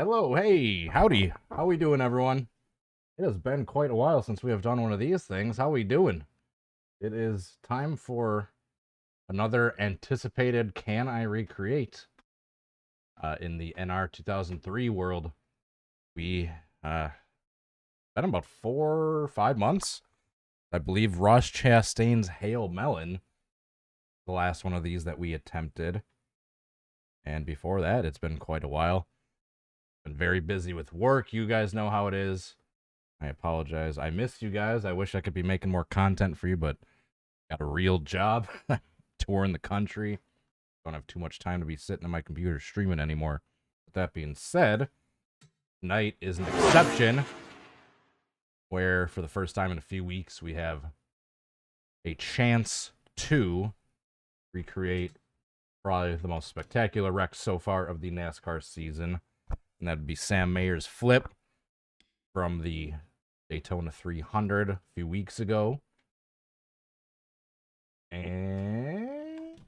hello, hey, howdy. How we doing, everyone? It has been quite a while since we have done one of these things. How we doing? It is time for another anticipated Can I Recreate in the NR2003 world. We been about 4 or 5 months. I believe Ross Chastain's Hail Melon, the last one of these that we attempted. And before that, it's been quite a while. Been very busy with work. You guys know how it is. I apologize. I missed you guys. I wish I could be making more content for you, but got a real job. Touring the country. Don't have too much time to be sitting on my computer streaming anymore. With that being said, tonight is an exception where for the first time in a few weeks we have a chance to recreate probably the most spectacular wreck so far of the NASCAR season. And that'd be Sam Mayer's flip from the Daytona 300 a few weeks ago. And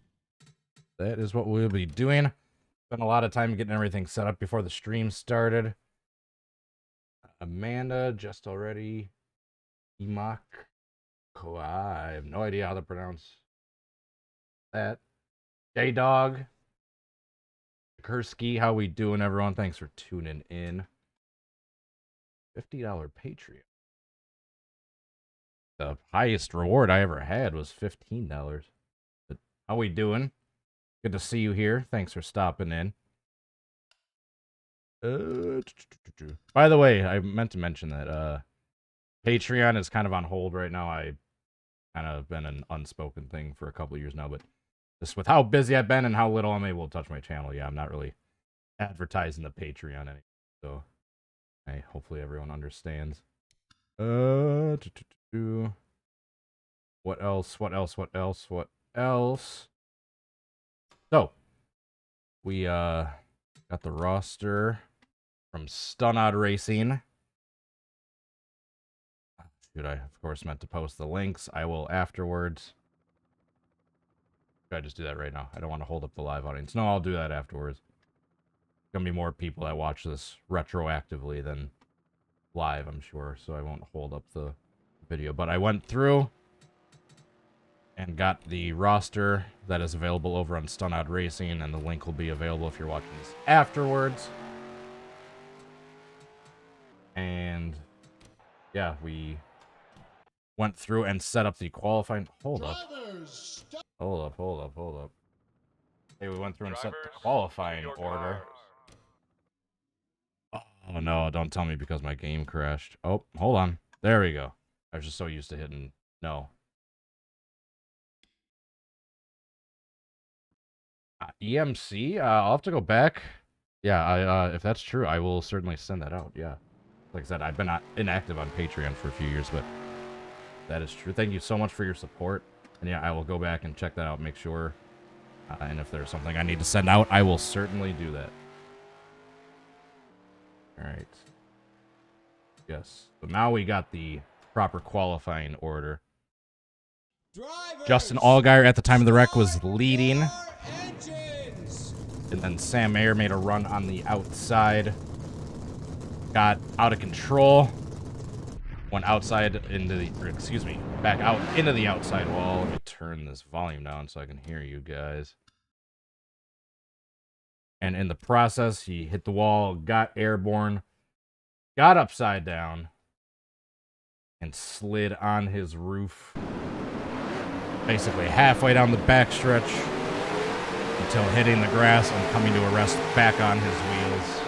that is what we'll be doing. Spent a lot of time getting everything set up before the stream started. Amanda just already. Emak. I have no idea how to pronounce that. J-Dog. Kursky, how we doing, everyone? Thanks for tuning in. $50 Patreon. The highest reward I ever had was $15. But how we doing? Good to see you here. Thanks for stopping in. By the way, I meant to mention that Patreon is kind of on hold right now. I kind of been an unspoken thing for a couple of years now, but just with how busy I've been and how little I'm able to touch my channel, yeah, I'm not really advertising the Patreon anymore. So, hey, hopefully everyone understands. What else? So, we got the roster from Stunod Racing. Should I, of course, meant to post the links. I will afterwards. I just do that right now. I don't want to hold up the live audience. No, I'll do that afterwards. There's gonna be more people that watch this retroactively than live, I'm sure, so I won't hold up the video. But I went through and got the roster that is available over on Stunod Racing, and the link will be available if you're watching this afterwards. And yeah, we went through and set up the qualifying. Hold up. Hey, we went through and set the qualifying order. Oh no, don't tell me because my game crashed. Oh, hold on. There we go. I was just so used to hitting no. EMC? I'll have to go back. Yeah, if that's true, I will certainly send that out. Yeah. Like I said, I've been inactive on Patreon for a few years, but that is true. Thank you so much for your support. And yeah, I will go back and check that out, make sure. And if there's something I need to send out, I will certainly do that. Alright. Yes. So now we got the proper qualifying order. Justin Allgaier at the time of the wreck was leading. And then Sam Mayer made a run on the outside. Got out of control. Went outside into the, or excuse me, back out into the outside wall. Let me turn this volume down so I can hear you guys. And in the process, he hit the wall, got airborne, got upside down, and slid on his roof. Basically halfway down the backstretch until hitting the grass and coming to a rest back on his wheels.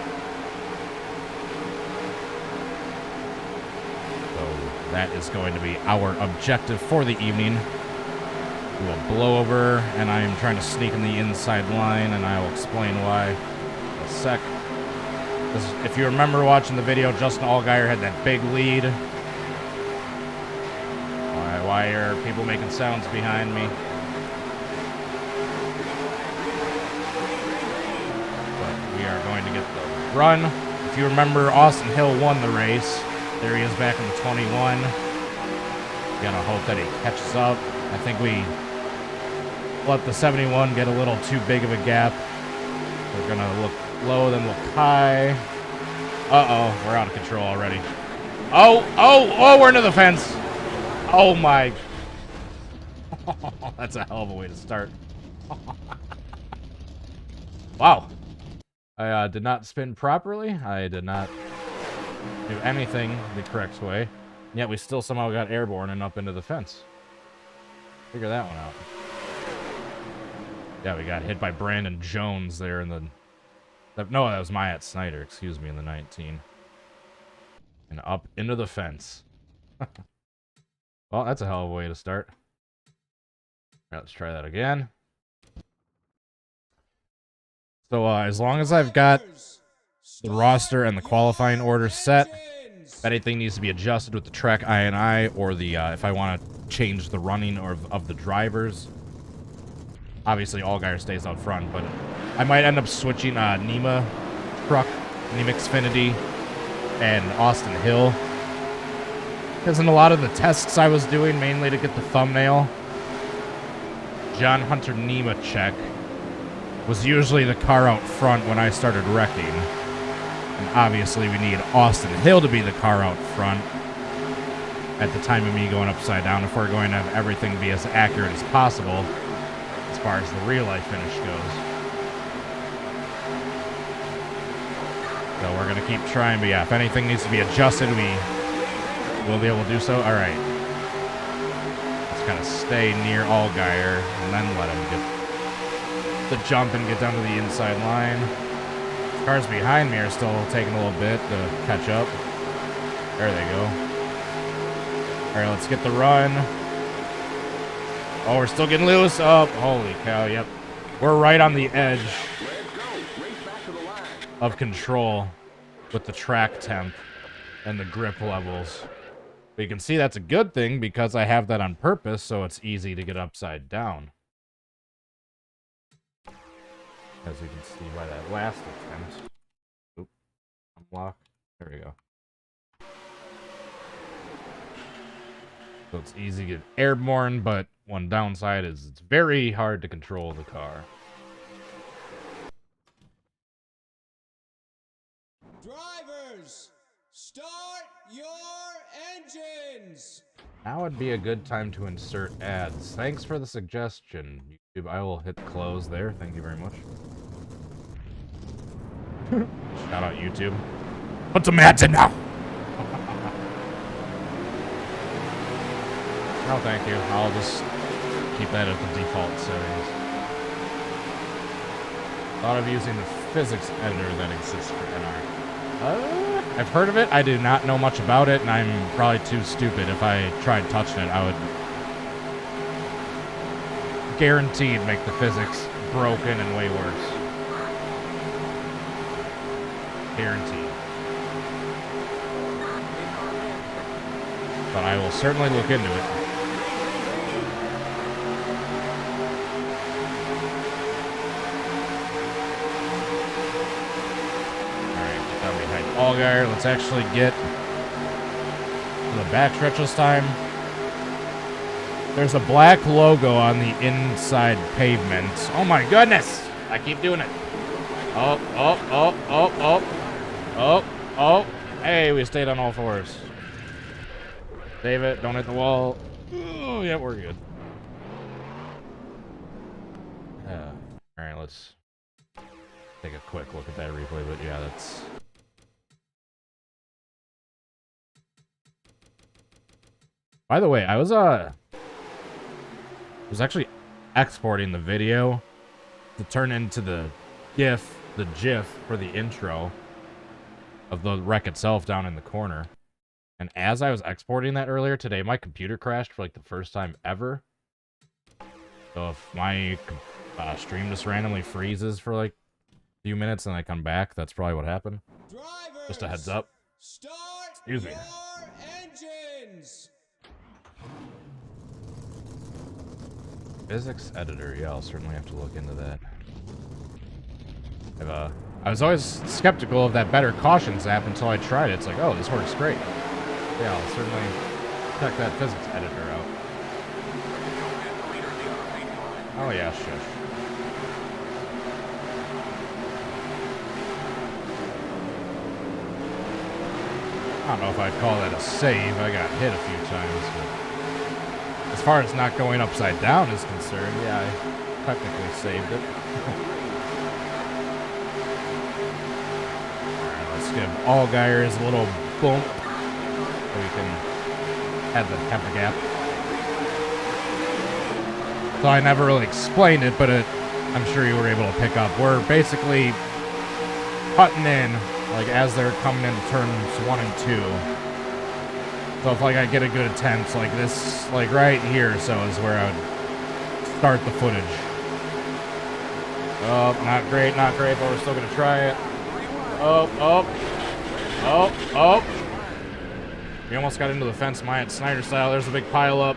That is going to be our objective for the evening. We will blow over, and I am trying to sneak in the inside line, and I will explain why in a sec. If you remember watching the video, Justin Allgaier had that big lead. Why are people making sounds behind me? But we are going to get the run. If you remember, Austin Hill won the race. There he is back in the 21. Gonna hope that he catches up. I think we let the 71 get a little too big of a gap. We're gonna look low, then look high. Uh-oh, we're out of control already. Oh, we're into the fence. Oh, my. That's a hell of a way to start. Wow. I did not spin properly. I did not do anything the correct way. Yet we still somehow got airborne and up into the fence. Figure that one out. Yeah, we got hit by Brandon Jones there in the... No, that was Myatt Snyder, excuse me, in the 19. And up into the fence. Well, that's a hell of a way to start. All right, let's try that again. So, as long as I've got the roster and the qualifying order set, if anything needs to be adjusted with the track INI or the, if I want to change the running of the drivers, obviously Allgaier stays out front, but I might end up switching Nema Truck, Nema Xfinity, and Austin Hill. Because in a lot of the tests I was doing, mainly to get the thumbnail, John Hunter Nemechek was usually the car out front when I started wrecking. And obviously we need Austin Hill to be the car out front at the time of me going upside down if we're going to have everything be as accurate as possible as far as the real life finish goes. So we're going to keep trying, but yeah, if anything needs to be adjusted, we will be able to do so. All right. Let's kind of stay near Allgaier and then let him get the jump and get down to the inside line. Cars behind me are still taking a little bit to catch up. There they go. All right, let's get the run. Oh, we're still getting loose. Oh, holy cow, yep. We're right on the edge of control with the track temp and the grip levels. But you can see that's a good thing because I have that on purpose, so it's easy to get upside down. As you can see by that last attempt. Oop. Unlock. There we go. So it's easy to get airborne, but one downside is it's very hard to control the car. Drivers, start your engines! Now would be a good time to insert ads. Thanks for the suggestion, YouTube. I will hit close there. Thank you very much. Shout out YouTube. Put some ads in now! No, thank you. I'll just keep that at the default settings. Thought of using the physics editor that exists for NR. I've heard of it. I do not know much about it, and I'm probably too stupid. If I tried touching it, I would guaranteed make the physics broken and way worse. Guaranteed. But I will certainly look into it. Allgaier, let's actually get to the backstretch this time. There's a black logo on the inside pavement. Oh my goodness! I keep doing it. Oh. Hey, we stayed on all fours. Save it, don't hit the wall. Oh, yeah, we're good. Alright, let's take a quick look at that replay, but yeah, that's... By the way, I was actually exporting the video to turn into the GIF for the intro of the wreck itself down in the corner. And as I was exporting that earlier today, my computer crashed for like the first time ever. So if my stream just randomly freezes for like a few minutes and I come back, that's probably what happened. Drivers, just a heads up. Excuse me. Engines. Physics editor, yeah, I'll certainly have to look into that. I was always skeptical of that Better Cautions app until I tried it. It's like, oh, this works great. Yeah, I'll certainly check that physics editor out. Oh yeah, shush. I don't know if I'd call that a save. I got hit a few times. But as far as not going upside down is concerned, yeah, I technically saved it. Alright, let's give all Geyers a little bump so we can have the gap. So I never really explained it, but I'm sure you were able to pick up. We're basically cutting in, like, as they're coming into turns 1 and 2. So if, like, I get a good attempt, like this, like, right here, so is where I would start the footage. Oh, not great, but we're still gonna try it. Oh. We almost got into the fence, Myatt Snyder style. There's a big pile up.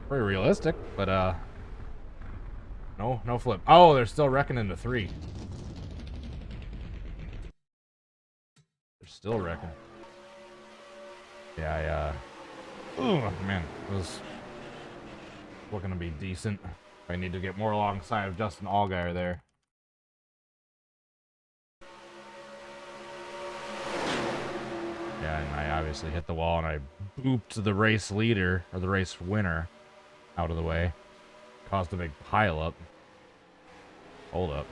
Very realistic, but, no flip. Oh, they're still wrecking into 3. They're still wrecking. Yeah, oh, man, it was looking to be decent. I need to get more alongside of Justin Allgaier there. Yeah, and I obviously hit the wall, and I booped the race leader, or the race winner, out of the way. Caused a big pile up. Hold up.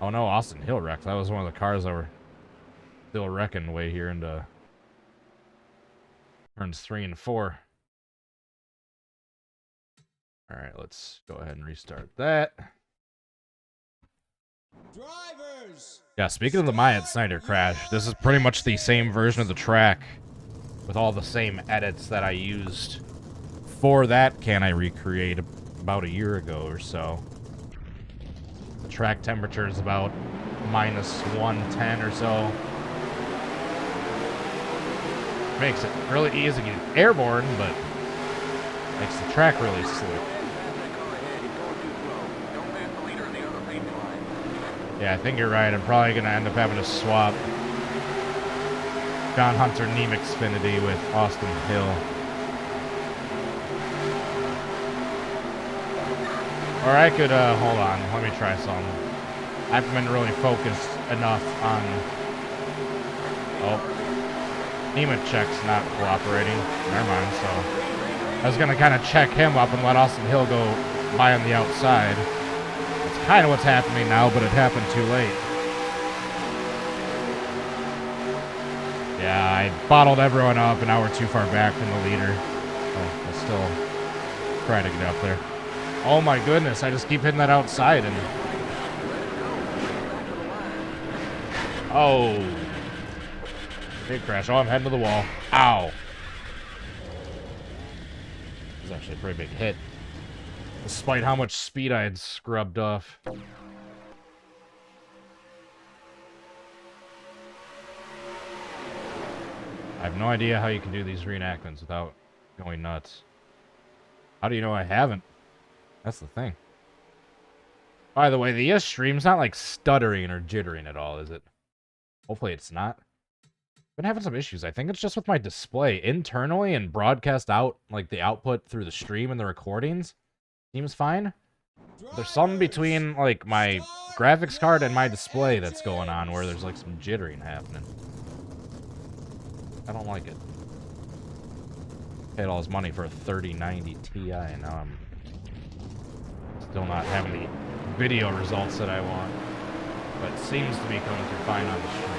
Oh no, Austin Hill wrecked. That was one of the cars that were still wrecking way here into turns 3 and 4. Alright, let's go ahead and restart that. Drivers. Yeah, speaking of the Myatt Snyder crash, this is pretty much the same version of the track with all the same edits that I used for that can I recreate about a year ago or so. The track temperature is about -110 or so. Makes it really easy to get airborne, but makes the track really slick. Yeah, I think you're right. I'm probably going to end up having to swap John Hunter Nemec Xfinity with Austin Hill. Or I could, hold on, let me try something. I haven't been really focused enough on... Oh. Nemechek's not cooperating. Never mind, so... I was going to kind of check him up and let Austin Hill go by on the outside. That's kind of what's happening now, but it happened too late. Yeah, I bottled everyone up, and now we're too far back from the leader. So I'll still try to get up there. Oh my goodness, I just keep hitting that outside and... Oh. Big crash. Oh, I'm heading to the wall. Ow. This is actually a pretty big hit. Despite how much speed I had scrubbed off. I have no idea how you can do these reenactments without going nuts. How do you know I haven't? That's the thing. By the way, the stream's not like stuttering or jittering at all, is it? Hopefully it's not. Been having some issues. I think it's just with my display internally and broadcast out, like the output through the stream and the recordings. Seems fine. There's something between like my graphics card and my display that's going on where there's like some jittering happening. I don't like it. Paid all his money for a 3090 Ti and now I'm still not having the video results that I want. But it seems to be coming through fine on the stream.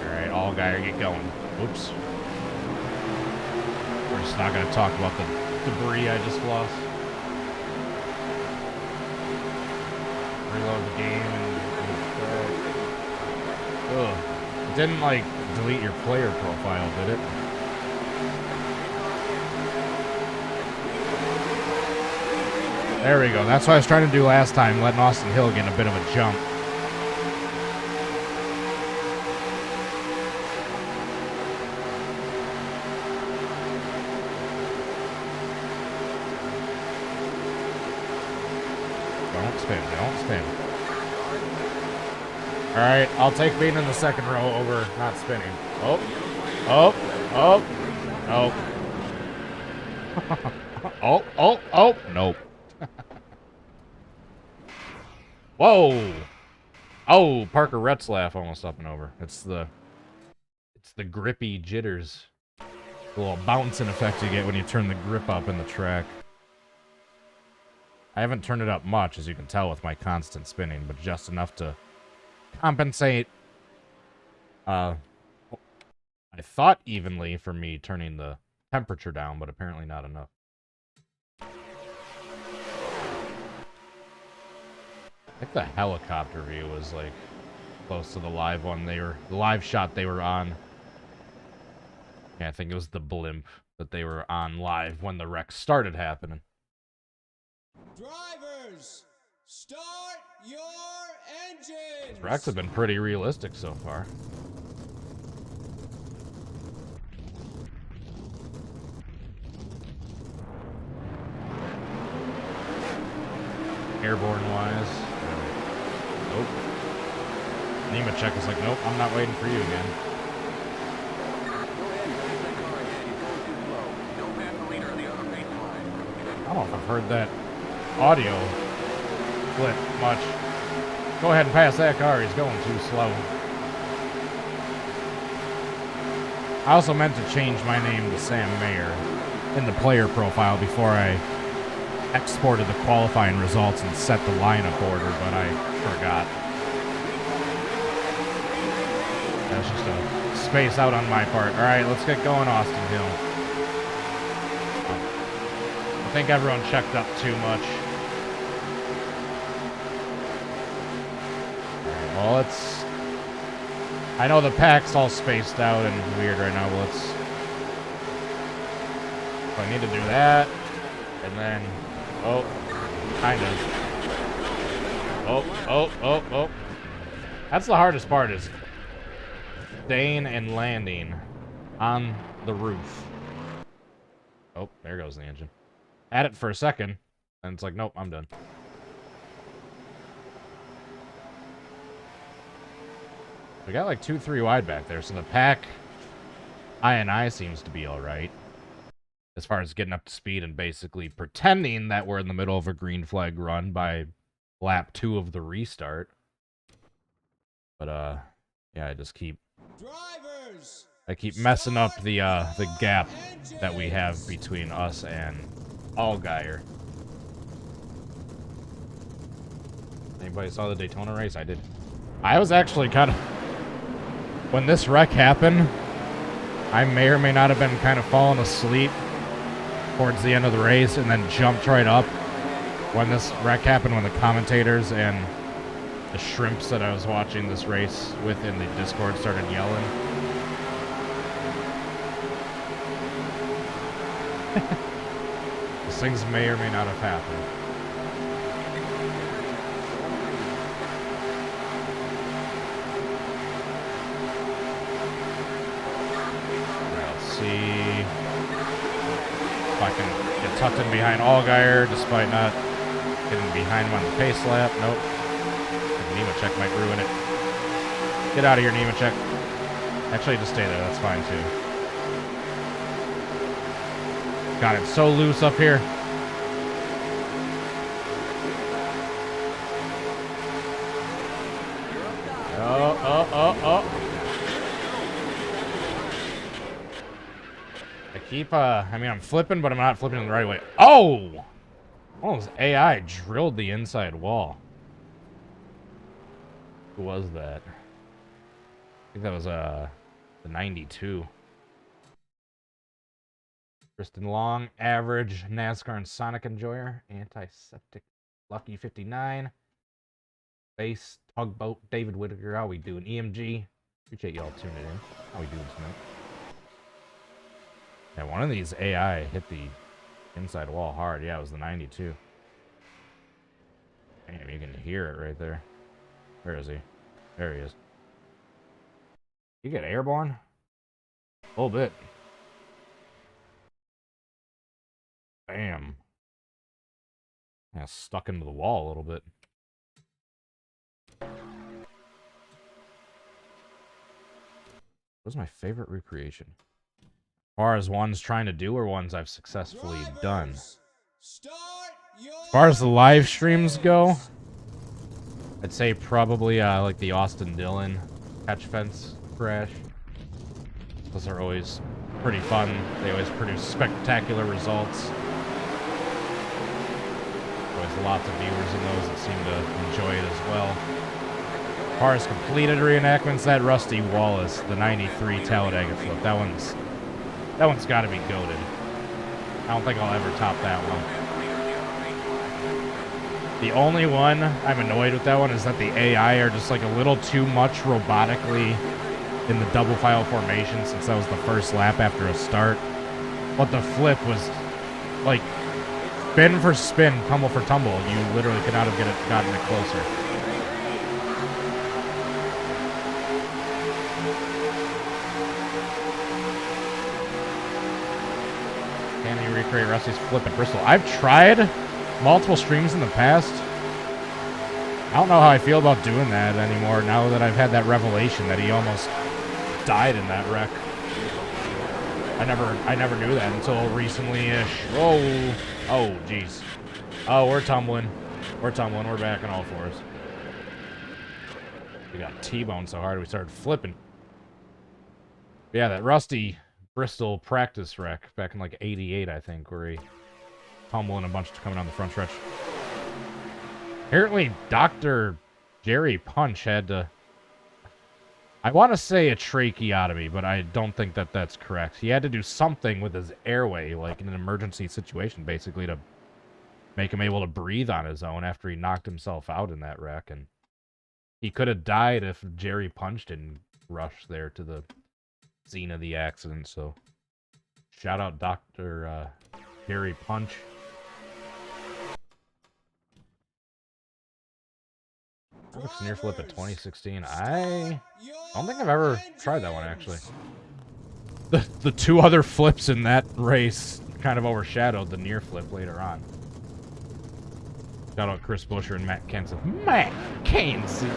Alright, all Geier, get going. Oops. We're just not going to talk about the debris I just lost. Reload the game and ugh. It didn't like delete your player profile, did it? There we go. That's what I was trying to do last time, letting Austin Hill get a bit of a jump. Don't spin, don't spin. Alright, I'll take being in the second row over not spinning. Oh, oh, oh, oh. Oh, oh, oh, nope. Whoa. Oh, Parker Retzlaff almost up and over. It's the grippy jitters. The little bouncing effect you get when you turn the grip up in the track. I haven't turned it up much, as you can tell with my constant spinning, but just enough to compensate. I thought evenly for me turning the temperature down, but apparently not enough. I think the helicopter view was like close to the live one the live shot they were on. Yeah, I think it was the blimp that they were on live when the wreck started happening. Drivers, start your engines. These wrecks have been pretty realistic so far. Airborne wise. Nope. Nemechek is like, nope, I'm not waiting for you again. I don't know if I've heard that audio clip much. Go ahead and pass that car, he's going too slow. I also meant to change my name to Sam Mayer in the player profile before I exported the qualifying results and set the lineup order, but I forgot. That's just a space out on my part. Alright, let's get going, Austin Hill. I think everyone checked up too much. Alright, well, let's... I know the pack's all spaced out and weird right now, but let's... So I need to do that, and then... Oh, kind of. Oh. That's the hardest part, is staying and landing on the roof. Oh, there goes the engine. At it for a second, and it's like, nope, I'm done. We got like 2-3 wide back there, so the pack I seems to be alright. As far as getting up to speed and basically pretending that we're in the middle of a green flag run by lap 2 of the restart. But, yeah, I just keep... Drivers, I keep messing up the gap that we have between us and Allgaier. Anybody saw the Daytona race? I did. I was actually kind of... When this wreck happened, I may or may not have been kind of falling asleep towards the end of the race, and then jumped right up when this wreck happened, when the commentators and the shrimps that I was watching this race with in the Discord started yelling. These things may or may not have happened. Let's see if I can get tucked in behind Allgaier despite not getting behind him on the pace lap. Nope. Nemechek might ruin it. Get out of here, Nemechek. Actually, just stay there. That's fine, too. God, it's so loose up here. Oh. I keep, I mean, I'm flipping, but I'm not flipping in the right way. Oh! Almost AI drilled the inside wall. Who was that? I think that was, the 92. Kristen Long, average NASCAR and Sonic enjoyer, antiseptic Lucky 59, base tugboat David Whitaker. How we doing? EMG, appreciate y'all tuning in. How we doing tonight? Yeah, one of these AI hit the inside wall hard. Yeah, it was the 92. Damn, you can hear it right there. Where is he? There he is. You get airborne? A little bit. Bam. Yeah, stuck into the wall a little bit. What's my favorite recreation? far as ones trying to do or ones I've successfully done. Drivers, start your As far as the live streams go, I'd say probably like the Austin Dillon catch fence crash. Those are always pretty fun. They always produce spectacular results. Always lots of viewers in those that seem to enjoy it as well. As far as completed reenactments, that Rusty Wallace, the 93 Talladega flip, that one's got to be goated. I don't think I'll ever top that one. The only one I'm annoyed with that one is that the AI are just like a little too much robotically in the double file formation since that was the first lap after a start. But the flip was like spin for spin, tumble for tumble. You literally could not have gotten it closer. Can you recreate Rusty's flip at Bristol? I've tried multiple streams in the past. I don't know how I feel about doing that anymore now that I've had that revelation that he almost died in that wreck. I never knew that until recently-ish. Oh, jeez. Oh, we're tumbling. We're back on all fours. We got T-boned so hard we started flipping. Yeah, that Rusty Bristol practice wreck back in like 88, I think, where he tumbling a bunch coming on the front stretch. Apparently, Dr. Jerry Punch had to... I want to say a tracheotomy, but I don't think that that's correct. He had to do something with his airway, like in an emergency situation, basically, to make him able to breathe on his own after he knocked himself out in that wreck. And he could have died if Jerry Punch didn't rush there to the scene of the accident. So, shout out Dr. Jerry Punch. Looks near flip at 2016. I don't think I've ever tried that one, actually. The two other flips in that race kind of overshadowed the near flip later on. Shout out Chris Busher and Matt Kenseth. Matt Kenseth!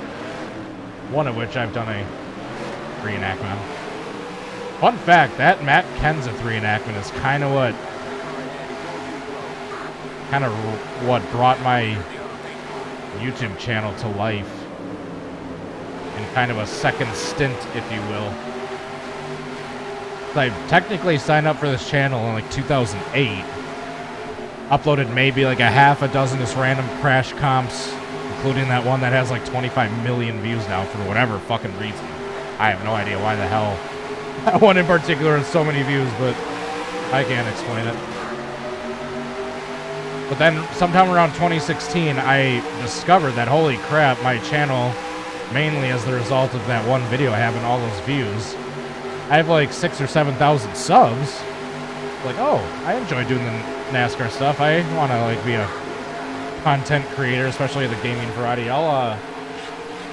One of which I've done a reenactment on. Fun fact, that Matt Kenseth reenactment is kind of what brought my YouTube channel to life in kind of a second stint, if you will. I technically signed up for this channel in like 2008. Uploaded maybe like a half a dozen just random crash comps, including that one that has like 25 million views now for whatever fucking reason. I have no idea why the hell that one in particular has so many views, but I can't explain it. But then sometime around 2016, I discovered that, holy crap, my channel, mainly as the result of that one video having all those views, I have like 6,000 or 7,000 subs. Like, oh, I enjoy doing the NASCAR stuff. I want to like be a content creator, especially the gaming variety.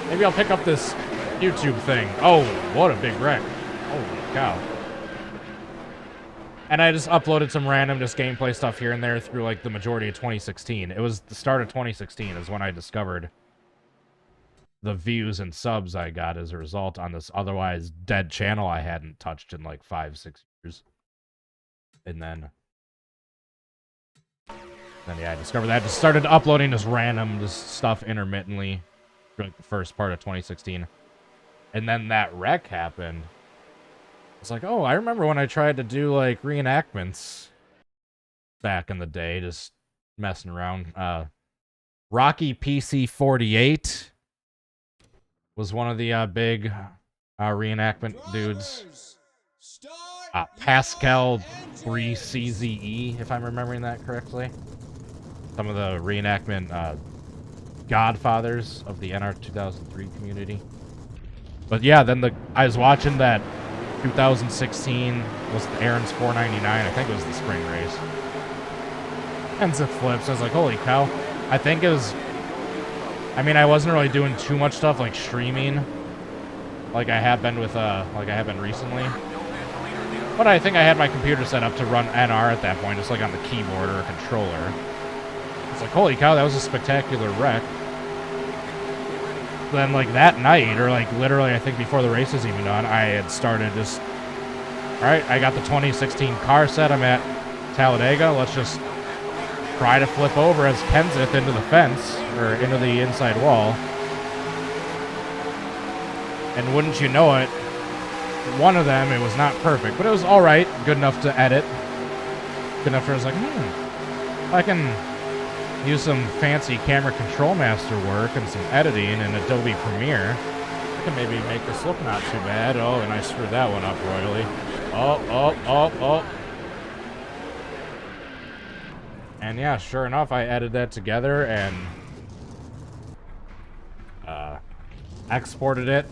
Maybe I'll pick up this YouTube thing. Oh, what a big wreck. Holy cow. And I just uploaded some random just gameplay stuff here and there through like the majority of 2016. It was the start of 2016 is when I discovered the views and subs I got as a result on this otherwise dead channel I hadn't touched in like 5-6 years. And then yeah, I discovered that. Just started uploading this random just stuff intermittently for like the first part of 2016. And then that wreck happened. It's like, oh, I remember when I tried to do like reenactments back in the day, just messing around. Rocky PC48 was one of the big reenactment dudes. Pascal 3CZE, if I'm remembering that correctly. Some of the reenactment godfathers of the NR2003 community. But yeah, then I was watching that 2016 was the Aaron's 499. I think it was the spring race. And zip flips. I was like, holy cow. I think it was... I mean, I wasn't really doing too much stuff like streaming, like I have been with recently. But I think I had my computer set up to run NR at that point, just like on the keyboard or a controller. It's like, holy cow, that was a spectacular wreck. Then, like, that night, or, like, literally, I think before the race was even done, I had started just Alright, I got the 2016 car set. I'm at Talladega. Let's just try to flip over as Kenseth into the fence, or into the inside wall. And wouldn't you know it, one of them, it was not perfect, but it was alright, good enough to edit. Good enough for I was like, I can use some fancy Camera Control Master work and some editing in Adobe Premiere. I can maybe make this look not too bad. Oh, and I screwed that one up royally. Oh. And yeah, sure enough, I edited that together and exported it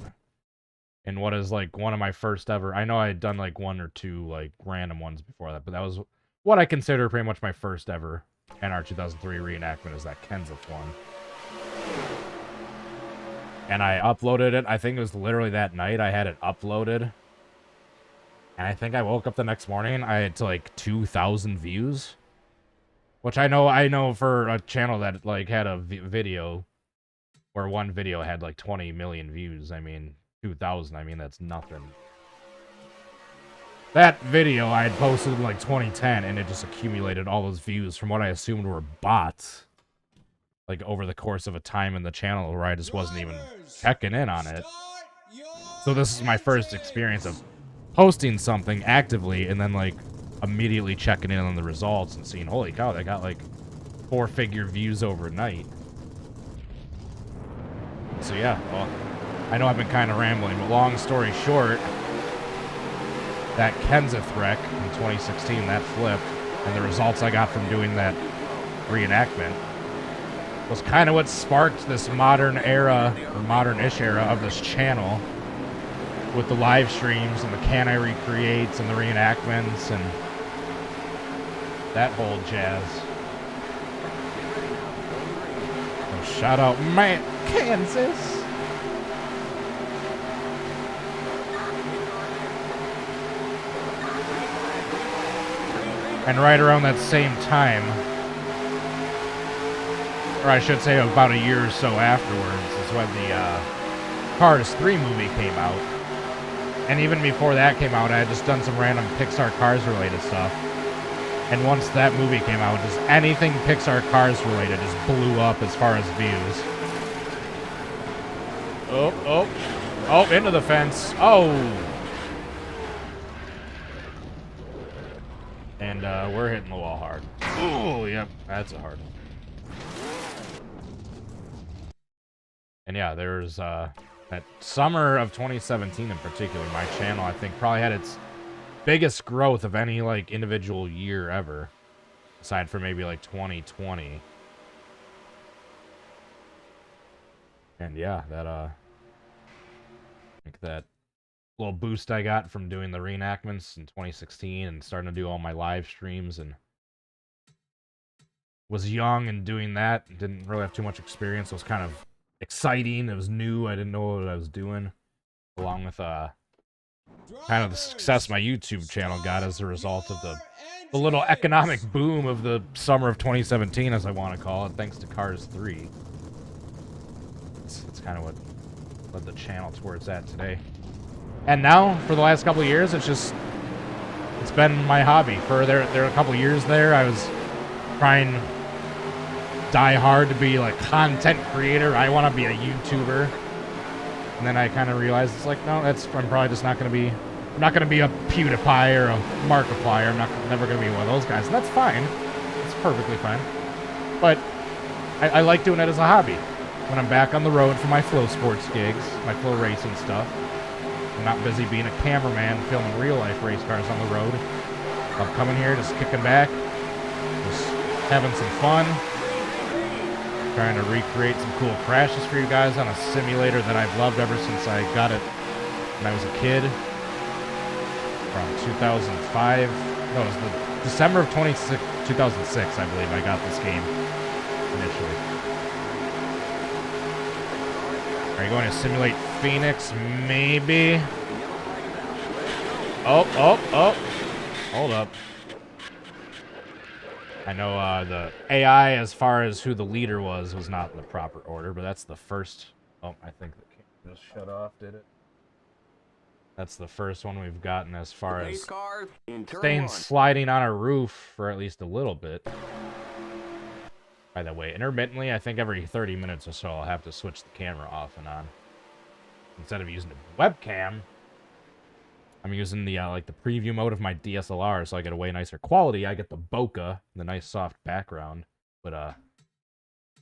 in what is like one of my first ever. I know I had done like one or two like random ones before that, but that was what I consider pretty much my first ever NR2003 reenactment, is that Kenseth one. And I uploaded it. I think it was literally that night I had it uploaded. And I think I woke up the next morning, I had to like 2,000 views. Which I know for a channel that like had a video where one video had like 20 million views. I mean, 2,000, I mean, that's nothing. That video I had posted in like 2010, and it just accumulated all those views from what I assumed were bots. Like over the course of a time in the channel where I just wasn't even checking in on it. So this is my first experience of posting something actively and then like immediately checking in on the results and seeing, holy cow, they got like 4-figure views overnight. So yeah, well, I know I've been kind of rambling, but long story short, that Kenseth wreck in 2016, that flip, and the results I got from doing that reenactment was kind of what sparked this modern era, or modern-ish era of this channel, with the live streams and the Can I Recreates and the reenactments and that whole jazz. So shout out Matt, Kansas. And right around that same time, or I should say about a year or so afterwards, is when the Cars 3 movie came out. And even before that came out, I had just done some random Pixar Cars related stuff. And once that movie came out, just anything Pixar Cars related just blew up as far as views. Oh, into the fence. Oh! And we're hitting the wall hard. Oh, yep, that's a hard one. And yeah, there's that summer of 2017 in particular, my channel, I think, probably had its biggest growth of any like individual year ever, aside from maybe like 2020. And yeah, that I think that little boost I got from doing the reenactments in 2016 and starting to do all my live streams, and was young and doing that, didn't really have too much experience. It was kind of exciting. It was new. I didn't know what I was doing, along with kind of the success my YouTube channel got as a result of the little economic boom of the summer of 2017, as I want to call it, thanks to Cars 3. It's kind of what led the channel to where it's at today. And now, for the last couple of years, it's been my hobby. For there are a couple of years there, I was trying die hard to be like content creator. I want to be a YouTuber. And then I kind of realized it's like, no, I'm probably just not going to be, I'm not going to be a PewDiePie or a Markiplier. I'm never going to be one of those guys. And that's fine. It's perfectly fine. But I like doing it as a hobby. When I'm back on the road for my Flow Sports gigs, my Flow Racing stuff, I'm not busy being a cameraman filming real life race cars on the road. I'm coming here just kicking back, just having some fun, trying to recreate some cool crashes for you guys on a simulator that I've loved ever since I got it when I was a kid. Around 2005. No, it was the December of 2006, I believe, I got this game initially. Are you going to simulate Phoenix? Maybe. Oh. Hold up. I know the AI, as far as who the leader was not in the proper order, but that's the first... Oh, I think the camera just shut off, did it? That's the first one we've gotten as far as car in turn staying one. sliding on our roof for at least a little bit. By the way, intermittently, I think every 30 minutes or so, I'll have to switch the camera off and on. Instead of using the webcam, I'm using the like the preview mode of my DSLR, so I get a way nicer quality. I get the bokeh, the nice soft background, but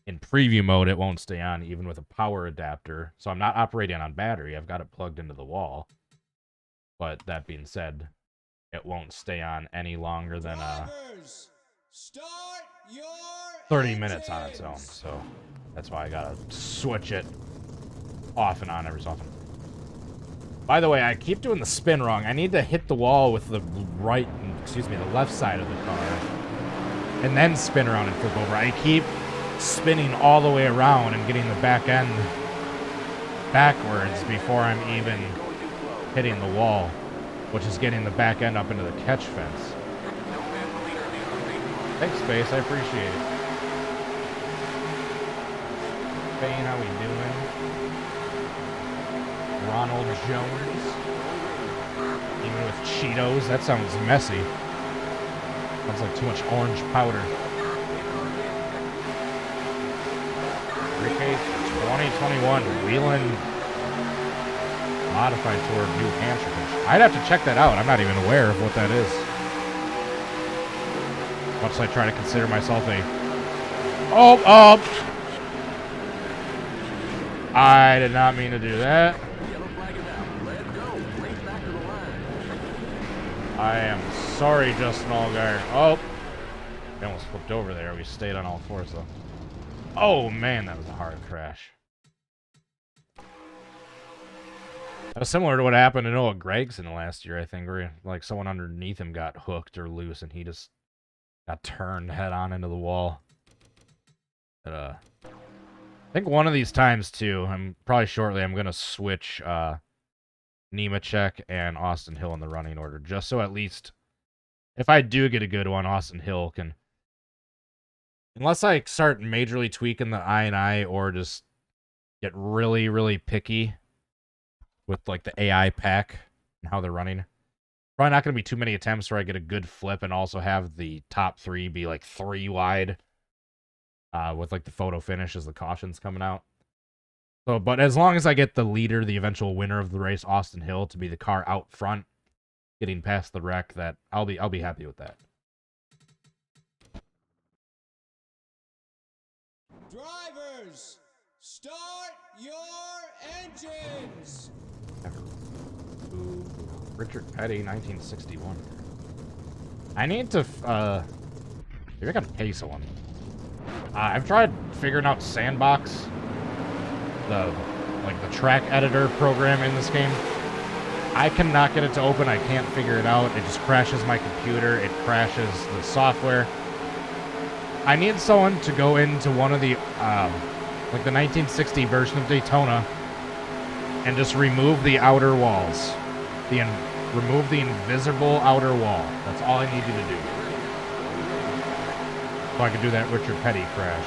in preview mode, it won't stay on even with a power adapter. So I'm not operating on battery. I've got it plugged into the wall. But that being said, it won't stay on any longer than Drivers, start your 30 minutes on its own. engines. So that's why I gotta switch it off and on every so often. By the way, I keep doing the spin wrong. I need to hit the wall with the the left side of the car, and then spin around and flip over. I keep spinning all the way around and getting the back end backwards before I'm even hitting the wall, which is getting the back end up into the catch fence. Thanks, Space. I appreciate it. Bane, how we doing? Ronald Jones. Even with Cheetos, that sounds messy. Sounds like too much orange powder. 3K 2021 Wheeling Modified Tour New Hampshire. I'd have to check that out. I'm not even aware of what that is. Much as I try to consider myself a... Oh! I did not mean to do that. I am sorry, Justin Allgaier. Oh! We almost flipped over there. We stayed on all fours, though. Oh, man, that was a hard crash. That was similar to what happened to Noah Gregson last year, I think, where like someone underneath him got hooked or loose, and he just got turned head-on into the wall. But, I think one of these times, too, I'm going to switch Nemechek and Austin Hill in the running order, just so at least, if I do get a good one, Austin Hill can... Unless I start majorly tweaking the I&I or just get really, really picky with, like, the AI pack and how they're running. Probably not going to be too many attempts where I get a good flip and also have the top three be, like, 3 wide with, like, the photo finish as the caution's coming out. So, but as long as I get the leader, the eventual winner of the race, Austin Hill, to be the car out front, getting past the wreck, that I'll be happy with that. Drivers, start your engines. Ooh, Richard Petty, 1961. I need to, maybe I can pay someone. I've tried figuring out Sandbox, the track editor program in this game. I cannot get it to open. I can't figure it out. It just crashes my computer. It crashes the software. I need someone to go into one of the, like the 1960 version of Daytona and just remove the outer walls. Remove the invisible outer wall. That's all I need you to do. So I can do that Richard Petty crash.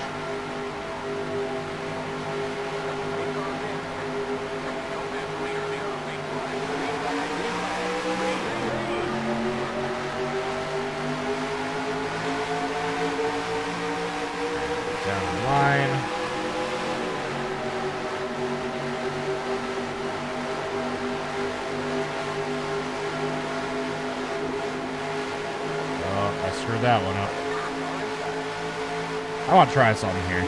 Down the line. Oh, I screwed that one up. I want to try something here.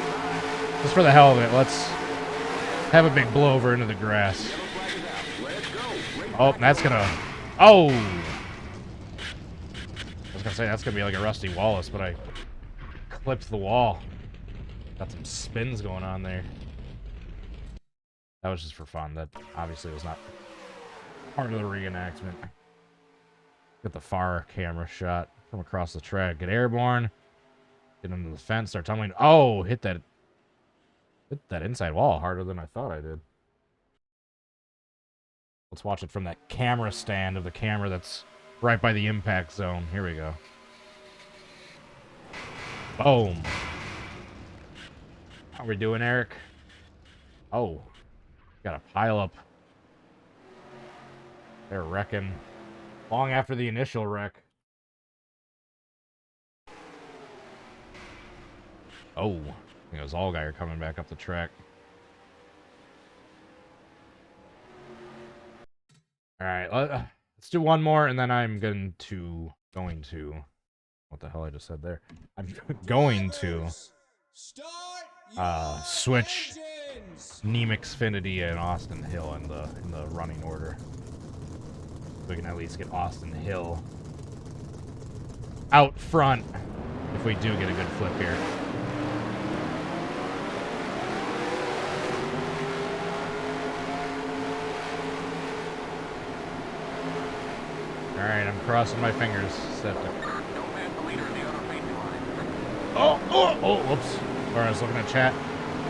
Just for the hell of it, let's have a big blowover into the grass. Oh, that's gonna... Oh! I was gonna say, that's gonna be like a Rusty Wallace, but I clipped the wall. Got some spins going on there. That was just for fun. That obviously was not part of the reenactment. Get the far camera shot from across the track. Get airborne. Get into the fence. Start tumbling. Oh, hit that inside wall harder than I thought I did. Let's watch it from that camera stand of the camera that's right by the impact zone. Here we go. Boom. How we doing, Eric? Oh, got a pile up. They're wrecking long after the initial wreck. Oh, I think it was Allgaier coming back up the track. All right, let's do one more, and then I'm going to what the hell I just said there? I'm going to switch Neem Xfinity and Austin Hill in the running order. We can at least get Austin Hill out front if we do get a good flip here. Alright, I'm crossing my fingers. Oh, whoops. Or I was looking at chat.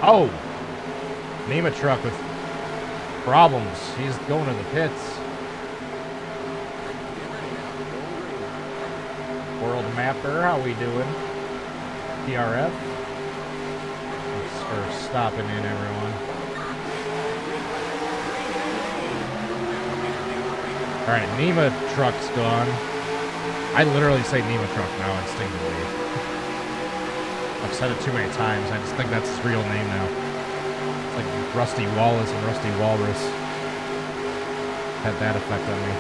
Oh! Name a truck with problems. He's going to the pits. World Mapper, how we doing? PRF. Thanks for stopping in, everyone. Alright, Nema truck's gone. I literally say Nema truck now instinctively. I've said it too many times. I just think that's his real name now. It's like Rusty Wallace and Rusty Walrus. Had that effect on me.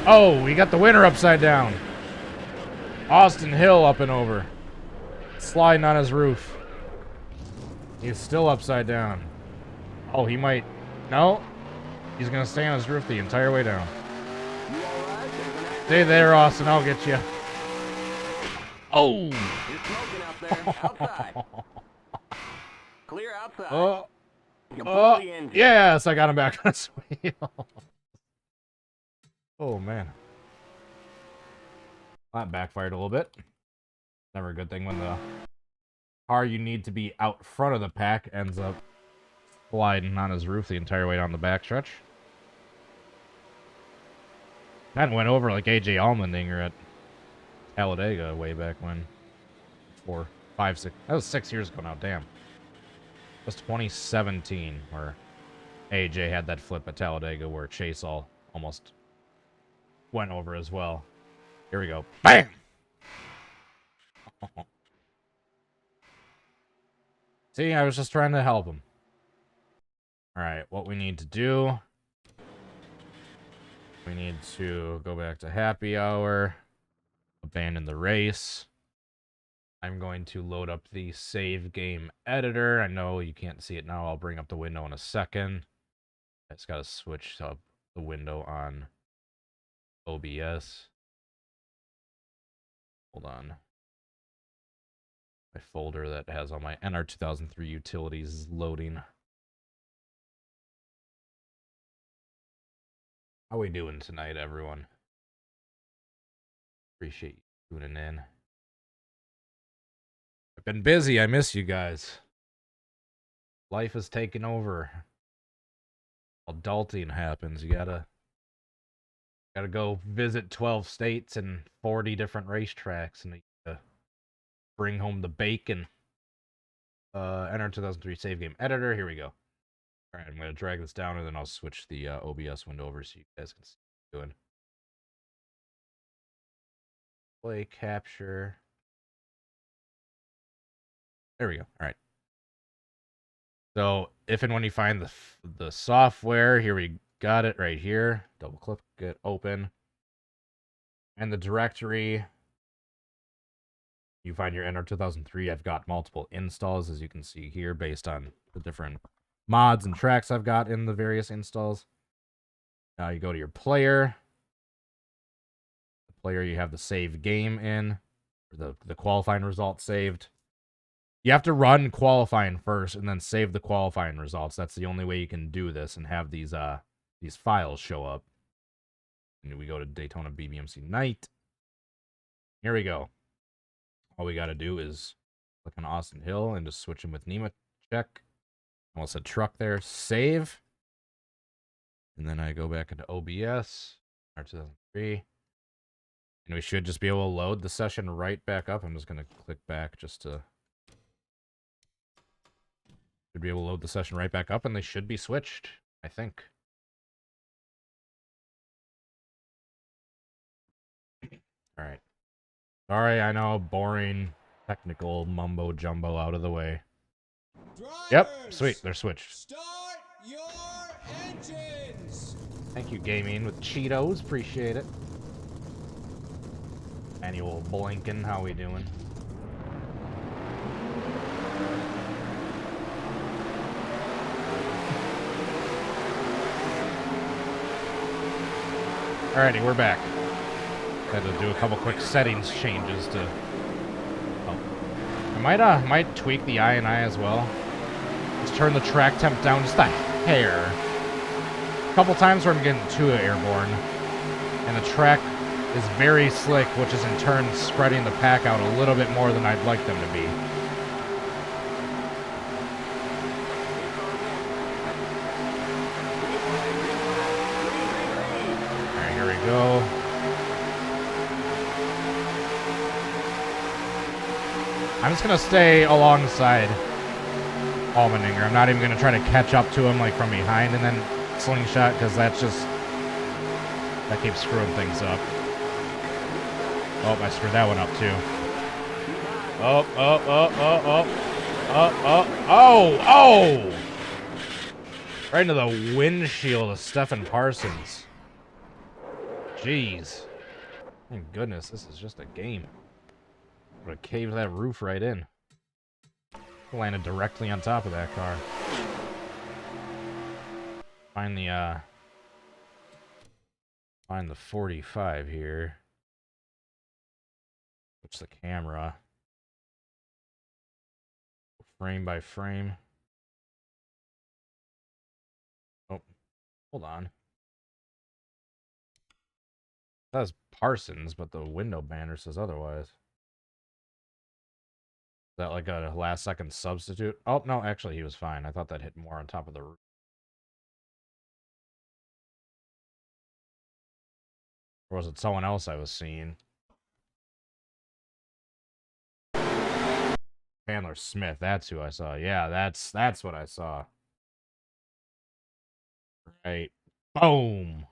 Oh, we got the winner upside down. Austin Hill up and over. Sliding on his roof. He's still upside down. Oh, he might... No. He's going to stay on his roof the entire way down. Stay there, Austin. I'll get you. Oh. Clear outside. Yes, I got him back on his wheel. Oh, man. That backfired a little bit. Never a good thing when the car you need to be out front of the pack ends up sliding on his roof the entire way down the backstretch. That went over like AJ Allmendinger at Talladega way back when. 4, 5, 6. That was 6 years ago now, damn. It was 2017 where AJ had that flip at Talladega where Chase almost went over as well. Here we go. BAM! See, I was just trying to help him. Alright, what we need to do... We need to go back to happy hour. Abandon the race. I'm going to load up the save game editor. I know you can't see it now. I'll bring up the window in a second. I just got to switch up the window on OBS. Hold on. My folder that has all my NR2003 utilities is loading. How we doing tonight, everyone? Appreciate you tuning in. I've been busy. I miss you guys. Life is taking over. Adulting happens. You gotta go visit 12 states and 40 different racetracks, and bring home the bacon. Enter 2003 save game editor. Here we go. All right, I'm gonna drag this down, and then I'll switch the OBS window over so you guys can see what I'm doing. Play capture. There we go. All right. So if and when you find the software, here we got it right here. Double click it, open, and the directory. You find your NR2003. I've got multiple installs, as you can see here, based on the different mods and tracks I've got in the various installs. Now you go to your player. The player you have the save game in, or the qualifying result saved. You have to run qualifying first and then save the qualifying results. That's the only way you can do this and have these files show up. And we go to Daytona BBMC night. Here we go. All we got to do is click on Austin Hill and just switch him with Nema. Check. Almost said truck there. Save. And then I go back into OBS. R2003. And we should just be able to load the session right back up. I'm just going to click back just to Should be able to load the session right back up, and they should be switched, I think. All right. Sorry, I know, boring, technical mumbo jumbo out of the way. Yep, sweet, they're switched. Start your engines. Thank you, Gaming with Cheetos, appreciate it. Annual Blinken, how we doing? Alrighty, we're back. Had to do a couple quick settings changes to. Oh. I might tweak the I and I as well. Let's turn the track temp down just a hair. A couple times where I'm getting too airborne, and the track is very slick, which is in turn spreading the pack out a little bit more than I'd like them to be. Alright, here we go. I'm just going to stay alongside Allmendinger. I'm not even going to try to catch up to him like from behind and then slingshot, because that's just... that keeps screwing things up. Oh, I screwed that one up too. Oh! Right into the windshield of Stephen Parsons. Jeez. Thank goodness, this is just a game. Would have caved that roof right in. Landed directly on top of that car. Find the 45 here. Switch the camera. Frame by frame. Oh, hold on. It says Parsons, but the window banner says otherwise. Is that like a last second substitute? Oh, no, actually he was fine. I thought that hit more on top of the roof. Or was it someone else I was seeing? Chandler Smith, that's who I saw. Yeah, that's what I saw. Right. Boom.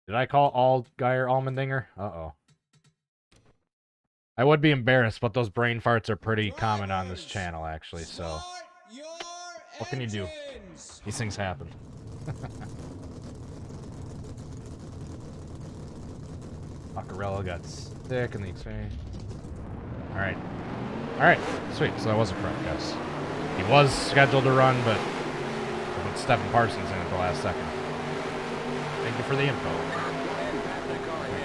Did I call Allgaier Allmendinger? Uh-oh. I would be embarrassed, but those brain farts are pretty common on this channel, actually, so... what can you do? These things happen. Macarella got sick in the exchange. Alright. Alright, sweet. So that was a correct guess. He was scheduled to run, but I put Stephen Parsons in at the last second. Thank you for the info.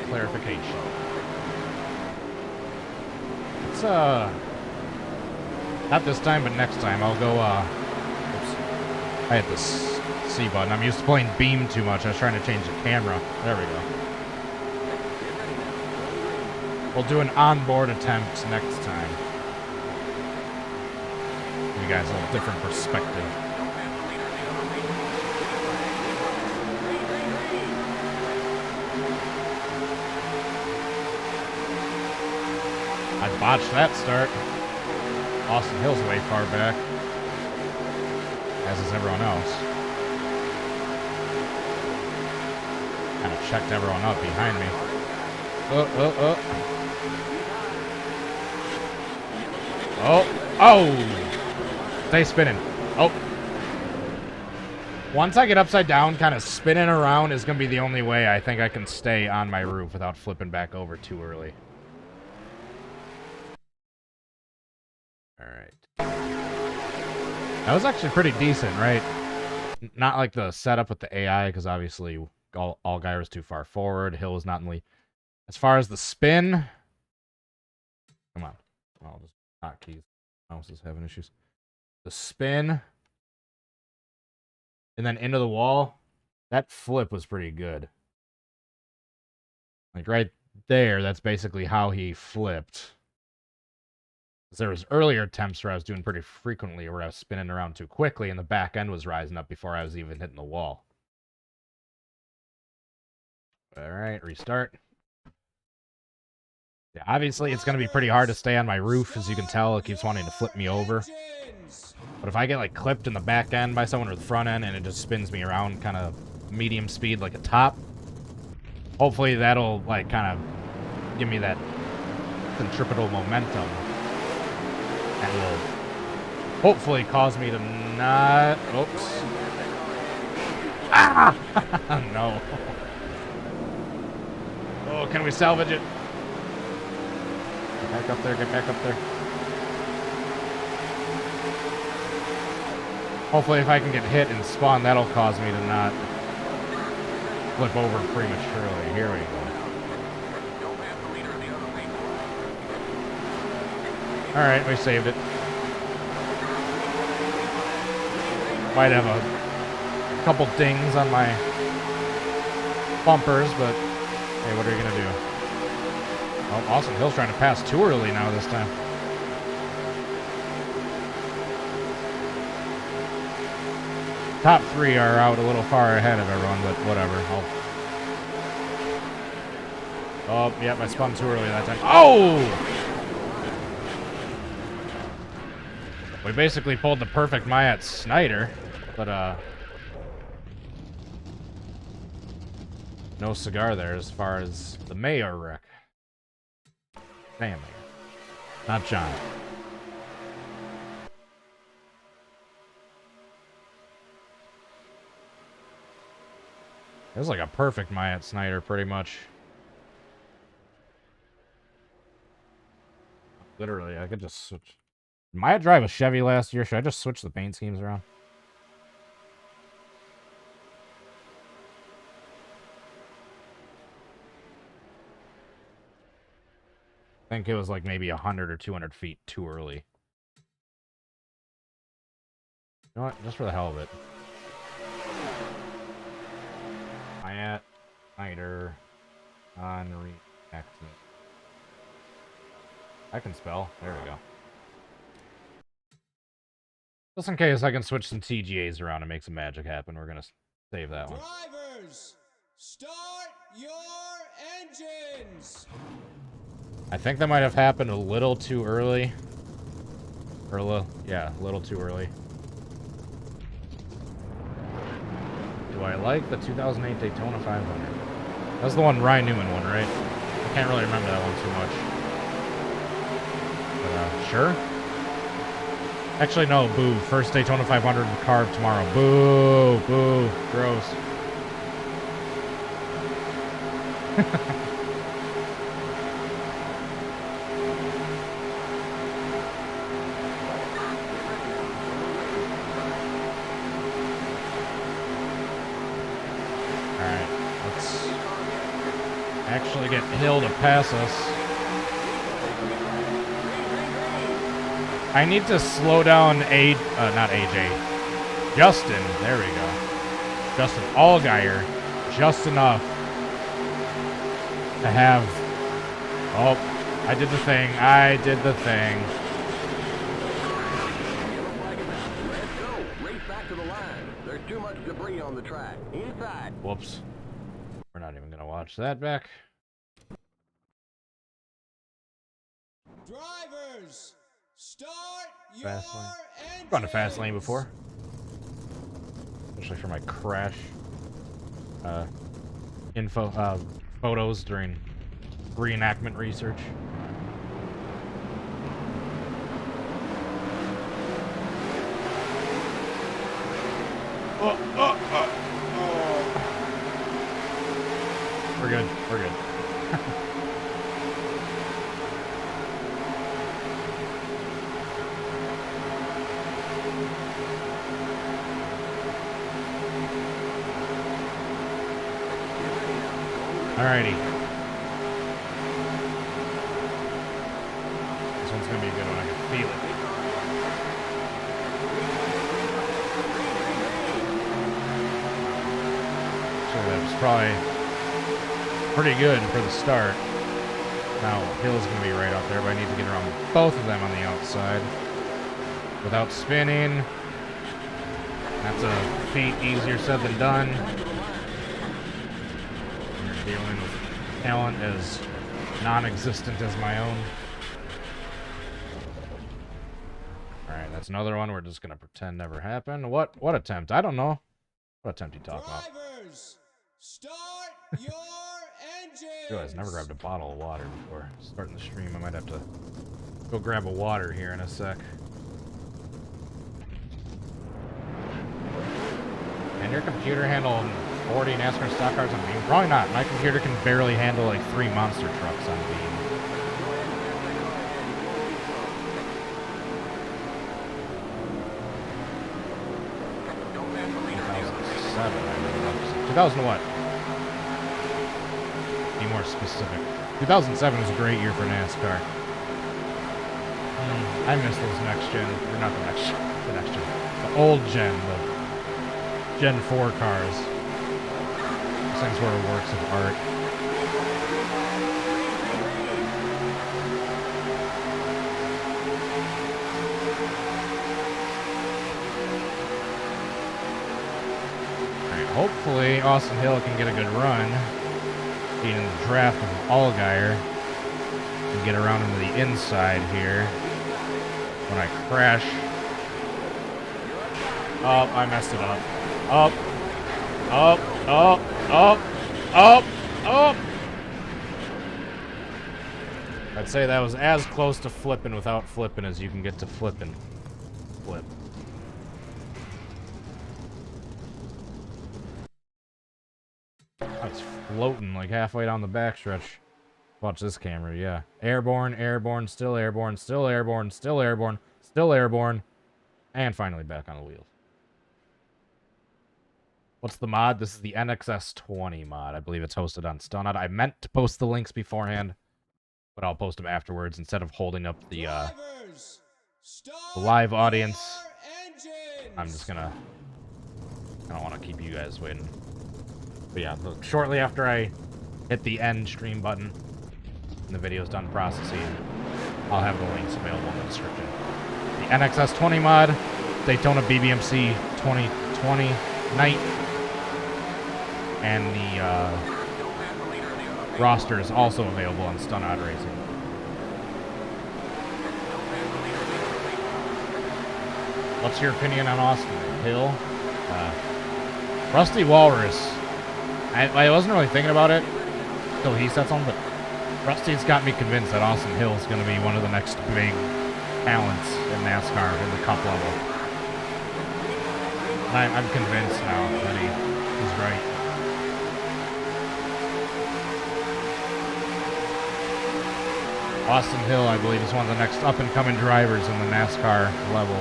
Clarification. It's, not this time, but next time I'll go, oops. I hit this C button. I'm used to playing Beam too much. I was trying to change the camera. There we go. We'll do an onboard attempt next time. Give you guys a little different perspective. I botched that start. Austin Hill's way far back, as is everyone else. Kind of checked everyone up behind me. Oh! Stay spinning. Oh. Once I get upside down, kind of spinning around is going to be the only way I think I can stay on my roof without flipping back over too early. Alright. That was actually pretty decent, right? Not like the setup with the AI, because obviously Allgaier was too far forward. Hill was not in the lead. As far as the spin... come on. I'll just hotkeys. Mouse is having issues. The spin... and then into the wall. That flip was pretty good. Like right there, that's basically how he flipped. There was earlier attempts where I was doing pretty frequently where I was spinning around too quickly and the back end was rising up before I was even hitting the wall. Alright, restart. Yeah, obviously, it's going to be pretty hard to stay on my roof. As you can tell, it keeps wanting to flip me over. But if I get, like, clipped in the back end by someone or the front end and it just spins me around kind of medium speed like a top, hopefully that'll, like, kind of give me that centripetal momentum. And will hopefully cause me to not... Oops. Ah! No. Oh, can we salvage it? Get back up there, get back up there. Hopefully if I can get hit and spawn, that'll cause me to not flip over prematurely. Here we go. Alright, we saved it. Might have a couple dings on my bumpers, but hey, what are you gonna do? Oh, Austin Hill's trying to pass too early now this time. Top three are out a little far ahead of everyone, but whatever. Oh, yep, I spun too early that time. Oh! We basically pulled the perfect Mayat Snyder, but no cigar there as far as the Mayor wreck. Family. Not John. It was like a perfect Mayat Snyder, pretty much. Literally, I could just switch. Did Mayat drive a Chevy last year? Should I just switch the paint schemes around? I think it was like maybe 100 or 200 feet too early. You know what? Just for the hell of it. Mayat Snyder on Reenactment. I can spell. There we go. Just in case I can switch some TGAs around and make some magic happen, we're gonna save that one. Drivers, start your engines. I think that might have happened a little too early. Or a little, yeah, a little too early. Do I like the 2008 Daytona 500? That's the one Ryan Newman won, right? I can't really remember that one too much. But, sure. Actually, no, boo. First Daytona 500 carved tomorrow. Boo, boo, gross. Actually get Hill to pass us. I need to slow down not AJ. Justin, there we go. Justin Allgaier, just enough to have, oh, I did the thing, Let's go. Race back to the line. There's too much debris on the track. Inside. Whoops. We're not even gonna watch that back. Drivers, start your Fast lane. engines. Run a fast lane before. Especially for my crash photos during reenactment research. We're good. We're good. Alrighty. This one's gonna be a good one. I can feel it. So that was probably pretty good for the start. Now, Hill's going to be right up there, but I need to get around both of them on the outside without spinning. That's a feat easier said than done. When you're dealing with talent as non-existent as my own. Alright, that's another one we're just gonna pretend never happened. What attempt? I don't know. What attempt you talking about? Drivers, start your engines. I realized I never grabbed a bottle of water before starting the stream. I might have to go grab a water here in a sec. Can your computer handle 40 NASCAR stock cars on Beam? Probably not. My computer can barely handle like 3 monster trucks on Beam. I mean, 2000 what? Be more specific. 2007 was a great year for NASCAR. I miss those next gen, or not the next gen, the old gen, the Gen 4 cars. These things were works of art. Hopefully, Austin Hill can get a good run. Being in the draft with Allgaier. And get around into the inside here. When I crash. Oh, I messed it up. Up. Up. Up. Up. Up. Up. I'd say that was as close to flipping without flipping as you can get to flipping. Flip. It's floating like halfway down the backstretch. Watch this camera, yeah. Airborne, airborne, still airborne, still airborne, still airborne, still airborne, and finally back on the wheels. What's the mod? This is the NXS20 mod. I believe it's hosted on Stonut. I meant to post the links beforehand, but I'll post them afterwards instead of holding up the live audience. I'm just gonna... I don't want to keep you guys waiting. But yeah, shortly after I hit the end stream button and the video's done processing, I'll have the links available in the description. The NXS20 mod, Daytona BBMC 2020 night, and the roster is also available on Stun Odd Racing. What's your opinion on Austin Hill? Rusty Walrus. I wasn't really thinking about it until he said something, but Rusty's got me convinced that Austin Hill is going to be one of the next big talents in NASCAR in the cup level. And I'm convinced now that he's right. Austin Hill, I believe, is one of the next up-and-coming drivers in the NASCAR level.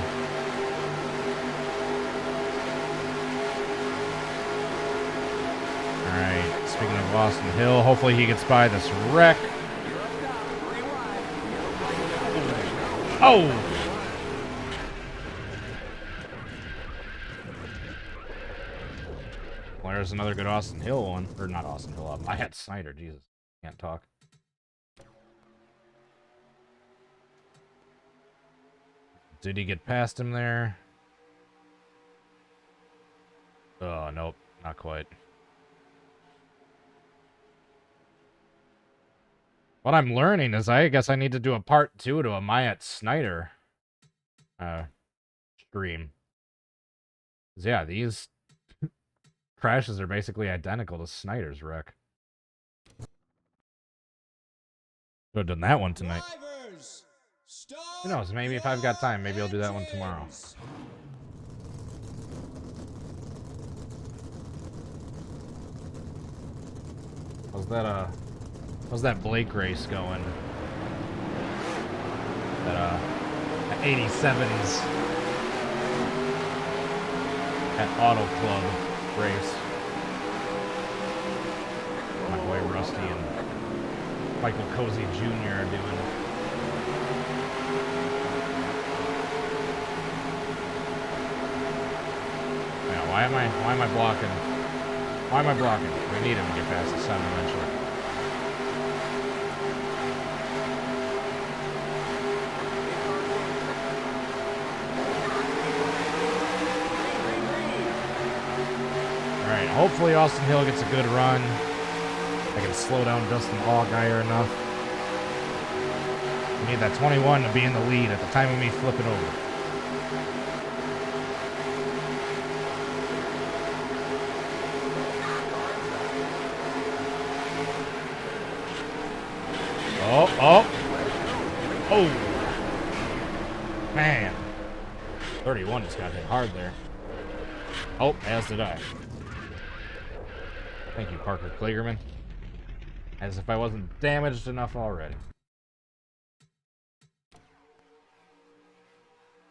Alright, speaking of Austin Hill, hopefully he gets by this wreck. Oh! Well, there's another good Austin Hill one. Or not Austin Hill, I had Snyder, Jesus. Can't talk. Did he get past him there? Oh, nope, not quite. What I'm learning is I guess I need to do a part 2 to a Myatt Snyder stream. 'Cause yeah, these crashes are basically identical to Snyder's wreck. Should have done that one tonight. Who knows, maybe if I've got time, maybe I'll do that one tomorrow. How's that Blake race going? That 87s at Auto Club race. My boy Rusty and Michael Cozy Jr. are doing. Yeah, why am I blocking? Why am I blocking? We need him to get past the 7 eventually. Alright, hopefully Austin Hill gets a good run. I can slow down Justin Allgaier enough. We need that 21 to be in the lead at the time of me flipping over. Oh. Man. 31 just got hit hard there. Oh, as did I. Thank you, Parker Kligerman. As if I wasn't damaged enough already.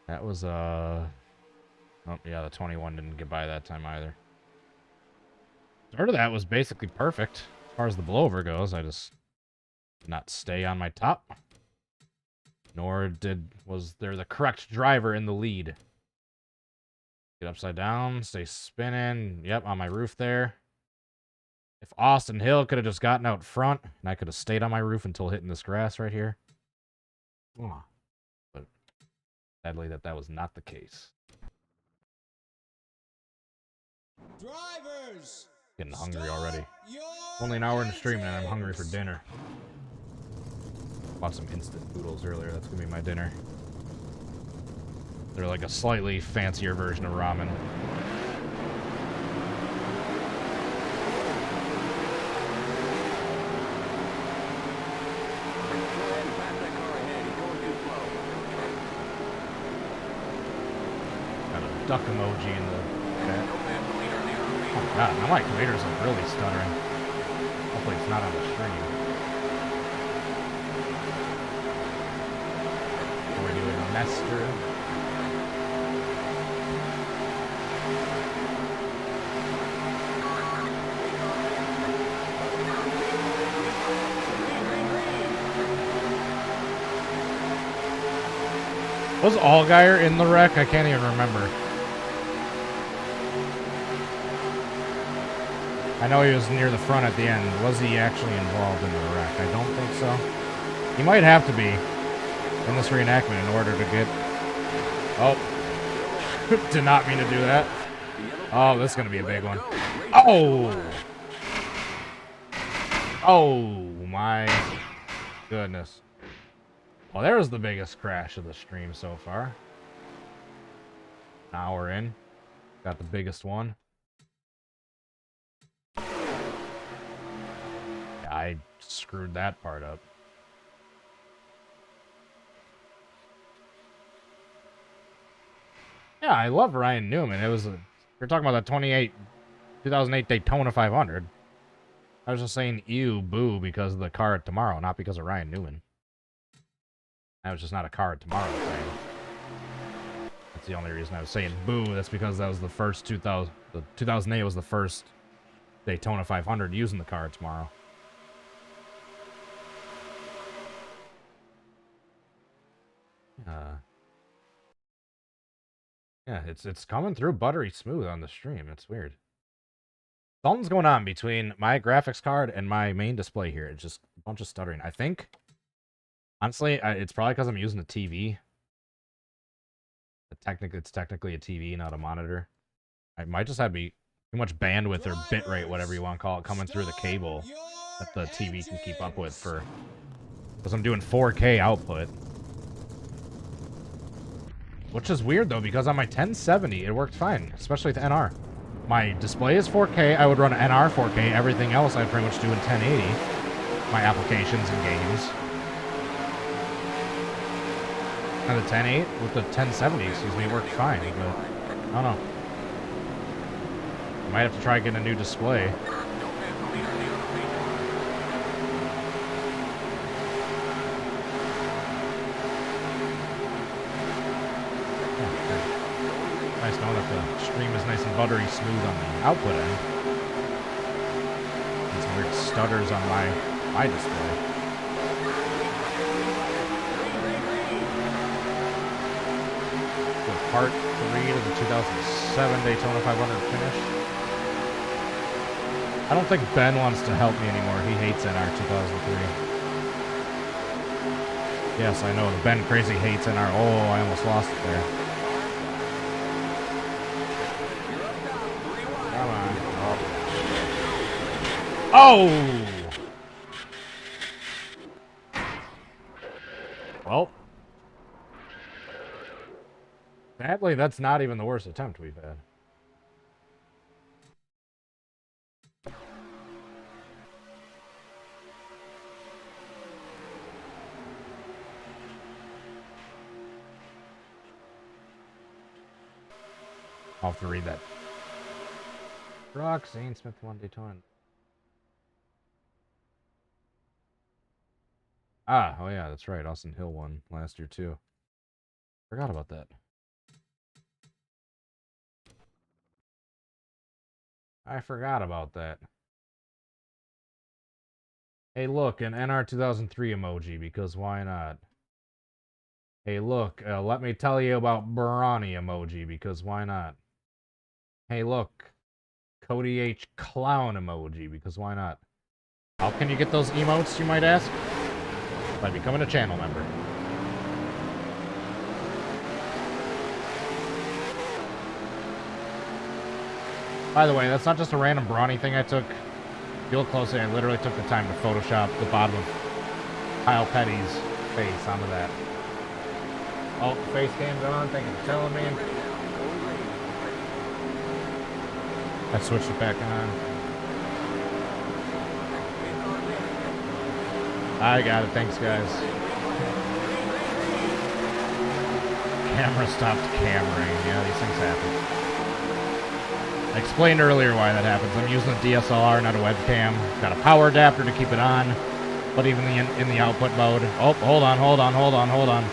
That was, oh, yeah, the 21 didn't get by that time either. Start of that was basically perfect. As far as the blowover goes, I just did not stay on my top. Nor was there the correct driver in the lead. Get upside down, stay spinning. Yep, on my roof there. If Austin Hill could have just gotten out front, and I could have stayed on my roof until hitting this grass right here. Oh. But sadly, that was not the case. Drivers, getting hungry already. your Only an hour in the stream and I'm engines. hungry for dinner. Bought some instant noodles earlier. That's gonna be my dinner. They're like a slightly fancier version of ramen. Got a duck emoji in the chat. Oh god, now my creators are really stuttering. Hopefully it's not on the stream. We're doing Nestor. Was Allgaier in the wreck? I can't even remember. I know he was near the front at the end. Was he actually involved in the wreck? I don't think so. He might have to be in this reenactment in order to get... Oh. Did not mean to do that. Oh, this is going to be a big one. Oh! Oh, my goodness. Well, there's the biggest crash of the stream so far. Now we're in. Got the biggest one. Yeah, I screwed that part up. Yeah, I love Ryan Newman. It was we're talking about that 2008 Daytona 500. I was just saying ew, boo, because of the car at tomorrow, not because of Ryan Newman. That was just not a car at tomorrow thing. That's the only reason I was saying boo. That's because that was the first 2008 was the first Daytona 500 using the car at tomorrow. Yeah, it's coming through buttery smooth on the stream. It's weird. Something's going on between my graphics card and my main display here. It's just a bunch of stuttering. I think, honestly, it's probably because I'm using a TV. It's technically a TV, not a monitor. I might just have too much bandwidth or bitrate, whatever you want to call it, coming through the cable that the TV can keep up with because I'm doing 4K output. Which is weird, though, because on my 1070, it worked fine, especially with NR. My display is 4K. I would run NR 4K. Everything else I pretty much do in 1080. My applications and games. And the 1080 with the 1070, excuse me, worked fine, but I don't know. I might have to try getting a new display. Nice knowing that the stream is nice and buttery smooth on the output end. And some weird stutters on my display. So part 3 of the 2007 Daytona 500 finish. I don't think Ben wants to help me anymore. He hates NR 2003. Yes, I know. The Ben crazy hates NR. Oh, I almost lost it there. Come on. Oh! Well, sadly, that's not even the worst attempt we've had. I'll have to read that. Rock, Zane Smith, 1 Daytona. Ah, oh yeah, that's right. Austin Hill won last year too. Forgot about that. I forgot about that. Hey, look, an NR2003 emoji, because why not? Hey, look, let me tell you about Brawny emoji, because why not? Hey, look, Cody H. Clown emoji, because why not? How can you get those emotes, you might ask? By becoming a channel member. By the way, that's not just a random Brawny thing I took. If you look closely, I literally took the time to Photoshop the bottom of Kyle Petty's face onto that. Oh, face cam's on. Thank you for telling me. I switched it back on. I got it. Thanks, guys. Camera stopped cameraing. Yeah, these things happen. I explained earlier why that happens. I'm using a DSLR, not a webcam. Got a power adapter to keep it on, but even in the output mode. Oh, hold on.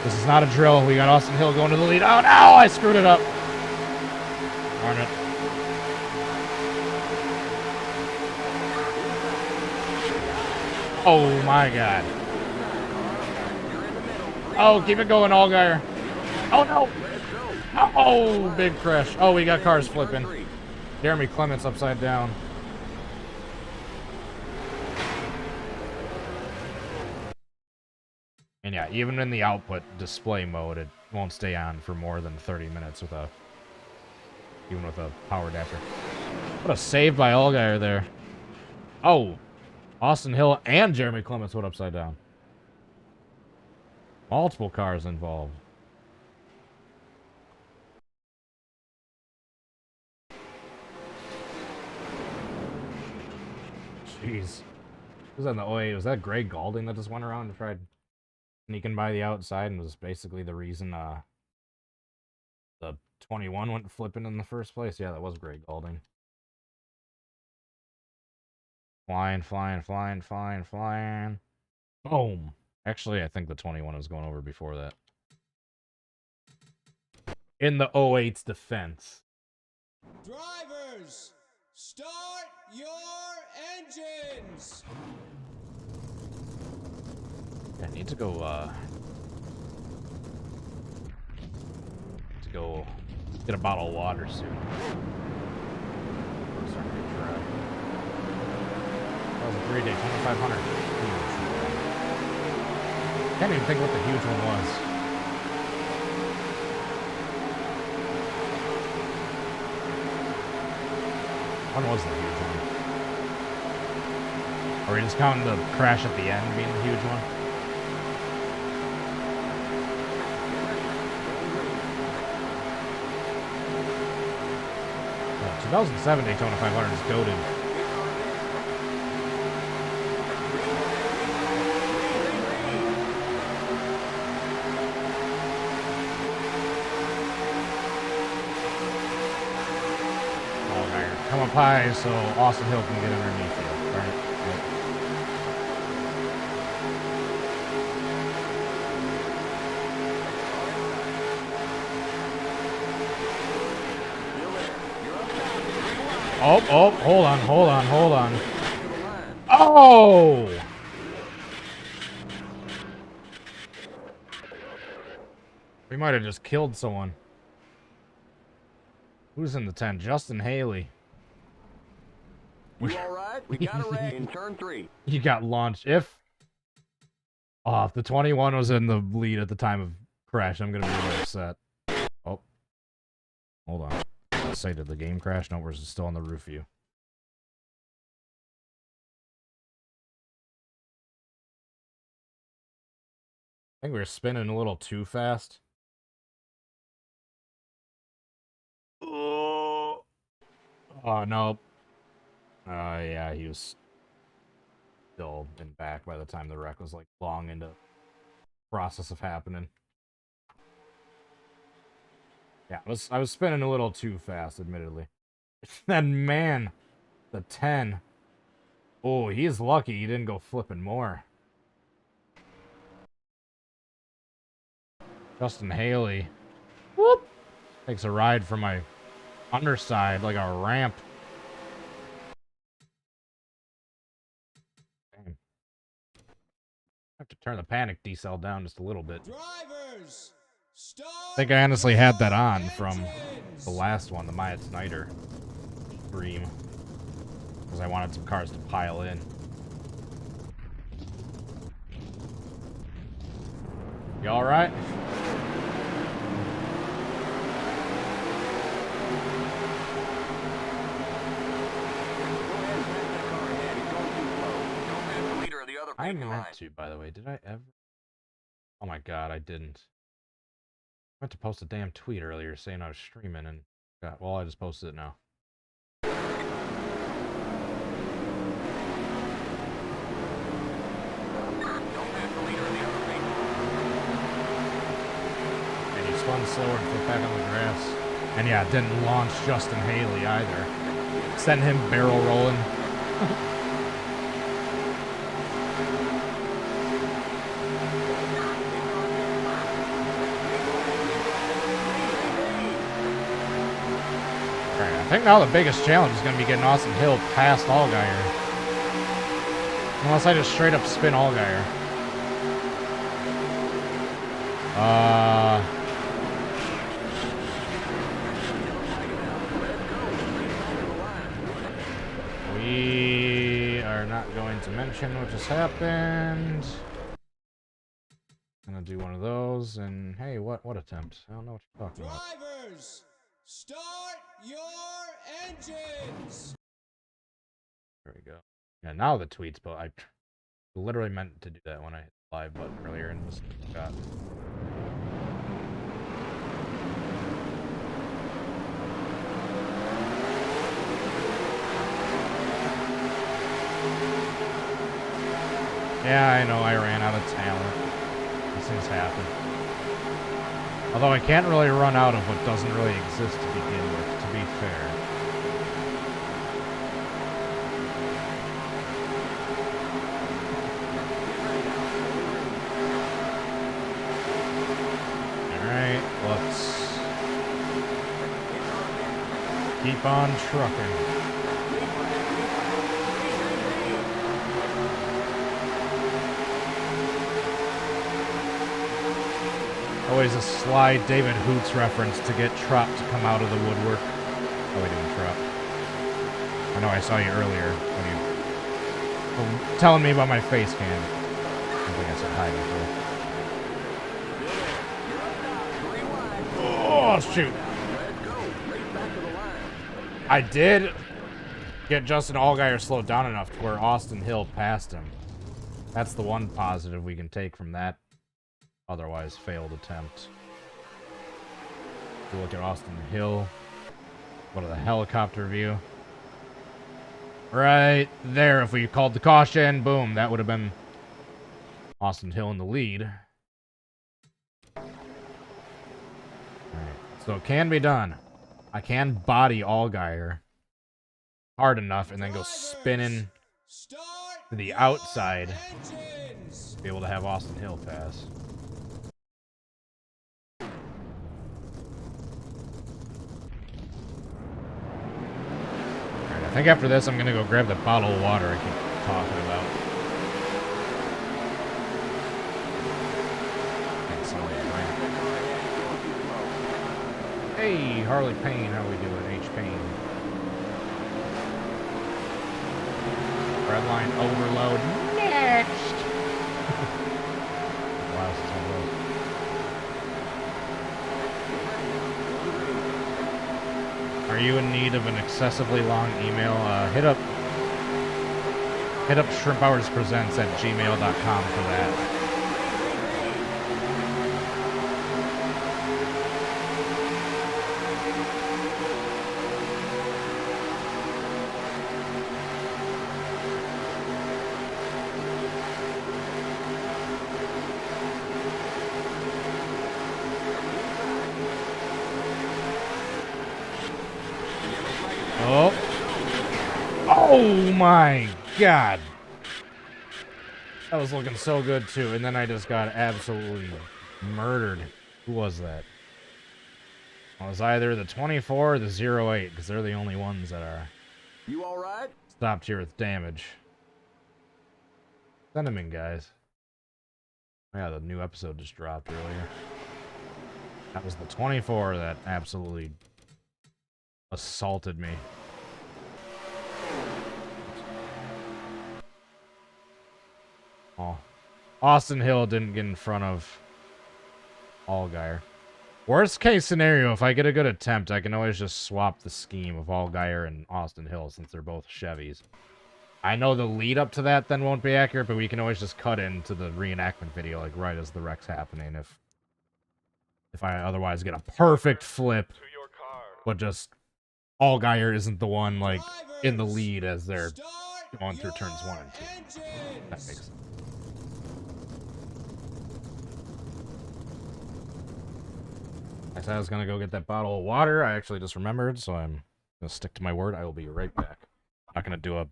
This is not a drill. We got Austin Hill going to the lead. Oh no, I screwed it up. Darn it. Oh my god. Oh, keep it going, Allgaier. Oh no. Oh, big crash. Oh, we got cars flipping. Jeremy Clements upside down. And yeah, even in the output display mode, it won't stay on for more than 30 minutes even with a power adapter. What a save by Allgaier there. Oh, Austin Hill and Jeremy Clements went upside down. Multiple cars involved. Jeez. Who's on the OA? Was that Greg Galding that just went around and tried sneaking by the outside and was basically the reason the 21 went flipping in the first place? Yeah, that was Greg Galding. Flying. Boom. Actually, I think the 21 was going over before that. In the 08's defense. Drivers, start your engines! I need to go, get a bottle of water soon. 2003 Daytona 500. Can't even think what the huge one was. When was the huge one? Are we just counting the crash at the end being the huge one? Yeah, 2007 Daytona 500 is goated. Come up high so Austin Hill can get underneath you. All right. Yep. Oh, hold on. Oh! We might have just killed someone. Who's in the 10? Justin Haley. You all right? We got a wreck in turn 3. You got launched. If the 21 was in the lead at the time of crash, I'm gonna be really upset. Oh, hold on. Let's say, did the game crash? No, we're still on the roof view. think we were spinning a little too fast. Oh, no. Yeah, he was still in back by the time the wreck was like long into process of happening. Yeah, I was spinning a little too fast, admittedly. And man, the 10. Oh, he is lucky he didn't go flipping more. Justin Haley. Whoop! Takes a ride from my underside like a ramp. Damn. I have to turn the panic decel down just a little bit. Drivers, I think I honestly had that on from the last one, the Maya Snyder stream. Because I wanted some cars to pile in. You alright? I meant to, by the way. Did I ever? Oh my god, I didn't. I meant to post a damn tweet earlier saying I was streaming and... God, well, I just posted it now. And he spun slower and flipped back on the grass. And yeah, it didn't launch Justin Haley either. Sent him barrel rolling. I think now the biggest challenge is going to be getting Austin Hill past Allgaier. Unless I just straight up spin Allgaier. We are not going to mention what just happened. Gonna do one of those, and hey, what attempt? I don't know what you're talking about. drivers, start your engines. There we go. Yeah, now the tweets, but I literally meant to do that when I hit the live button earlier and just forgot. Yeah, I know I ran out of talent. These things happen. Although I can't really run out of what doesn't really exist to begin with, to be fair. Alright, let's keep on trucking. Always a sly David Hoots reference to get Trop to come out of the woodwork. Oh, we didn't Trop. I know I saw you earlier when you were telling me about my face cam. I think I said hi before. Oh, shoot. I did get Justin Allgaier slowed down enough to where Austin Hill passed him. That's the one positive we can take from that otherwise failed attempt. If you look at Austin Hill, go to the helicopter view. Right there, if we called the caution, boom, that would have been Austin Hill in the lead. Alright, so it can be done. I can body Allgaier hard enough and then go spinning to the outside to be able to have Austin Hill pass. I think after this, I'm gonna go grab the bottle of water I keep talking about. Hey, Harley Payne, how we doing? H. Payne. Redline overload. Next! Wow, this is so low. Are you in need of an excessively long email? Hit up shrimphours@gmail.com for that. my god. That was looking so good too, and then I just got absolutely murdered. Who was that? It was either the 24 or the 08, because they're the only ones that are You all right? stopped here with damage. Send them in, guys. Yeah, the new episode just dropped earlier. That was the 24 that absolutely assaulted me. Oh. Austin Hill didn't get in front of Allgaier. Worst case scenario, if I get a good attempt, I can always just swap the scheme of Allgaier and Austin Hill since they're both Chevys. I know the lead up to that then won't be accurate, but we can always just cut into the reenactment video like right as the wreck's happening if I otherwise get a perfect flip, but just Allgaier isn't the one like in the lead as they're going through turns 1 and 2. That makes sense. I said I was gonna go get that bottle of water. I actually just remembered, so I'm gonna stick to my word. I will be right back. I'm not gonna do a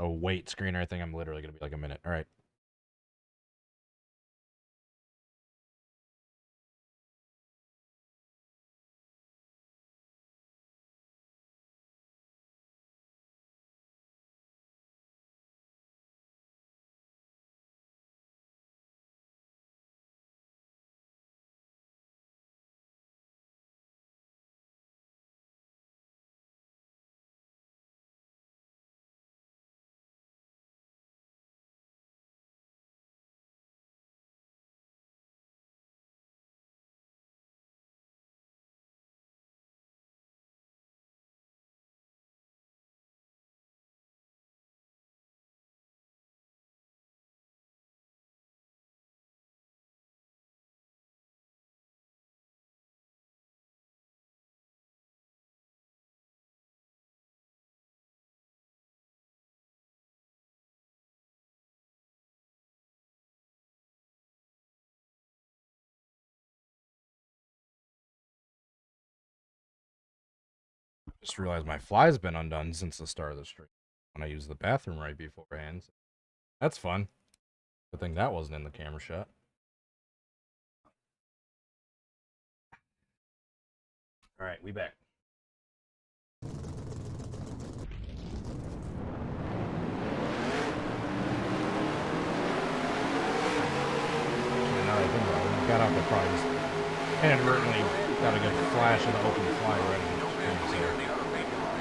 wait screen or anything. I'm literally gonna be like a minute. All right. Just realized my fly's been undone since the start of the stream. When I used the bathroom right beforehand. That's fun. Good thing that wasn't in the camera shot. All right, we back. Now that I think about it, when I got out the prize, inadvertently got a good flash of the open fly right in the screen.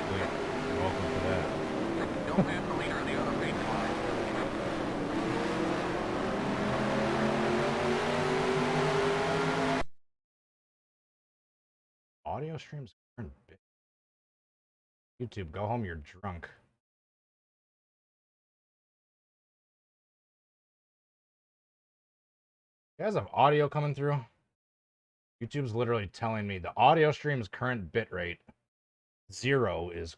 So, you're welcome for that. Don't have the leader of the other big line. Audio streams aren't big. YouTube, go home, you're drunk. You guys have audio coming through? YouTube's literally telling me the audio stream's current bitrate 0 is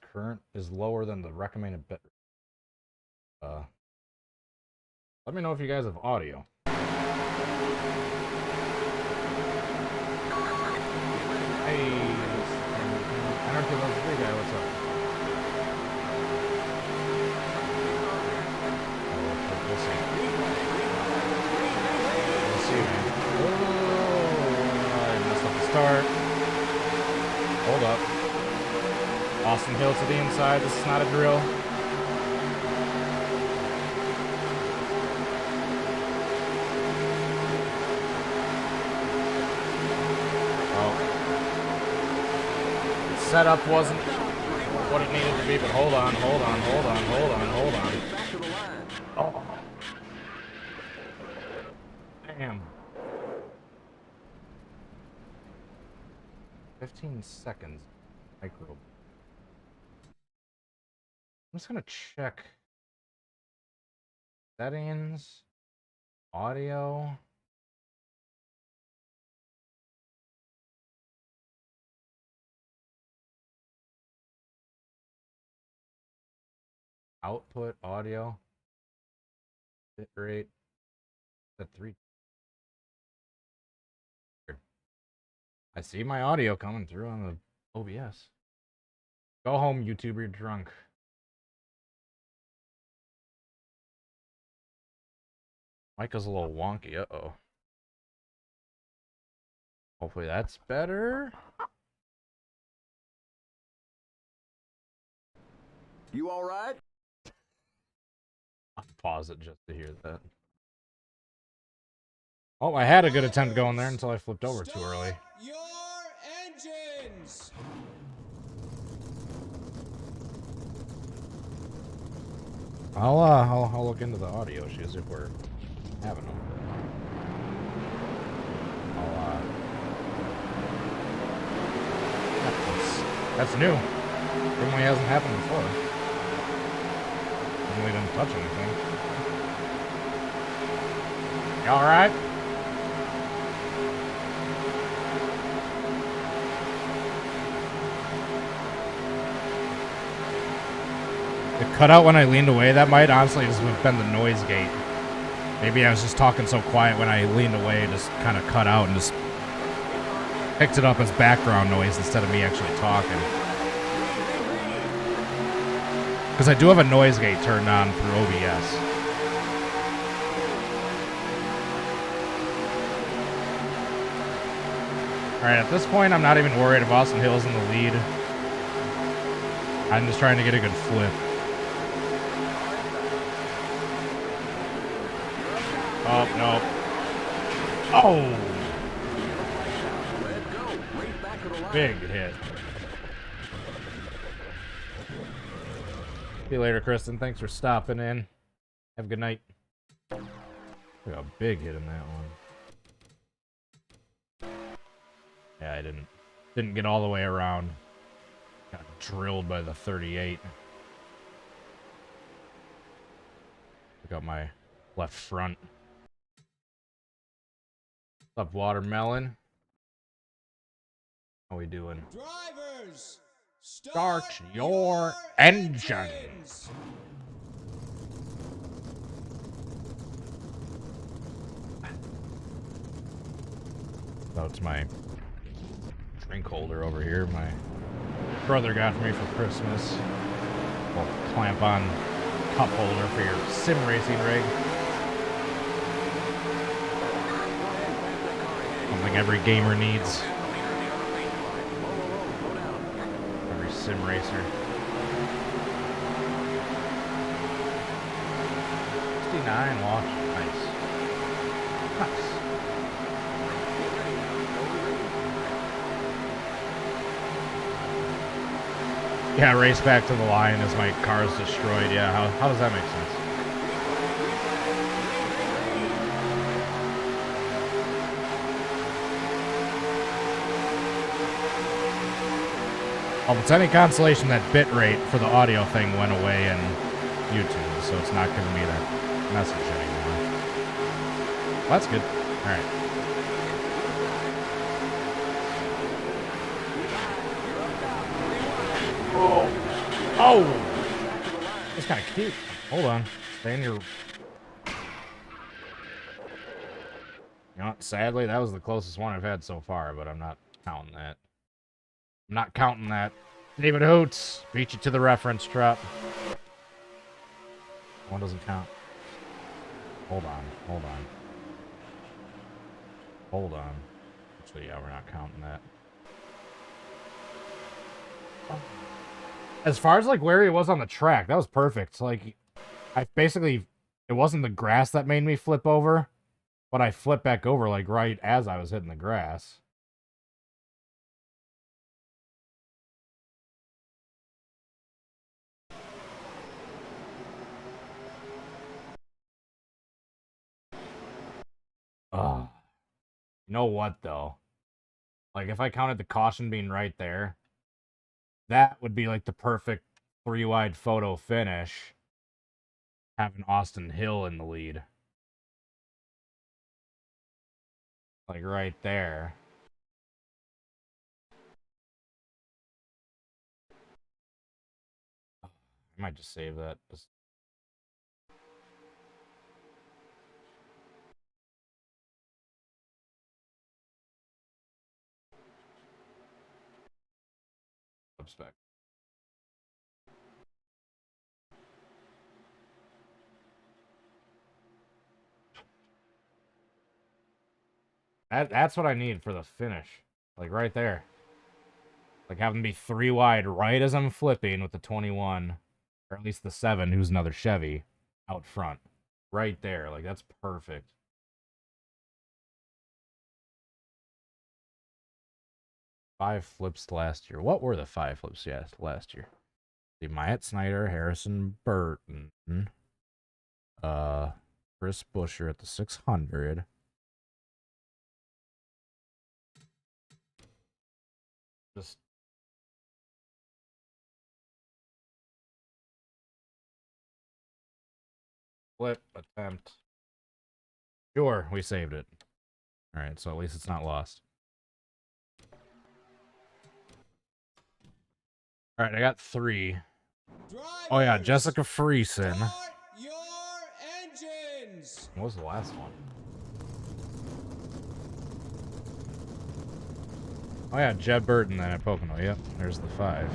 lower than the recommended bitrate. Let me know if you guys have audio. Hey, NR2003 guy, what's up? We'll see. We'll see, man. Oh, I messed up the start. Hold up. Austin Hill to the inside. This is not a drill. Setup wasn't what it needed to be, but hold on. Oh. Damn. 15 seconds. Micro. I'm just gonna check settings, audio. Output audio, bit rate, at 3. I see my audio coming through on the OBS. Go home, YouTuber, you're drunk. Mic is a little wonky. Uh-oh. Hopefully that's better. You all right? I'll pause it just to hear that. Oh, I had a good attempt going there until I flipped over too early. Your engines. I'll look into the audio issues if we're having them. That's new. Normally hasn't happened before. Normally didn't touch anything. You alright? The cutout when I leaned away, that might honestly just have been the noise gate. Maybe I was just talking so quiet when I leaned away, just kind of cut out and just picked it up as background noise instead of me actually talking. Because I do have a noise gate turned on through OBS. Alright, at this point, I'm not even worried if Austin Hill's in the lead. I'm just trying to get a good flip. Oh, no. Oh! Big hit. See you later, Kristen. Thanks for stopping in. Have a good night. Look a big hit in that one. Yeah, I didn't get all the way around. Got drilled by the 38. Look out my left front. What's up, Watermelon? How we doing? Drivers, Start your engines. Oh, it's my drink holder over here. My brother got for me for Christmas. Well, clamp on cup holder for your sim racing rig. Something every gamer needs. Every sim racer. 69 watch. Nice. Nice. Yeah, race back to the line as my car's destroyed. Yeah, how does that make sense? Well, if it's any consolation, that bit rate for the audio thing went away in YouTube, so it's not giving me that message anymore. Well, that's good. All right. Oh! That's kind of cute. Hold on. Stay in your... You know what? Sadly, that was the closest one I've had so far, but I'm not counting that. I'm not counting that. David Hoots beat you to the reference trap. One doesn't count. Hold on. Hold on. Hold on. Actually, yeah, we're not counting that. As far as like where he was on the track, that was perfect. Like, I basically, it wasn't the grass that made me flip over, but I flipped back over like right as I was hitting the grass. Ugh. You know what though? Like if I counted the caution being right there, that would be like the perfect 3-wide photo finish. Having Austin Hill in the lead. Like right there. I might just save that. Just... Spec. That's what I need for the finish. Like right there. Like have them be 3 wide right as I'm flipping with the 21, or at least the 7, who's another Chevy, out front. Right there. Like that's perfect. Five flips last year. What were the 5 flips last year? The Myatt Snyder, Harrison Burton, Chris Buescher at the 600. Just flip attempt. Sure, we saved it. All right, so at least it's not lost. All right, I got 3. Oh yeah, Jessica Friesen. Start your engines. What was the last one? Oh yeah, Jeb Burton then at Pocono. Yep, there's the 5.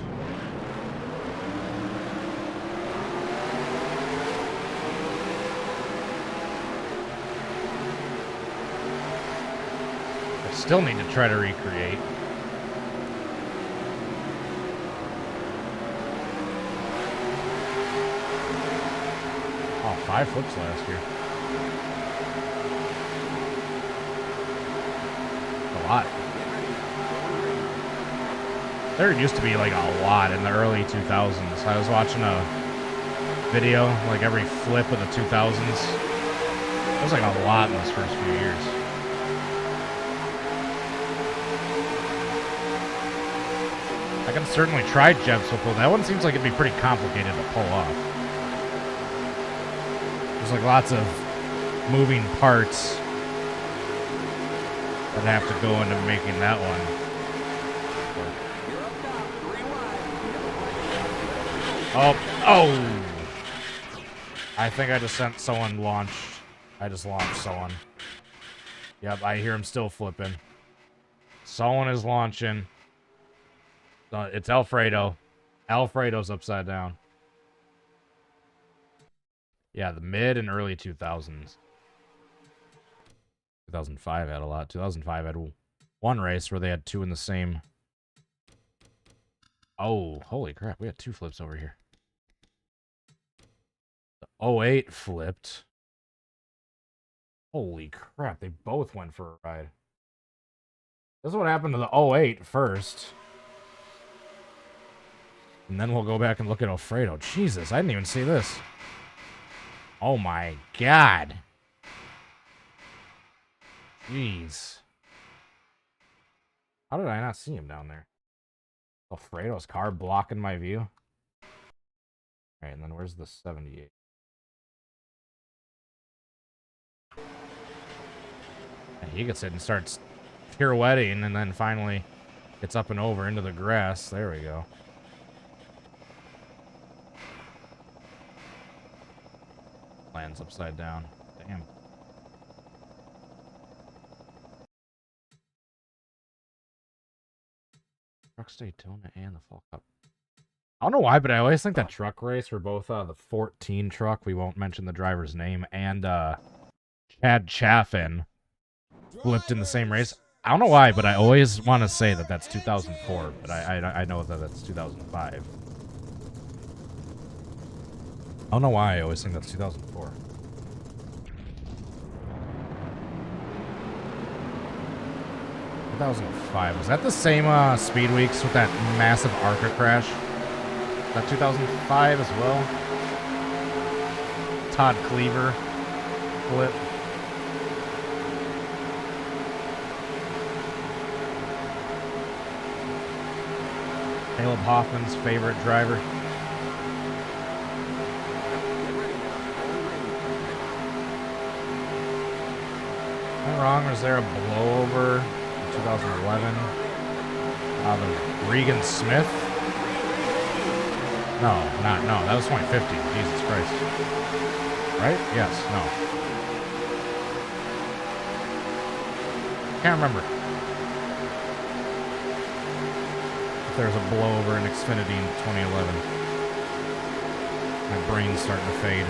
I still need to try to recreate. Oh, 5 flips last year. A lot. There used to be like a lot in the early 2000s. I was watching a video, like every flip of the 2000s. There was like a lot in those first few years. I can certainly try Jeb's flip. That one seems like it'd be pretty complicated to pull off. There's like lots of moving parts that have to go into making that one. Oh! I think I just sent someone launched. I just launched someone. Yep, I hear him still flipping. Someone is launching. It's Alfredo. Alfredo's upside down. Yeah, the mid and early 2000s. 2005 had a lot. 2005 had one race where they had 2 in the same. Oh, holy crap. We had 2 flips over here. The 08 flipped. Holy crap. They both went for a ride. This is what happened to the 08 first. And then we'll go back and look at Alfredo. Jesus, I didn't even see this. Oh my god. Jeez. How did I not see him down there? Alfredo's car blocking my view. Alright, and then where's the 78? And he gets it and starts pirouetting, and then finally gets up and over into the grass. There we go. Lands upside down. Damn. Trucks Daytona and the Fall Cup. I don't know why, but I always think that truck race for both the 14 truck, we won't mention the driver's name, and Chad Chaffin flipped in the same race. I don't know why, but I always want to say that that's 2004, but I know that that's 2005. I don't know why I always think that's 2004. Was that the same Speed Weeks with that massive ARCA crash? Is that 2005 as well? Todd Cleaver flip. Caleb Hoffman's favorite driver. Am I wrong? Was there a blowover in 2011? The Regan Smith? No, that was 2015. Jesus Christ. Right? Yes, no. Can't remember. If there was a blowover in Xfinity in 2011. My brain's starting to fade.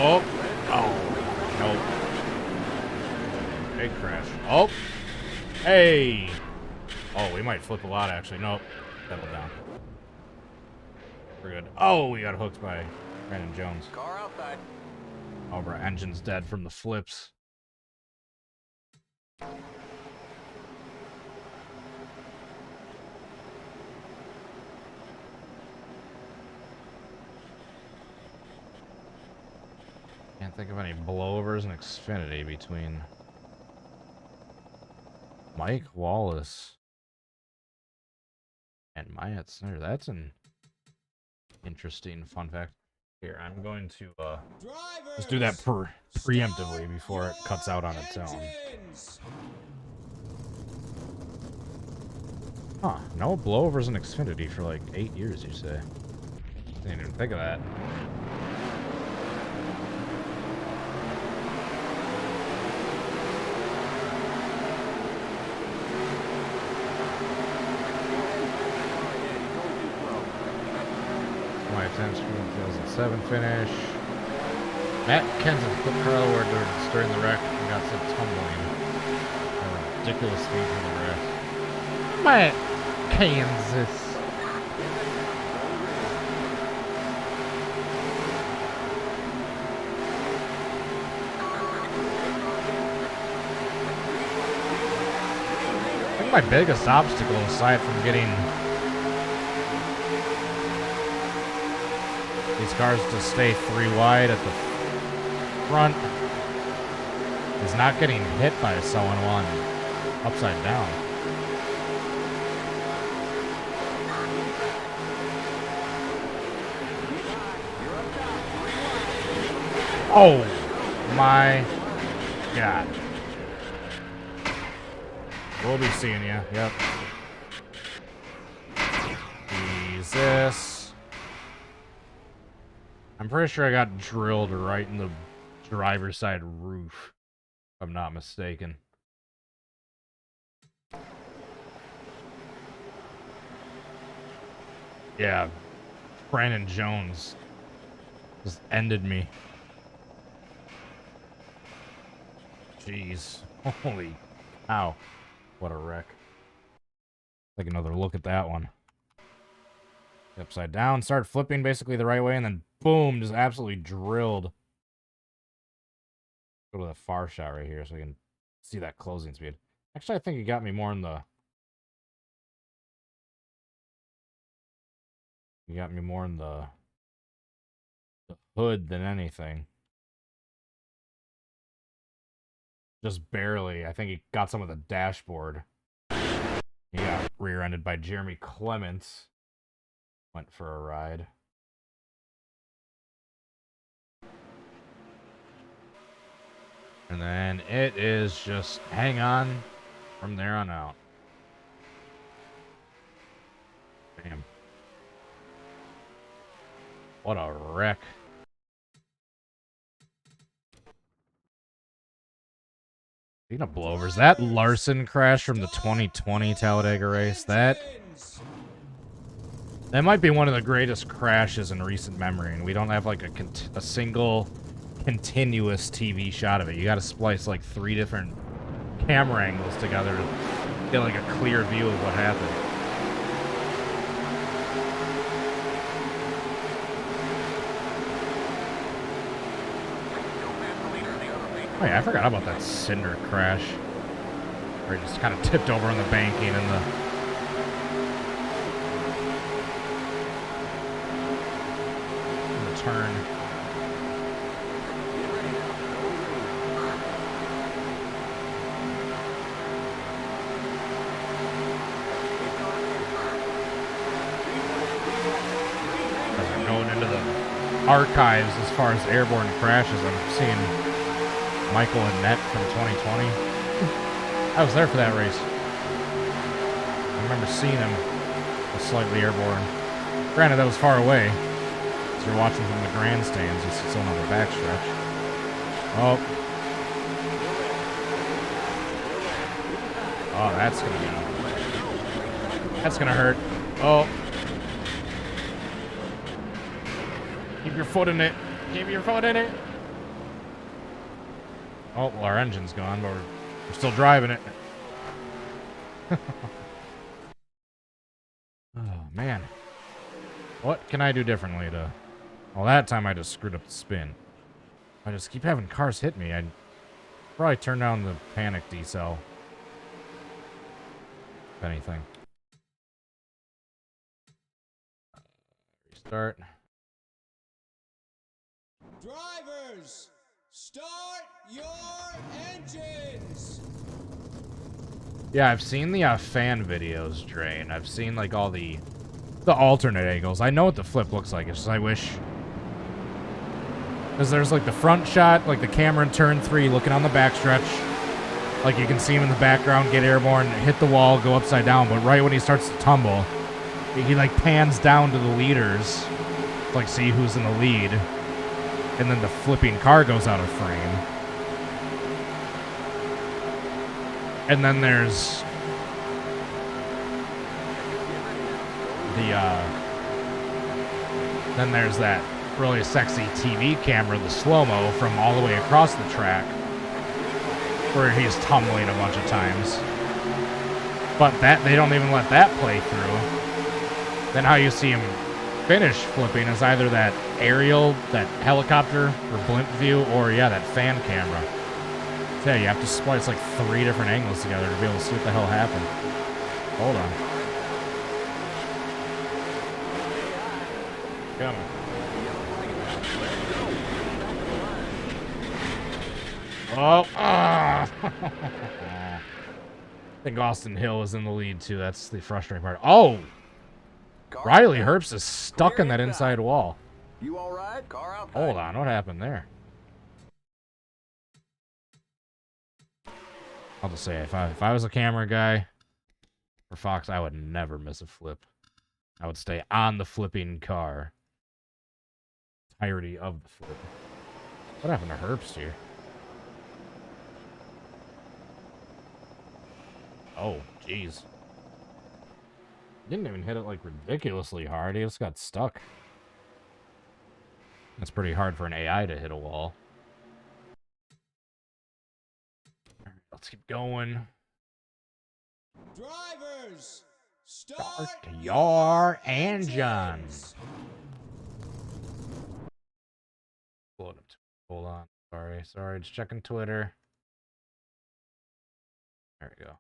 Oh. Hey! Oh, we might flip a lot, actually. Nope. Settle down. We're good. Oh, we got hooked by Brandon Jones. Car outside. Oh, bro, engine's dead from the flips. Can't think of any blowovers in Xfinity between Mike Wallace and Myatt Snyder. That's an interesting fun fact. Here, I'm going to just do that preemptively before it cuts out on its own. Huh, no blowovers in Xfinity for like 8 years, you say? Didn't even think of that. My attempts from 2007 finish. Matt Kenseth put Carl Ward during the wreck and got sent tumbling at a ridiculous speed from the wreck. Matt Kansas. I think my biggest obstacle, aside from getting these cars to stay 3 wide at the front, is not getting hit by someone one upside down. Oh my God. We'll be seeing you. Yep. Jesus. I'm pretty sure I got drilled right in the driver's side roof, if I'm not mistaken. Yeah, Brandon Jones just ended me. Jeez. Holy cow. What a wreck. Take another look at that one. Upside down, start flipping basically the right way, and then boom, just absolutely drilled. Go to the far shot right here so we can see that closing speed. Actually, I think he got me more in the... He got me more in the hood than anything. Just barely. I think he got some of the dashboard. He got rear-ended by Jeremy Clements. Went for a ride. And then it is just hang on from there on out. Damn. What a wreck. Speaking of blowovers, that Larson crash from the 2020 Talladega race, that might be one of the greatest crashes in recent memory, and we don't have like a single continuous TV shot of it. You got to splice like 3 different camera angles together to get like a clear view of what happened. Oh yeah, I forgot about that cinder crash where he just kind of tipped over on the banking and the turn. Going into the archives as far as airborne crashes, I'm seeing Michael and Annette from 2020. I was there for that race. I remember seeing him slightly airborne. Granted, that was far away. So you're watching from the grandstands. You see someone on the backstretch. Oh. Oh, that's gonna hurt. Oh. Keep your foot in it. Keep your foot in it. Oh, well, our engine's gone, but we're still driving it. Oh, man. What can I do differently to... Well, that time I just screwed up the spin. I just keep having cars hit me. I'd probably turn down the panic decel. If anything. Restart. Drivers, start your engines. Yeah, I've seen the fan videos, Dre, and I've seen like all the alternate angles. I know what the flip looks like. It's just I wish, because there's like the front shot, like the camera in turn 3 looking on the backstretch. Like you can see him in the background get airborne, hit the wall, go upside down. But right when he starts to tumble, he like pans down to the leaders, to, like see who's in the lead, and then the flipping car goes out of frame. And then there's then there's that really sexy TV camera, the slow-mo from all the way across the track, where he's tumbling a bunch of times. But that they don't even let that play through. Then how you see him finish flipping is either that aerial, that helicopter or blimp view, or yeah, that fan camera. So yeah, you have to splice like 3 different angles together to be able to see what the hell happened. Hold on. Coming. Oh, ah! I think Austin Hill is in the lead too. That's the frustrating part. Oh, Riley Herbst is stuck in that inside wall. You all right? Car out. Hold on, what happened there? I'll just say, if I was a camera guy for Fox, I would never miss a flip. I would stay on the flipping car. Entirety of the flip. What happened to Herbst here? Oh, jeez. Didn't even hit it like ridiculously hard. He just got stuck. That's pretty hard for an AI to hit a wall. All right, let's keep going. Drivers, start your engines. Hold on. Sorry. Just checking Twitter. There we go.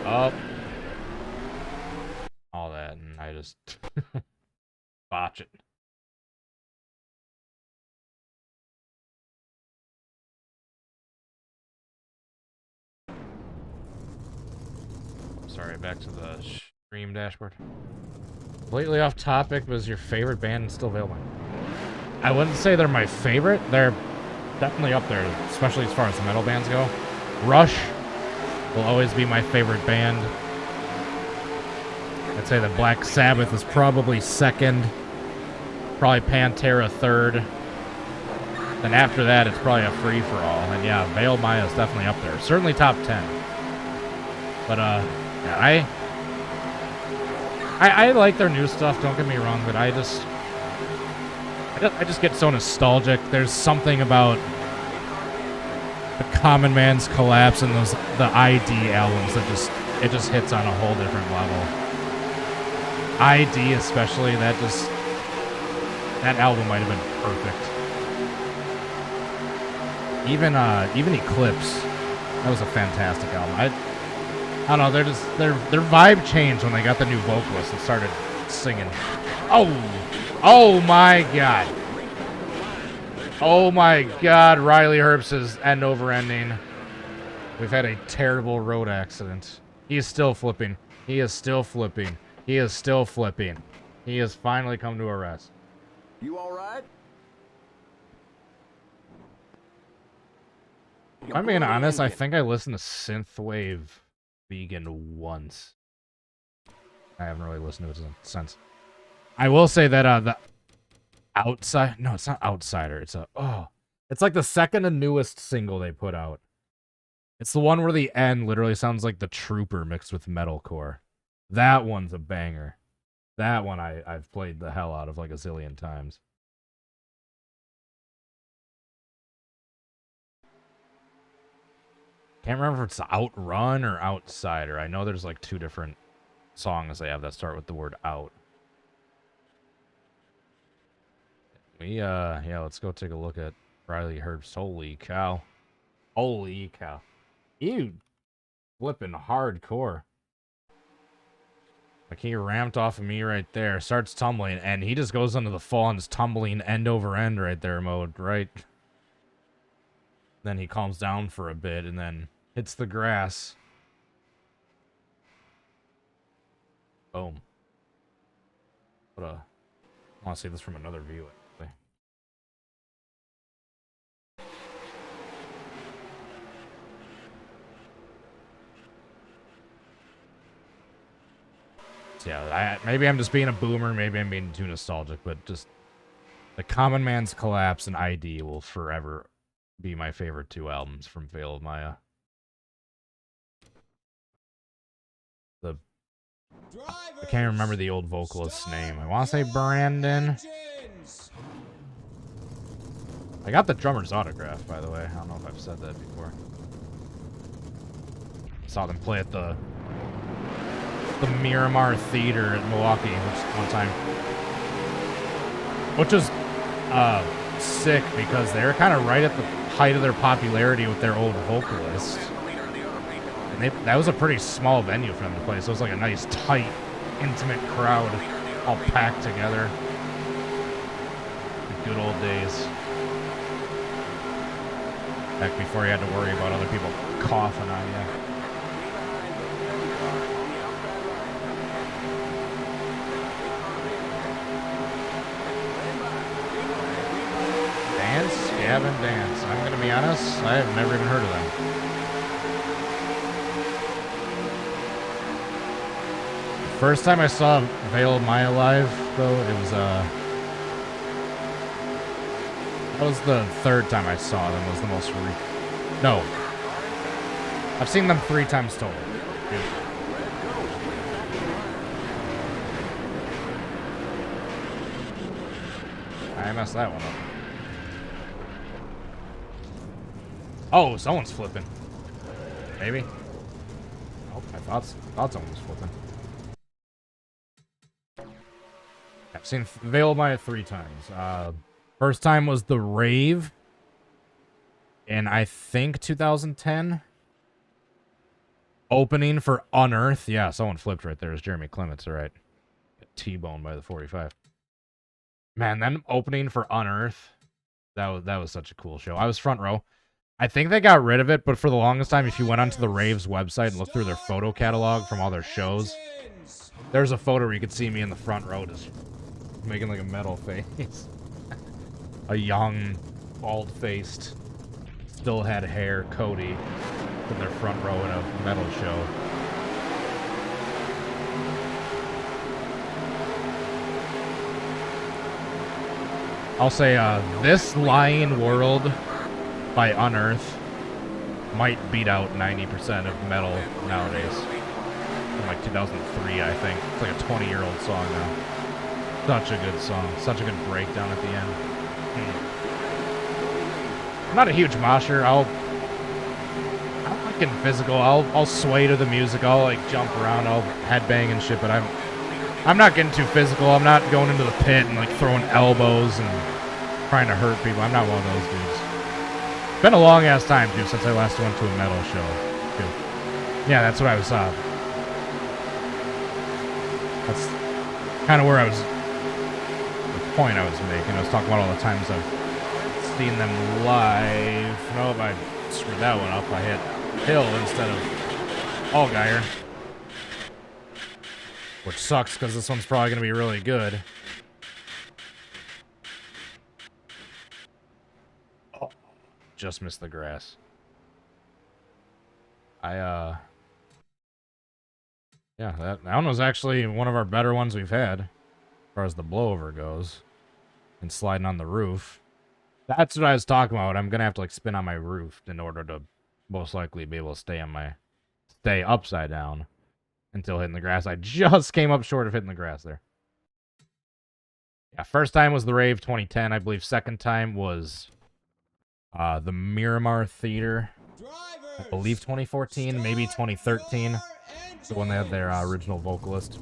Up. All that, and I just botch it. Sorry, back to the stream dashboard. Completely off topic, but is your favorite band still available? I wouldn't say they're my favorite. They're definitely up there, especially as far as the metal bands go. Rush will always be my favorite band. I'd say that Black Sabbath is probably second. Probably Pantera third. Then after that, it's probably a free-for-all. And yeah, Veil Maya is definitely up there. Certainly top 10. But, yeah, I like their new stuff, don't get me wrong, but I just get so nostalgic. There's something about the Common Man's Collapse and the ID albums that it just hits on a whole different level. ID especially, that album might have been perfect. Even Eclipse, that was a fantastic album. I don't know, their vibe changed when they got the new vocalist and started singing. Oh my god. Oh my god, Riley Herbst is end over ending. We've had a terrible road accident. He is still flipping. He is still flipping. He is still flipping. He has finally come to a rest. You all right? If I'm being honest, I think I listened to Synthwave Vegan once. I haven't really listened to it since. I will say that the Outside, no, it's not Outsider. It's it's like the second and newest single they put out. It's the one where the end literally sounds like the Trooper mixed with metalcore. That one's a banger. That one I've played the hell out of like a zillion times. Can't remember if it's Outrun or Outsider. I know there's like 2 different songs they have that start with the word out. Yeah, let's go take a look at Riley Herbst. Holy cow. Holy cow. You flipping hardcore. Like, he ramped off of me right there, starts tumbling, and he just goes into the fall and is tumbling end over end right there mode, right? Then he calms down for a bit and then hits the grass. Boom. I want to see this from another view, actually. Yeah, maybe I'm just being a boomer, maybe I'm being too nostalgic, but just the Common Man's Collapse and ID will forever be my favorite 2 albums from Veil of Maya. I can't remember the old vocalist's name. I want to say Brandon. I got the drummer's autograph, by the way. I don't know if I've said that before. Saw them play at the Miramar Theater in Milwaukee one time. Which is sick because they were kind of right at the height of their popularity with their old vocalist. And that was a pretty small venue for them to play, so it was like a nice, tight, intimate crowd all packed together. The good old days. Back before you had to worry about other people coughing on you. Dance? Gavin Dance. I'm gonna be honest, I have never even heard of them. First time I saw Veil of Maya live, though, it was, that was the 3rd time I saw them, was the most no. I've seen them 3 times total. Dude. I messed that one up. Oh, someone's flipping. Maybe? Oh, I thought someone was flipping. I've seen Veil of Maya 3 times. First time was the Rave in, I think, 2010. Opening for Unearth. Yeah, someone flipped right there. It was Jeremy Clements, all right. T-boned by the 45. Man, then opening for Unearth. That was such a cool show. I was front row. I think they got rid of it, but for the longest time, if you went onto the Rave's website and looked through their photo catalog from all their shows, there's a photo where you could see me in the front row just making like a metal face. A young, bald-faced, still had hair Cody in their front row in a metal show. I'll say, This Lying World by Unearth might beat out 90% of metal nowadays. From like 2003, I think. It's like a 20-year-old song now. Such a good song. Such a good breakdown at the end. I'm not a huge mosher. I'm not getting physical. I'll sway to the music. I'll like jump around. I'll headbang and shit. But I'm not getting too physical. I'm not going into the pit and like throwing elbows and trying to hurt people. I'm not one of those dudes. It's been a long ass time, dude, since I last went to a metal show. Dude. Yeah, that's what I was. That's kind of where I was. Point I was making. I was talking about all the times I've seen them live. Nope, I screwed that one up. I hit Hill instead of Allgaier. Which sucks because this one's probably going to be really good. Oh, just missed the grass. Yeah, that one was actually one of our better ones we've had, as far as the blowover goes. And sliding on the roof. That's what I was talking about. I'm gonna have to like spin on my roof in order to most likely be able to stay upside down until hitting the grass. I just came up short of hitting the grass there. Yeah, first time was the Rave 2010, I believe. Second time was the Miramar Theater I believe 2014, maybe 2013. So when they had their original vocalist.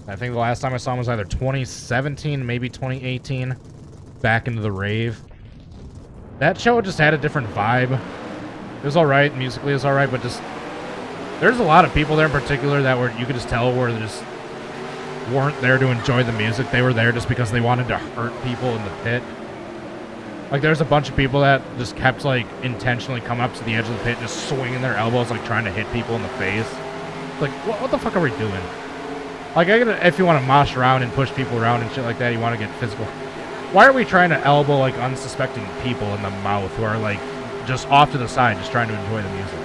I think the last time I saw him was either 2017, maybe 2018. Back into the rave. That show just had a different vibe. It was alright, musically it was alright, but just... There's a lot of people there in particular that were, you could just tell were just weren't there to enjoy the music. They were there just because they wanted to hurt people in the pit. Like, there's a bunch of people that just kept, like, intentionally coming up to the edge of the pit, just swinging their elbows, like, trying to hit people in the face. Like, what the fuck are we doing? Like, if you want to mosh around and push people around and shit like that, you want to get physical. Why are we trying to elbow, like, unsuspecting people in the mouth who are, like, just off to the side, just trying to enjoy the music?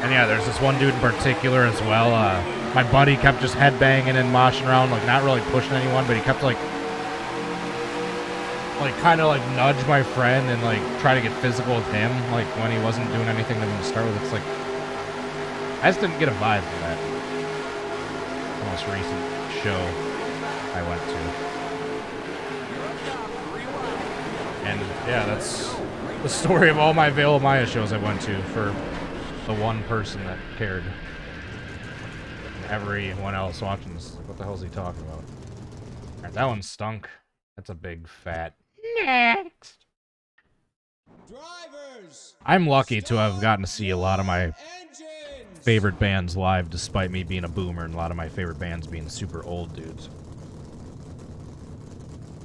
And yeah, there's this one dude in particular as well. My buddy kept just headbanging and moshing around, like, not really pushing anyone, but he kept, like kind of, like, nudge my friend and, like, try to get physical with him, like, when he wasn't doing anything to him to start with. It's like, I just didn't get a vibe from that most recent show I went to. And, yeah, that's the story of all my Veil of Maya shows I went to for the one person that cared. And everyone else watching this, what the hell is he talking about? Alright, that one stunk. That's a big fat next. Drivers, I'm lucky to have gotten to see a lot of my favorite bands live, despite me being a boomer and a lot of my favorite bands being super old dudes.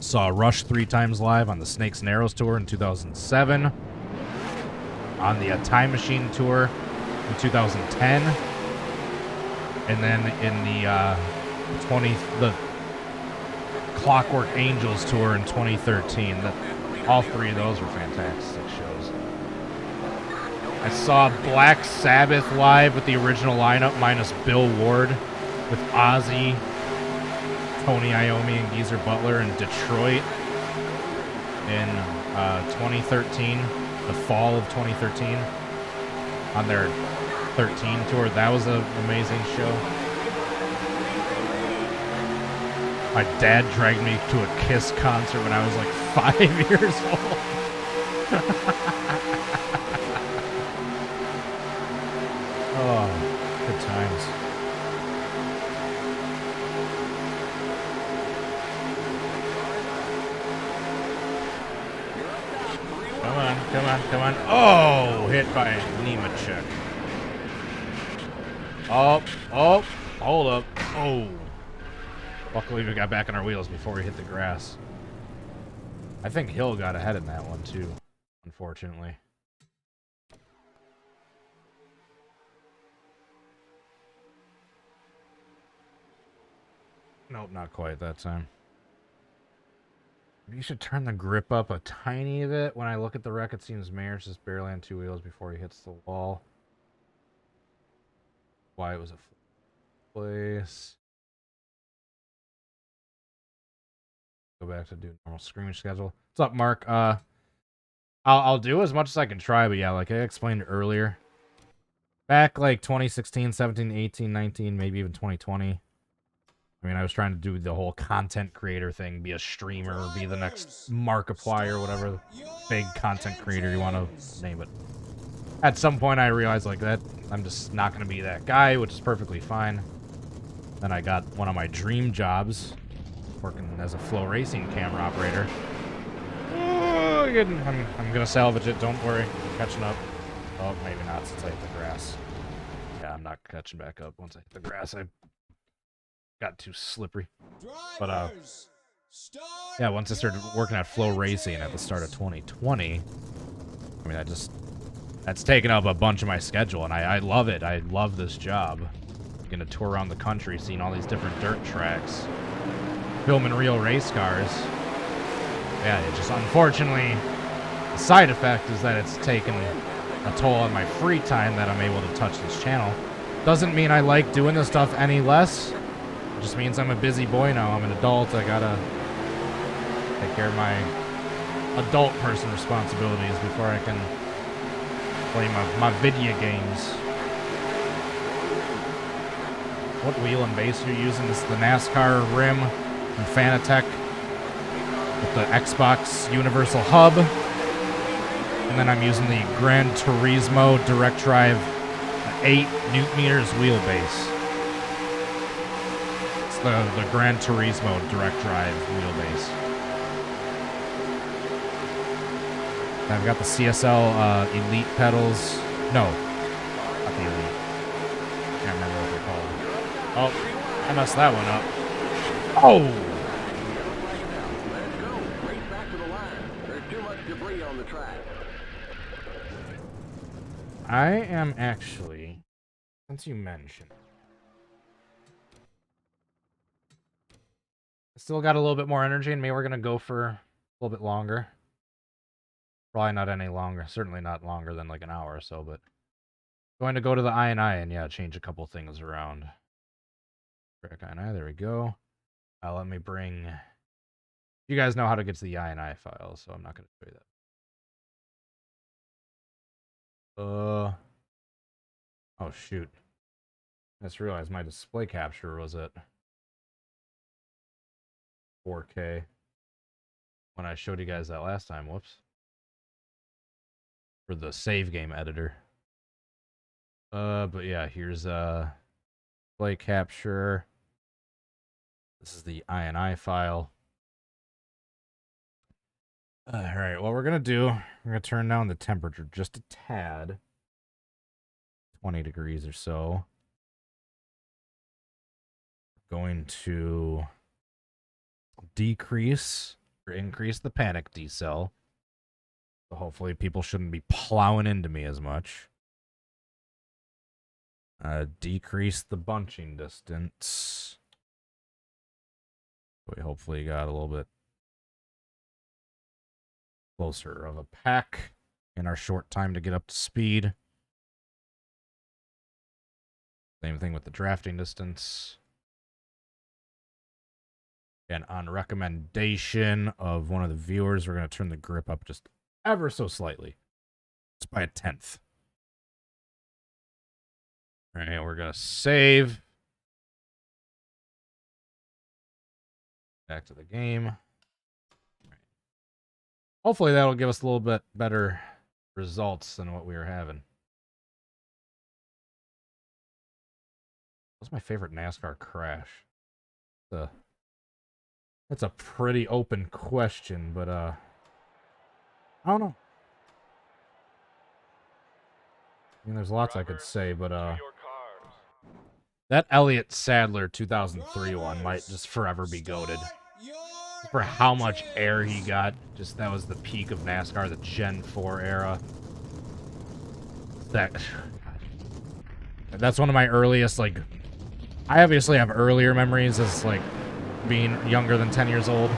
Saw Rush 3 times live on the Snakes and Arrows tour in 2007, on the Time Machine tour in 2010, and then in the Clockwork Angels tour in 2013. All three of those were fantastic shows. I saw Black Sabbath live with the original lineup minus Bill Ward, with Ozzy, Tony Iommi, and Geezer Butler in Detroit in 2013, the fall of 2013, on their 13 tour. That was an amazing show. My dad dragged me to a Kiss concert when I was like 5 years old. Oh, good times. Come on, come on, come on. Oh, hit by Nemechek. Oh, hold up. Oh. Luckily, we got back on our wheels before we hit the grass. I think Hill got ahead in that one, too, unfortunately. Nope, not quite that time. You should turn the grip up a tiny bit. When I look at the wreck, it seems Mayer's just barely on two wheels before he hits the wall. Why it was a place. Go back to do normal screen schedule. What's up, Mark? I'll do as much as I can try, but yeah, like I explained earlier, back like 2016, 17, 18, 19, maybe even 2020. I mean, I was trying to do the whole content creator thing, be a streamer, be the next Markiplier, whatever big content creator you want to name it. At some point, I realized like that I'm just not going to be that guy, which is perfectly fine. Then I got one of my dream jobs, working as a flow racing camera operator. Oh, I'm gonna salvage it, don't worry. I'm catching up. Oh, maybe not since I hit the grass. Yeah, I'm not catching back up once I hit the grass. I got too slippery. But yeah, once I started working at flow racing at the start of 2020, I mean, that's taken up a bunch of my schedule, and I love it. I love this job. I'm gonna tour around the country, seeing all these different dirt tracks, filming real race cars. Yeah, it just, unfortunately, the side effect is that it's taken a toll on my free time that I'm able to touch this channel. Doesn't mean I like doing this stuff any less. It just means I'm a busy boy now. I'm an adult. I gotta take care of my adult person responsibilities before I can play my video games. What wheel and base are you using? This is the Nascar rim from Fanatec with the Xbox Universal Hub. And then I'm using the Gran Turismo direct drive 8 Newton meters wheelbase. It's the Gran Turismo direct drive wheelbase. I've got the CSL Elite pedals. No, not the Elite. Can't remember what they're called. Oh, I messed that one up. Oh! Let's go. Race back to the line. There's too much debris on the track. I am actually, since you mentioned, I still got a little bit more energy in me. We're going to go for a little bit longer. Probably not any longer. Certainly not longer than like an hour or so, but going to go to the INI and yeah, change a couple things around. Track INI, there we go. Let me bring... You guys know how to get to the INI file, so I'm not going to show you that. Oh shoot. I just realized my display capture was at 4K when I showed you guys that last time. Whoops. For the save game editor. But yeah, here's display capture. This is the INI file. Alright, what we're gonna do, we're gonna turn down the temperature just a tad. 20 degrees or so. Going to decrease or increase the panic decel. So hopefully people shouldn't be plowing into me as much. Decrease the bunching distance. We hopefully got a little bit closer of a pack in our short time to get up to speed. Same thing with the drafting distance. And on recommendation of one of the viewers, we're going to turn the grip up just ever so slightly. It's by 1/10. All right, we're going to save. Back to the game. Right. Hopefully that'll give us a little bit better results than what we were having. What's my favorite NASCAR crash? That's a pretty open question, but I don't know. I mean, there's lots I could say, but that Elliott Sadler 2003 one might just forever be goated. For how much air he got, just that was the peak of NASCAR, the Gen 4 era. That's one of my earliest, like, I obviously have earlier memories as, like, being younger than 10 years old.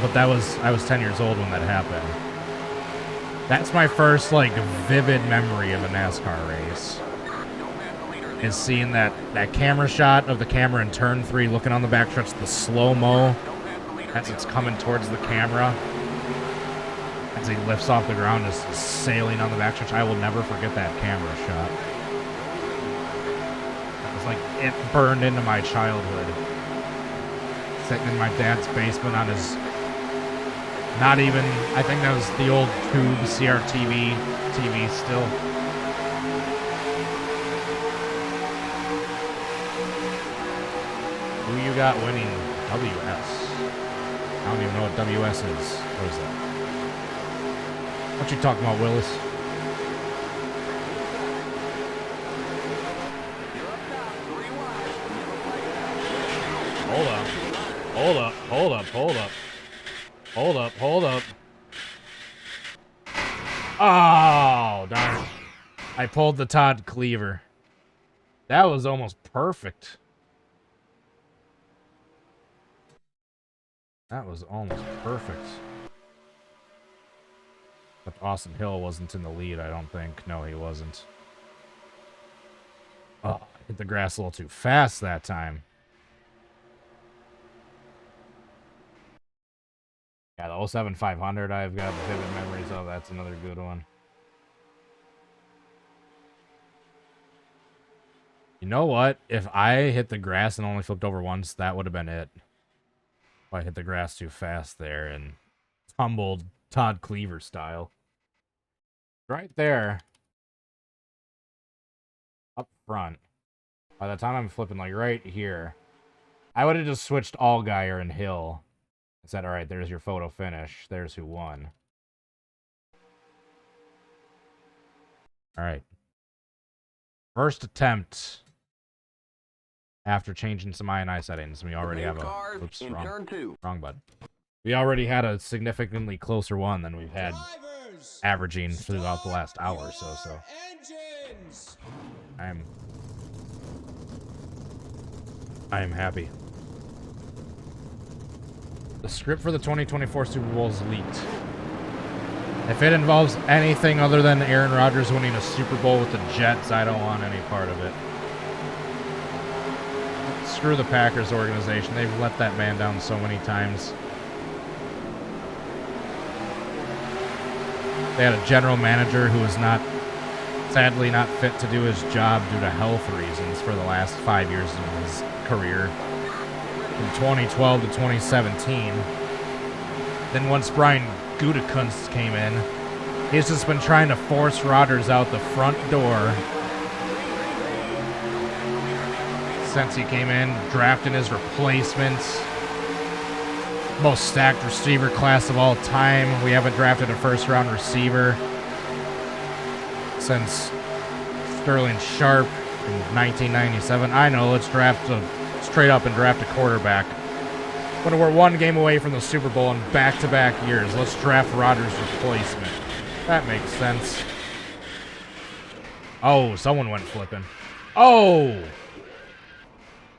But I was 10 years old when that happened. That's my first, like, vivid memory of a NASCAR race. Is seeing that camera shot of the camera in turn 3 looking on the backstretch, the slow-mo as it's coming towards the camera. As he lifts off the ground, just sailing on the backstretch. I will never forget that camera shot. It was like, it burned into my childhood. Sitting in my dad's basement on his, not even, I think that was the old tube CRTV TV still. Who you got winning WS? I don't even know what WS is. What is that? What you talking about, Willis? Hold up. Hold up. Hold up. Hold up. Hold up. Hold up. Oh, darn. I pulled the Todd Cleaver. That was almost perfect. That was almost perfect. But Austin Hill wasn't in the lead, I don't think. No, he wasn't. Oh, hit the grass a little too fast that time. Yeah, the 07500 I've got vivid memories of. That's another good one. You know what? If I hit the grass and only flipped over once, that would have been it. I hit the grass too fast there and tumbled Todd Cleaver style. Right there. Up front. By the time I'm flipping, like, right here, I would have just switched Allgaier and Hill. I said, alright, there's your photo finish. There's who won. Alright. First attempt after changing some INI settings. We already have a... Oops, wrong button. We already had a significantly closer one than we've had averaging throughout the last hour or so, I am happy. The script for the 2024 Super Bowl is leaked. If it involves anything other than Aaron Rodgers winning a Super Bowl with the Jets, I don't want any part of it. Screw the Packers organization. They've let that man down so many times. They had a general manager who was sadly not fit to do his job due to health reasons for the last 5 years of his career. From 2012 to 2017. Then once Brian Gutekunst came in, he's just been trying to force Rodgers out the front door since he came in, drafting his replacements. Most stacked receiver class of all time. We haven't drafted a first-round receiver since Sterling Sharp in 1997. I know, let's draft straight up and draft a quarterback. When we're one game away from the Super Bowl in back-to-back years, let's draft Rodgers' replacement. That makes sense. Oh, someone went flipping. Oh!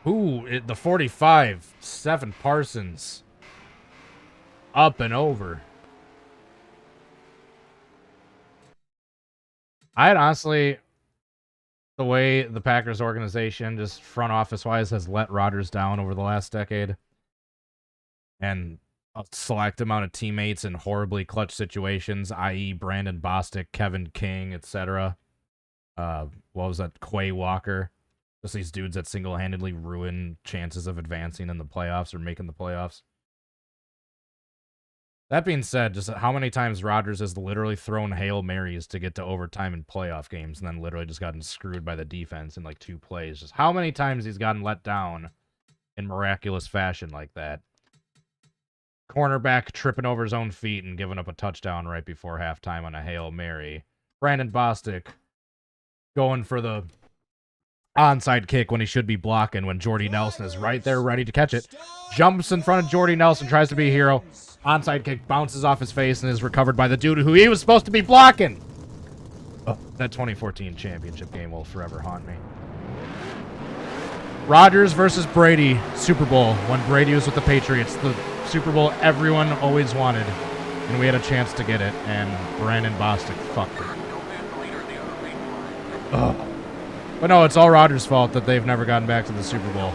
Ooh, the 45. 7 Parsons. Up and over. I'd honestly, the way the Packers organization, just front office-wise, has let Rodgers down over the last decade, and a select amount of teammates in horribly clutch situations, i.e. Brandon Bostic, Kevin King, etc. What was that? Quay Walker. Just these dudes that single-handedly ruin chances of advancing in the playoffs or making the playoffs. That being said, just how many times Rodgers has literally thrown Hail Marys to get to overtime in playoff games and then literally just gotten screwed by the defense in like 2 plays. Just how many times he's gotten let down in miraculous fashion like that. Cornerback tripping over his own feet and giving up a touchdown right before halftime on a Hail Mary. Brandon Bostic going for the onside kick when he should be blocking when Jordy Nelson is right there ready to catch it. Jumps in front of Jordy Nelson, tries to be a hero. Onside kick bounces off his face and is recovered by the dude who he was supposed to be blocking. Oh, that 2014 championship game will forever haunt me. Rodgers versus Brady, Super Bowl, when Brady was with the Patriots. The Super Bowl everyone always wanted. And we had a chance to get it, and Brandon Bostic fucked it. Ugh. But no, it's all Rodgers' fault that they've never gotten back to the Super Bowl.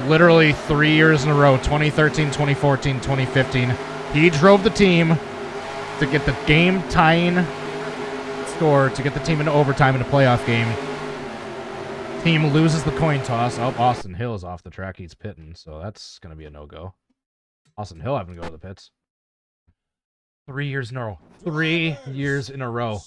Literally 3 years in a row, 2013, 2014, 2015. He drove the team to get the game-tying score, to get the team into overtime in a playoff game. Team loses the coin toss. Oh, Austin Hill is off the track. He's pitting, so that's going to be a no-go. Austin Hill having to go to the pits. 3 years in a row. 3 years in a row.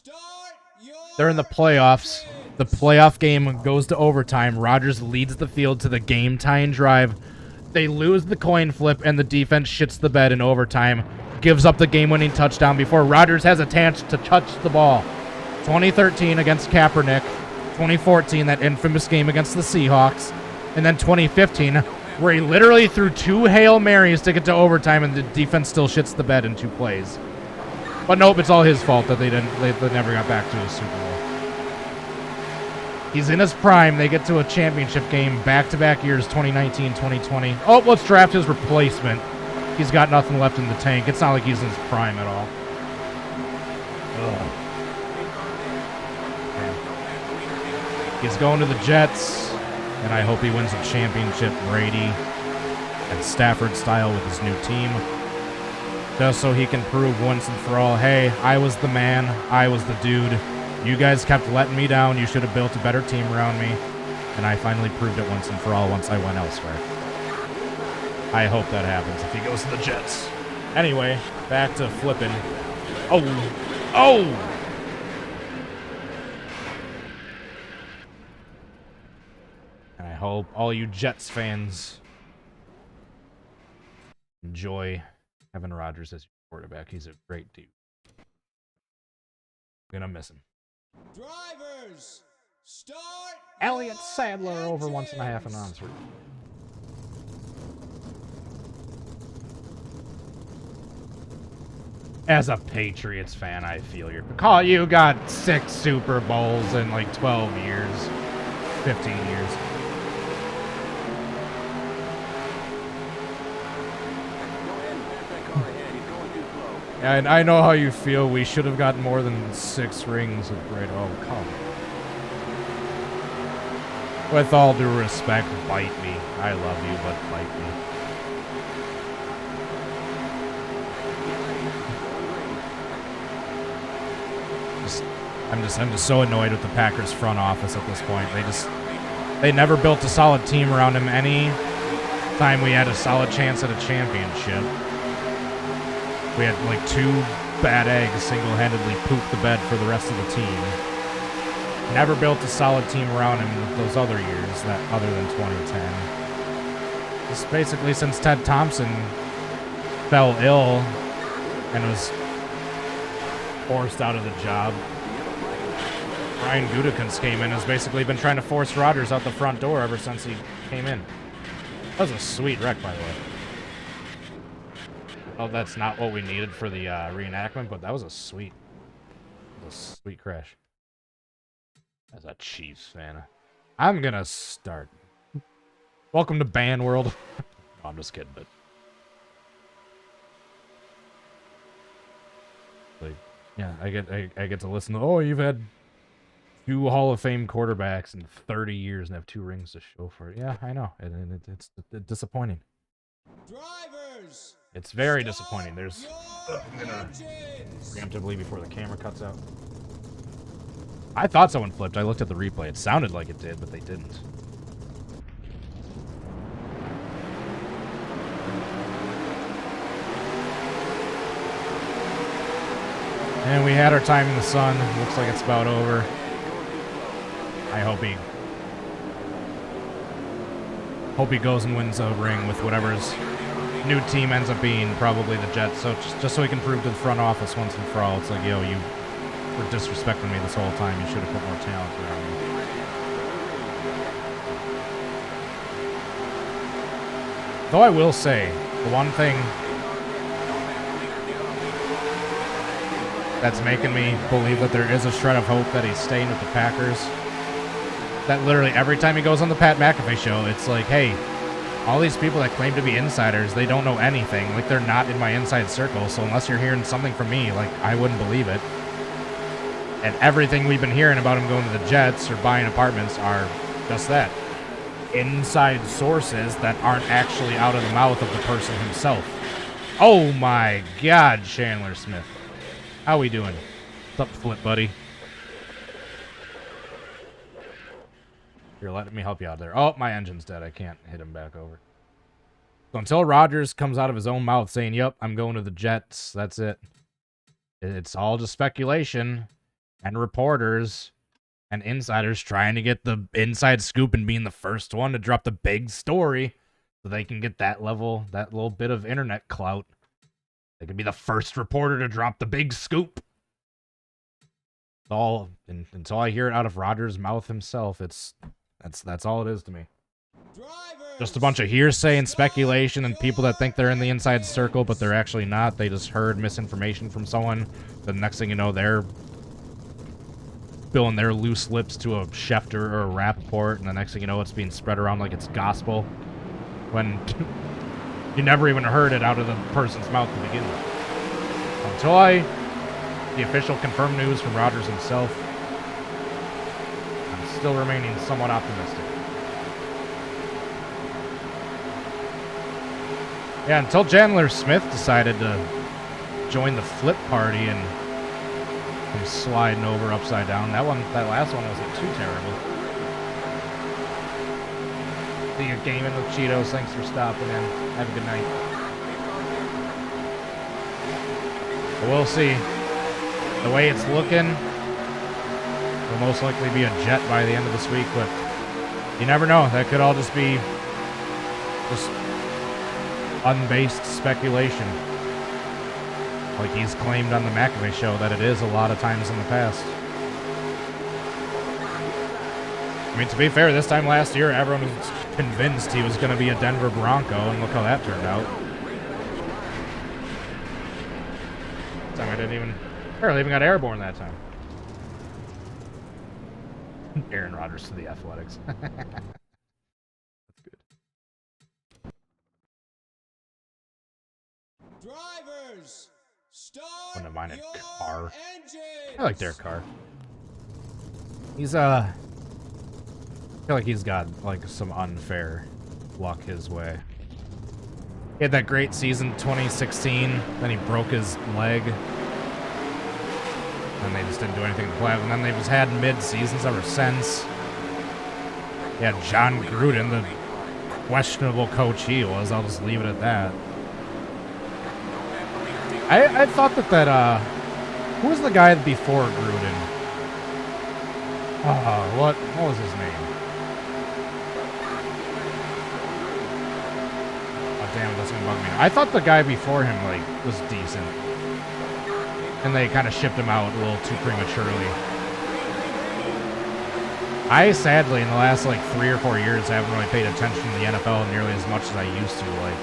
They're in the playoffs. The playoff game goes to overtime. Rodgers leads the field to the game-tying drive. They lose the coin flip, and the defense shits the bed in overtime. Gives up the game-winning touchdown before Rodgers has a chance to touch the ball. 2013 against Kaepernick. 2014, that infamous game against the Seahawks. And then 2015, where he literally threw 2 Hail Marys to get to overtime, and the defense still shits the bed in 2 plays. But nope, it's all his fault that they never got back to a Super Bowl. He's in his prime. They get to a championship game back-to-back years, 2019, 2020. Oh, let's draft his replacement. He's got nothing left in the tank. It's not like he's in his prime at all. Ugh. Man. He's going to the Jets, and I hope he wins a championship, Brady, and Stafford style with his new team. Just so he can prove once and for all, hey, I was the man, I was the dude. You guys kept letting me down. You should have built a better team around me. And I finally proved it once and for all once I went elsewhere. I hope that happens if he goes to the Jets. Anyway, back to flipping. Oh! Oh! And I hope all you Jets fans enjoy having Rodgers as your quarterback. He's a great dude. I'm gonna miss him. Drivers, start. Elliott Sadler over 1.5 and runs. As a Patriots fan, I feel your call. You got 6 Super Bowls in like 12 years, 15 years. And I know how you feel. We should have gotten more than 6 rings with great. Oh, come. With all due respect, bite me. I love you, but bite me. I'm just so annoyed with the Packers front office at this point. They never built a solid team around him any time we had a solid chance at a championship. We had like 2 bad eggs single-handedly poop the bed for the rest of the team. Never built a solid team around him those other years, that other than 2010. Just basically since Ted Thompson fell ill and was forced out of the job. Ryan Gutekunst came in, has basically been trying to force Rodgers out the front door ever since he came in. That was a sweet wreck, by the way. Oh, that's not what we needed for the reenactment, but that was a sweet crash. As a Chiefs fan, I'm gonna start. Welcome to Ban World. No, I'm just kidding, but like, yeah, I get to listen to. Oh, you've had 2 Hall of Fame quarterbacks in 30 years and have 2 rings to show for it. Yeah, I know, and it's disappointing. Drivers, it's very disappointing. There's. I'm gonna preemptively before the camera cuts out. I thought someone flipped. I looked at the replay. It sounded like it did, but they didn't. And we had our time in the sun. Looks like it's about over. I hope he goes and wins a ring with whatever his new team ends up being, probably the Jets. So just so he can prove to the front office once and for all, it's like, yo, you were disrespecting me this whole time. You should have put more talent around me. Though I will say, the one thing that's making me believe that there is a shred of hope that he's staying with the Packers, that literally every time he goes on the Pat McAfee show, it's like, hey, all these people that claim to be insiders, they don't know anything. Like, they're not in my inside circle, so unless you're hearing something from me, like, I wouldn't believe it. And everything we've been hearing about him going to the Jets or buying apartments are just that. Inside sources that aren't actually out of the mouth of the person himself. Oh my God, Chandler Smith. How we doing? What's up, Flip Buddy? Here, let me help you out there. Oh, my engine's dead. I can't hit him back over. So until Rodgers comes out of his own mouth saying, yep, I'm going to the Jets, that's it. It's all just speculation and reporters and insiders trying to get the inside scoop and being the first one to drop the big story so they can get that level, that little bit of internet clout. They can be the first reporter to drop the big scoop. All until I hear it out of Rodgers' mouth himself, that's all it is to me. Just a bunch of hearsay and speculation and people that think they're in the inside circle, but they're actually not. They just heard misinformation from someone. The next thing you know, they're spilling their loose lips to a Schefter or a Rappaport, and the next thing you know, it's being spread around like it's gospel, when you never even heard it out of the person's mouth to begin with. Until the official confirmed news from Rodgers himself, I'm still remaining somewhat optimistic. Yeah, until Chandler Smith decided to join the flip party and come sliding over upside down. That last one wasn't too terrible. See you gaming with Cheetos. Thanks for stopping in. Have a good night. But we'll see. The way it's looking, it'll most likely be a jet by the end of this week, but you never know. That could all just be just unbased speculation. Like he's claimed on the McAfee show that it is a lot of times in the past. I mean, to be fair, this time last year, everyone was convinced he was going to be a Denver Bronco, and look how that turned out. This time I barely even got airborne that time. Aaron Rodgers to the Athletics. That's good. Drivers, start Wouldn't mind a your car. engines. I like their car. He's I feel like he's got like some unfair luck his way. He had that great season 2016, then he broke his leg. And they just didn't do anything to play. And then they've just had mid-seasons ever since. Yeah, John Gruden, the questionable coach he was. I'll just leave it at that. I thought that who was the guy before Gruden? What was his name? Oh damn, that's gonna bug me. I thought the guy before him like was decent. And they kind of shipped him out a little too prematurely. I sadly, in the last like 3 or 4 years, haven't really paid attention to the NFL nearly as much as I used to. Like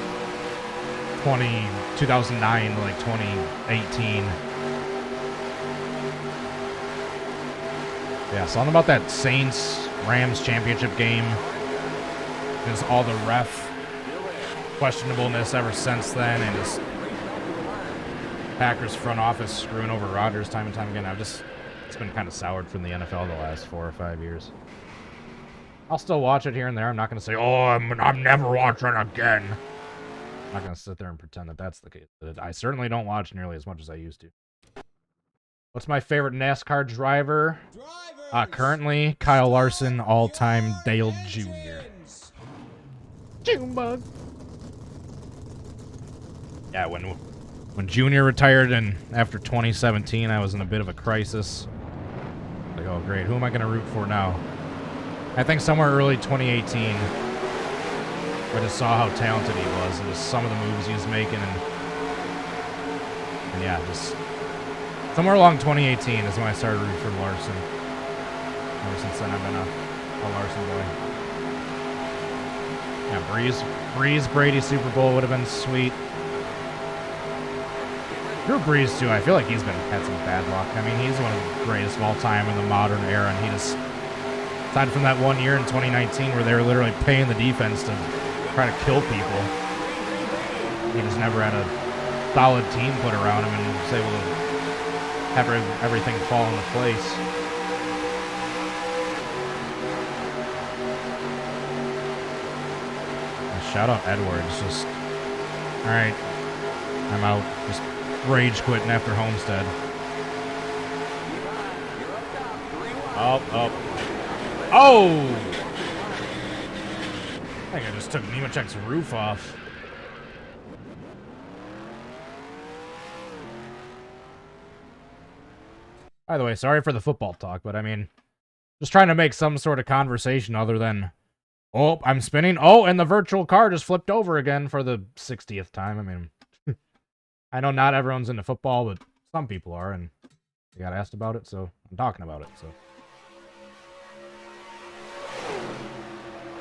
2009 to like 2018. Yeah, something about that Saints-Rams championship game. There's all the ref questionableness ever since then, and just Packers front office screwing over Rodgers time and time again. It's been kind of soured from the NFL the last 4 or 5 years. I'll still watch it here and there. I'm not going to say, oh, I'm never watching it again. I'm not going to sit there and pretend that that's the case. I certainly don't watch nearly as much as I used to. What's my favorite NASCAR driver? Currently, Kyle Larson, all-time Dale Jr. Junebug. Yeah, when Junior retired and after 2017, I was in a bit of a crisis. Like, oh great, who am I going to root for now? I think somewhere early 2018, I just saw how talented he was and just some of the moves he was making, and yeah, just somewhere along 2018 is when I started rooting for Larson. Ever since then, I've been a Larson boy. Yeah, Breeze Brady Super Bowl would have been sweet. Drew Brees, too, I feel like he's had some bad luck. I mean, he's one of the greatest of all time in the modern era, and he just, aside from that 1 year in 2019 where they were literally paying the defense to try to kill people, he just never had a solid team put around him and was able to have everything fall into place. Shout out Edwards, just, all right, I'm out, just rage quitting after Homestead. Oh! I think I just took Nemechek's roof off. By the way, sorry for the football talk, but I mean, just trying to make some sort of conversation other than, oh, I'm spinning. Oh, and the virtual car just flipped over again for the 60th time. I mean, I know not everyone's into football, but some people are, and they got asked about it, so I'm talking about it. So,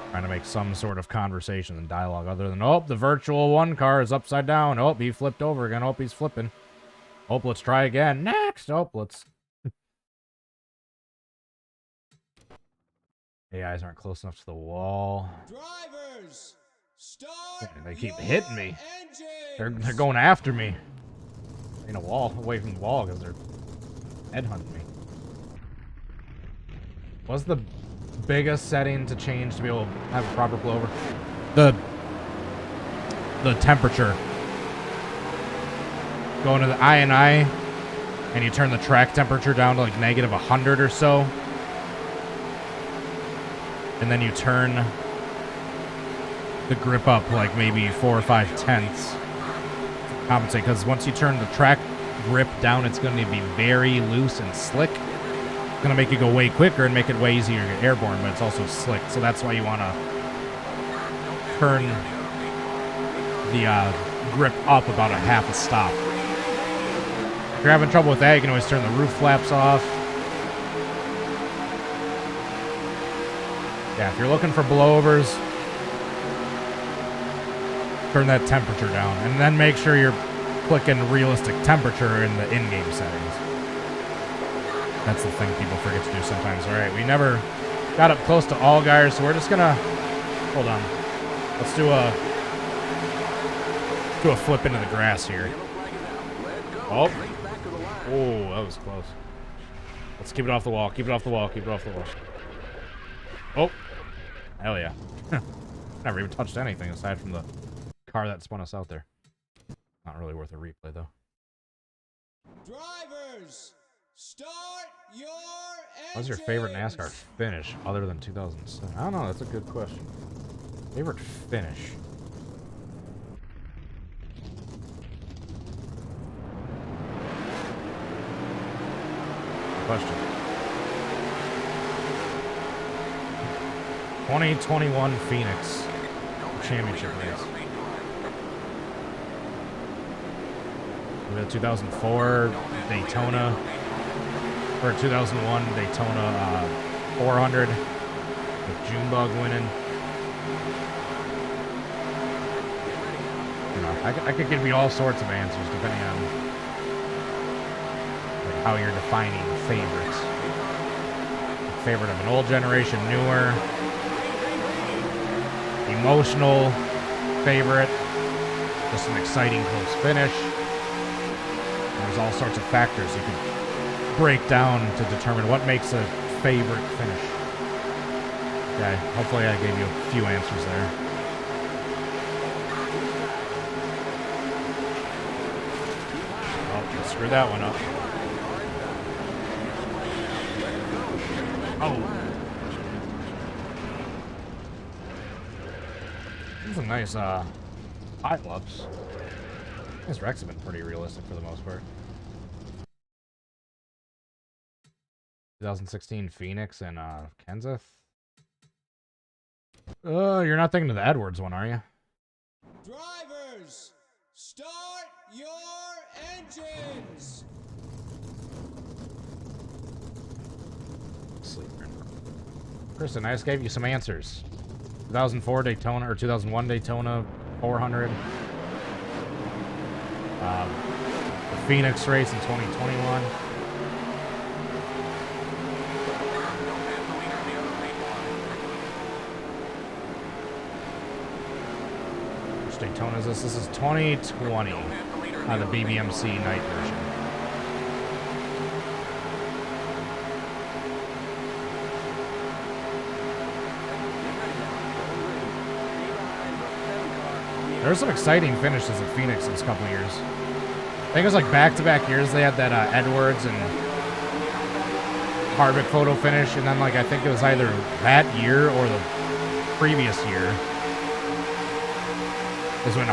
trying to make some sort of conversation and dialogue other than, oh, the virtual one car is upside down. Oh, he flipped over again. Oh, he's flipping. Oh, let's try again. Next. Oh, let's. AIs aren't close enough to the wall. Drivers, start They keep your hitting me. engines. They're going after me. In a wall, away from the wall, because they're headhunting me. What's the biggest setting to change to be able to have a proper blowover? The temperature. Go into the I, and you turn the track temperature down to like -100 or so. And then you turn the grip up like maybe 4 or 5 tenths. Compensate, because once you turn the track grip down. It's going to be very loose and slick. It's going to make it go way quicker and make it way easier to get airborne, but it's also slick. So that's why you want to turn the grip up about a half a stop. If you're having trouble with that, you can always turn the roof flaps off. Yeah, if you're looking for blowovers, turn that temperature down. And then make sure you're clicking realistic temperature in the in-game settings. That's the thing people forget to do sometimes. All right, we never got up close to all guys, so we're just gonna... Hold on. Let's do a flip into the grass here. Oh. Oh, that was close. Let's keep it off the wall. Keep it off the wall. Keep it off the wall. Oh. Hell yeah. Never even touched anything aside from the car that spun us out there. Not really worth a replay, though. Drivers, start your engines. What's your favorite NASCAR finish other than 2007? I don't know. That's a good question. Favorite finish? Good question. 2021 Phoenix Championship race. We had 2004 Daytona, or 2001 Daytona 400 with Junebug winning. You know, I could give you all sorts of answers depending on like how you're defining favorites. Favorite of an old generation, newer. Emotional favorite, just an exciting close finish. There's all sorts of factors you can break down to determine what makes a favorite finish. Okay, hopefully I gave you a few answers there. Oh, you screwed that one up. Oh. These are nice pile-ups. These wrecks have been pretty realistic for the most part. 2016 Phoenix and Kenseth. You're not thinking of the Edwards one, are you? Drivers, start your engines. Sleeper. Kristen, I just gave you some answers. 2004 Daytona, or 2001 Daytona 400. The Phoenix race in 2021. Which Daytona is this? This is 2020. The BBMC night version. There were some exciting finishes at Phoenix this couple of years. I think it was like back-to-back years they had that Edwards and Harvick photo finish, and then like I think it was either that year or the previous year is when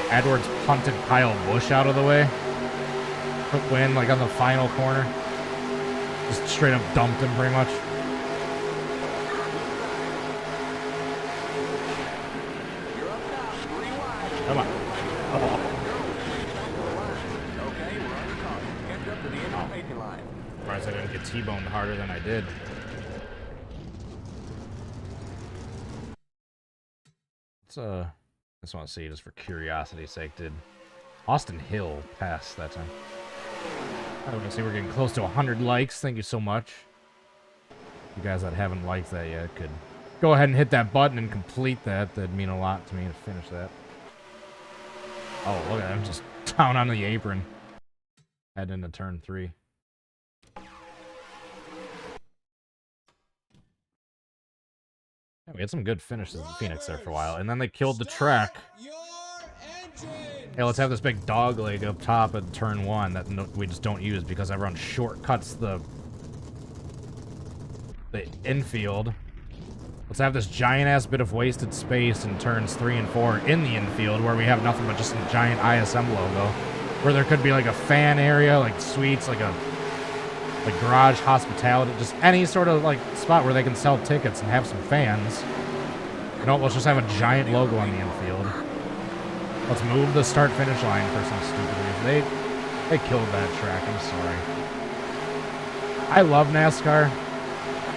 Edwards punted Kyle Busch out of the way. Quick win, like on the final corner. Just straight up dumped him pretty much. Come on. Oh. Surprised I didn't get T-boned harder than I did. Let's I just want to see, just for curiosity's sake, did Austin Hill pass that time? I want to see we're getting close to 100 likes. Thank you so much. You guys that haven't liked that yet could go ahead and hit that button and complete that. That'd mean a lot to me to finish that. Oh, look at him just down on the apron. Heading into turn 3. Yeah, we had some good finishes in Phoenix there for a while, and then they killed the track. Hey, let's have this big dog leg up top at turn 1 that we just don't use because everyone shortcuts the infield. Let's have this giant-ass bit of wasted space in turns 3 and 4 in the infield where we have nothing but just a giant ISM logo. where there could be like a fan area, like suites, like garage hospitality, just any sort of like spot where they can sell tickets and have some fans. You know, let's just have a giant logo on the infield. Let's move the start-finish line for some stupid reason. They killed that track. I'm sorry. I love NASCAR.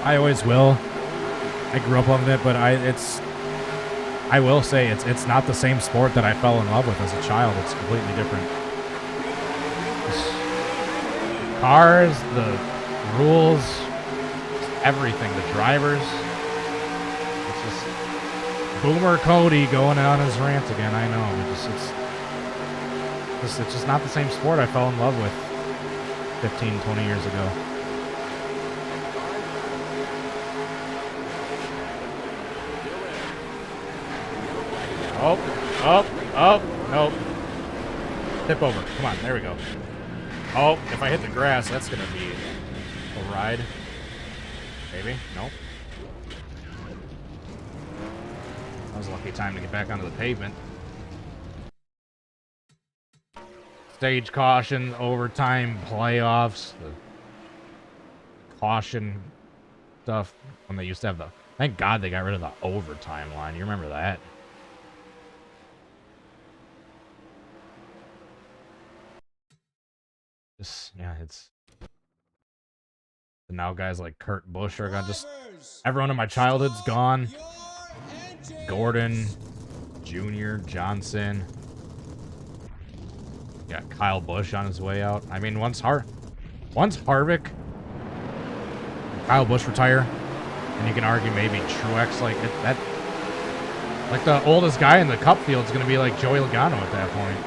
I always will. I grew up loving it, but I will say it's not the same sport that I fell in love with as a child. It's completely different. Cars, the rules, everything, the drivers. It's just Boomer Cody going on his rant again. I know. It's just not the same sport I fell in love with 15, 20 years ago. Oh, nope. Tip over. Come on, there we go. Oh, if I hit the grass, that's gonna be a ride. Maybe? Nope. That was a lucky time to get back onto the pavement. Stage caution, overtime, playoffs, the caution stuff when they used to have the... Thank God they got rid of the overtime line. You remember that? Yeah, it's... And now guys like Kurt Busch are gone. Just everyone in my childhood's gone. Gordon, Jr., Johnson. Got Kyle Busch on his way out. I mean, once Harvick, Kyle Busch retire, and you can argue maybe Truex, like the oldest guy in the Cup field is going to be like Joey Logano at that point.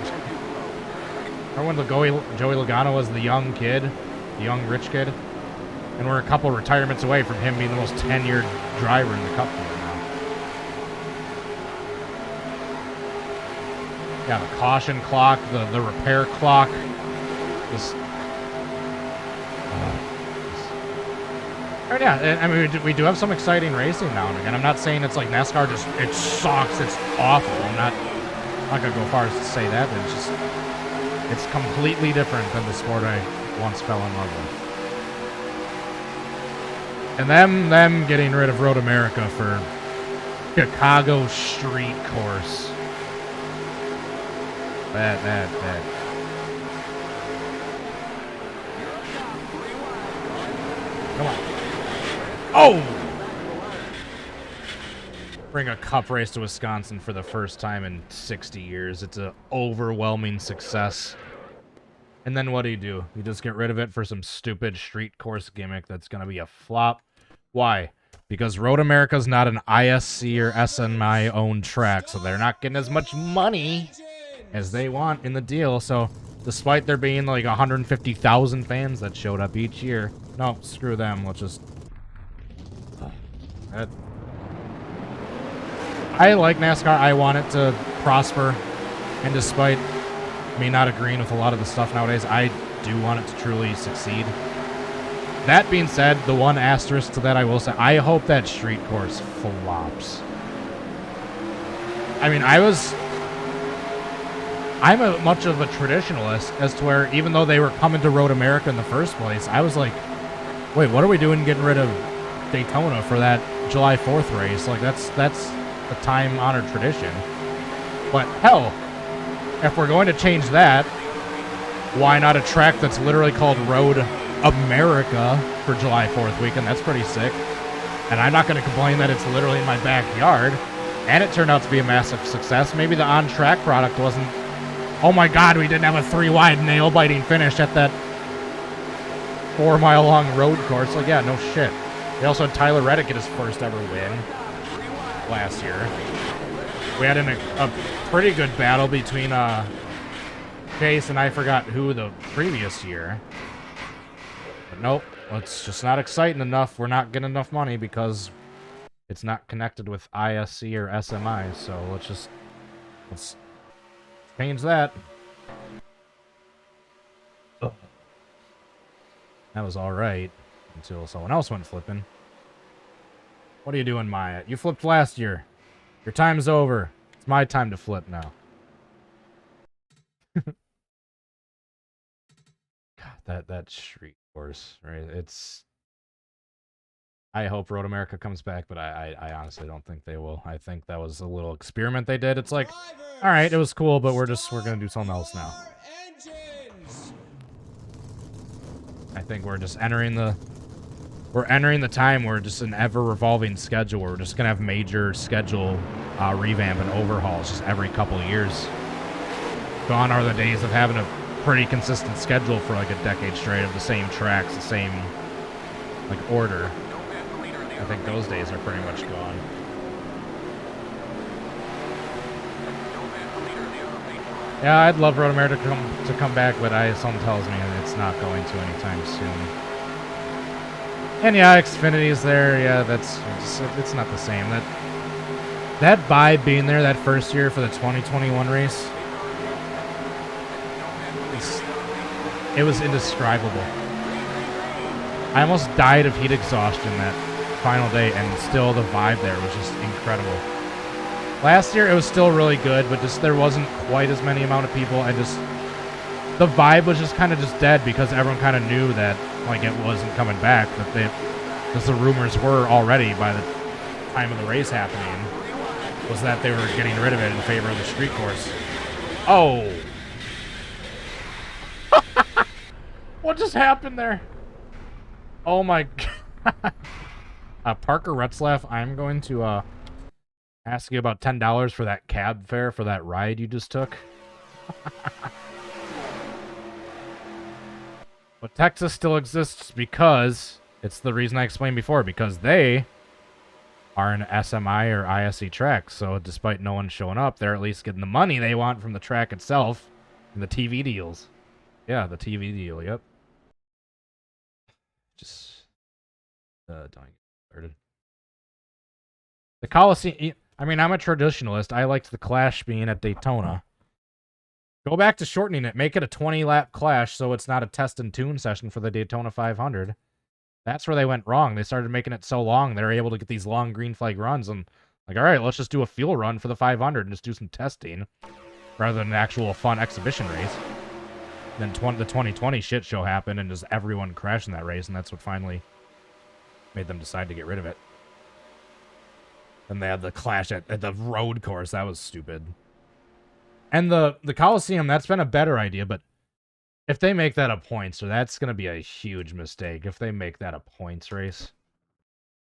Remember when Joey Logano was the young kid, the young rich kid? And we're a couple retirements away from him being the most tenured driver in the Cup field now. Yeah, the caution clock, the repair clock. And yeah, I mean, we do have some exciting racing now and again. I'm not saying it's like NASCAR just, it sucks, it's awful. I'm not going to go far as to say that, but it's completely different than the sport I once fell in love with. And them getting rid of Road America for Chicago street course. That. Come on. Oh! Bring a cup race to Wisconsin for the first time in 60 years. It's an overwhelming success. And then what do? You just get rid of it for some stupid street course gimmick that's going to be a flop. Why? Because Road America's not an ISC or SMI owned track, so they're not getting as much money as they want in the deal. So despite there being like 150,000 fans that showed up each year, no, screw them. Let's just... I like NASCAR. I want it to prosper. And despite me not agreeing with a lot of the stuff nowadays, I do want it to truly succeed. That being said, the one asterisk to that I will say, I hope that street course flops. I mean, I'm much of a traditionalist as to where even though they were coming to Road America in the first place, I was like, wait, what are we doing getting rid of Daytona for that July 4th race? Like, that's a time-honored tradition. But hell, if we're going to change that, why not a track that's literally called Road America for July 4th weekend? That's pretty sick. And I'm not going to complain that it's literally in my backyard. And it turned out to be a massive success. Maybe the on-track product wasn't... Oh my god, we didn't have a 3-wide nail-biting finish at that 4-mile-long road course. Like, yeah, no shit. We also had Tyler Reddick get his first ever win last year. We had a pretty good battle between Chase and I forgot who the previous year. But nope, it's just not exciting enough. We're not getting enough money because it's not connected with ISC or SMI. So let's change that. Ugh. That was all right until someone else went flipping. What are you doing, Maya? You flipped last year. Your time's over. It's my time to flip now. that street course, right? It's. I hope Road America comes back, but I honestly don't think they will. I think that was a little experiment they did. It's like, all right, it was cool, but we're gonna do something else now. Engines. I think we're just entering the time where just an ever revolving schedule. We're just gonna have major schedule revamp and overhauls just every couple of years. Gone are the days of having a pretty consistent schedule for like a decade straight of the same tracks, the same like order. I think those days are pretty much gone. Yeah, I'd love Road America to come back, but something tells me it's not going to anytime soon. And yeah, Xfinity's there. Yeah, it's not the same. That vibe being there that first year for the 2021 race, it was indescribable. I almost died of heat exhaustion that final day, and still the vibe there was just incredible. Last year it was still really good, but just there wasn't quite as many amount of people, and just the vibe was just kind of just dead because everyone kind of knew that like it wasn't coming back. Because the rumors were already by the time of the race happening was that they were getting rid of it in favor of the street course. Oh, what just happened there? Oh my god. Parker Retzlaff, I'm going to ask you about $10 for that cab fare for that ride you just took. But Texas still exists because it's the reason I explained before, because they are an SMI or ISE track. So despite no one showing up, they're at least getting the money they want from the track itself and the TV deals. Yeah, the TV deal, yep. Just don't get started. The Coliseum, I mean, I'm a traditionalist. I liked the Clash being at Daytona. Go back to shortening it. Make it a 20-lap Clash so it's not a test and tune session for the Daytona 500. That's where they went wrong. They started making it so long, they were able to get these long green flag runs. And like, all right, let's just do a fuel run for the 500 and just do some testing rather than an actual fun exhibition race. Then the 2020 shit show happened and just everyone crashed in that race, and that's what finally made them decide to get rid of it. Then they had the Clash at the road course. That was stupid. And the Coliseum, that's been a better idea, but if they make that a points, so that's going to be a huge mistake if they make that a points race.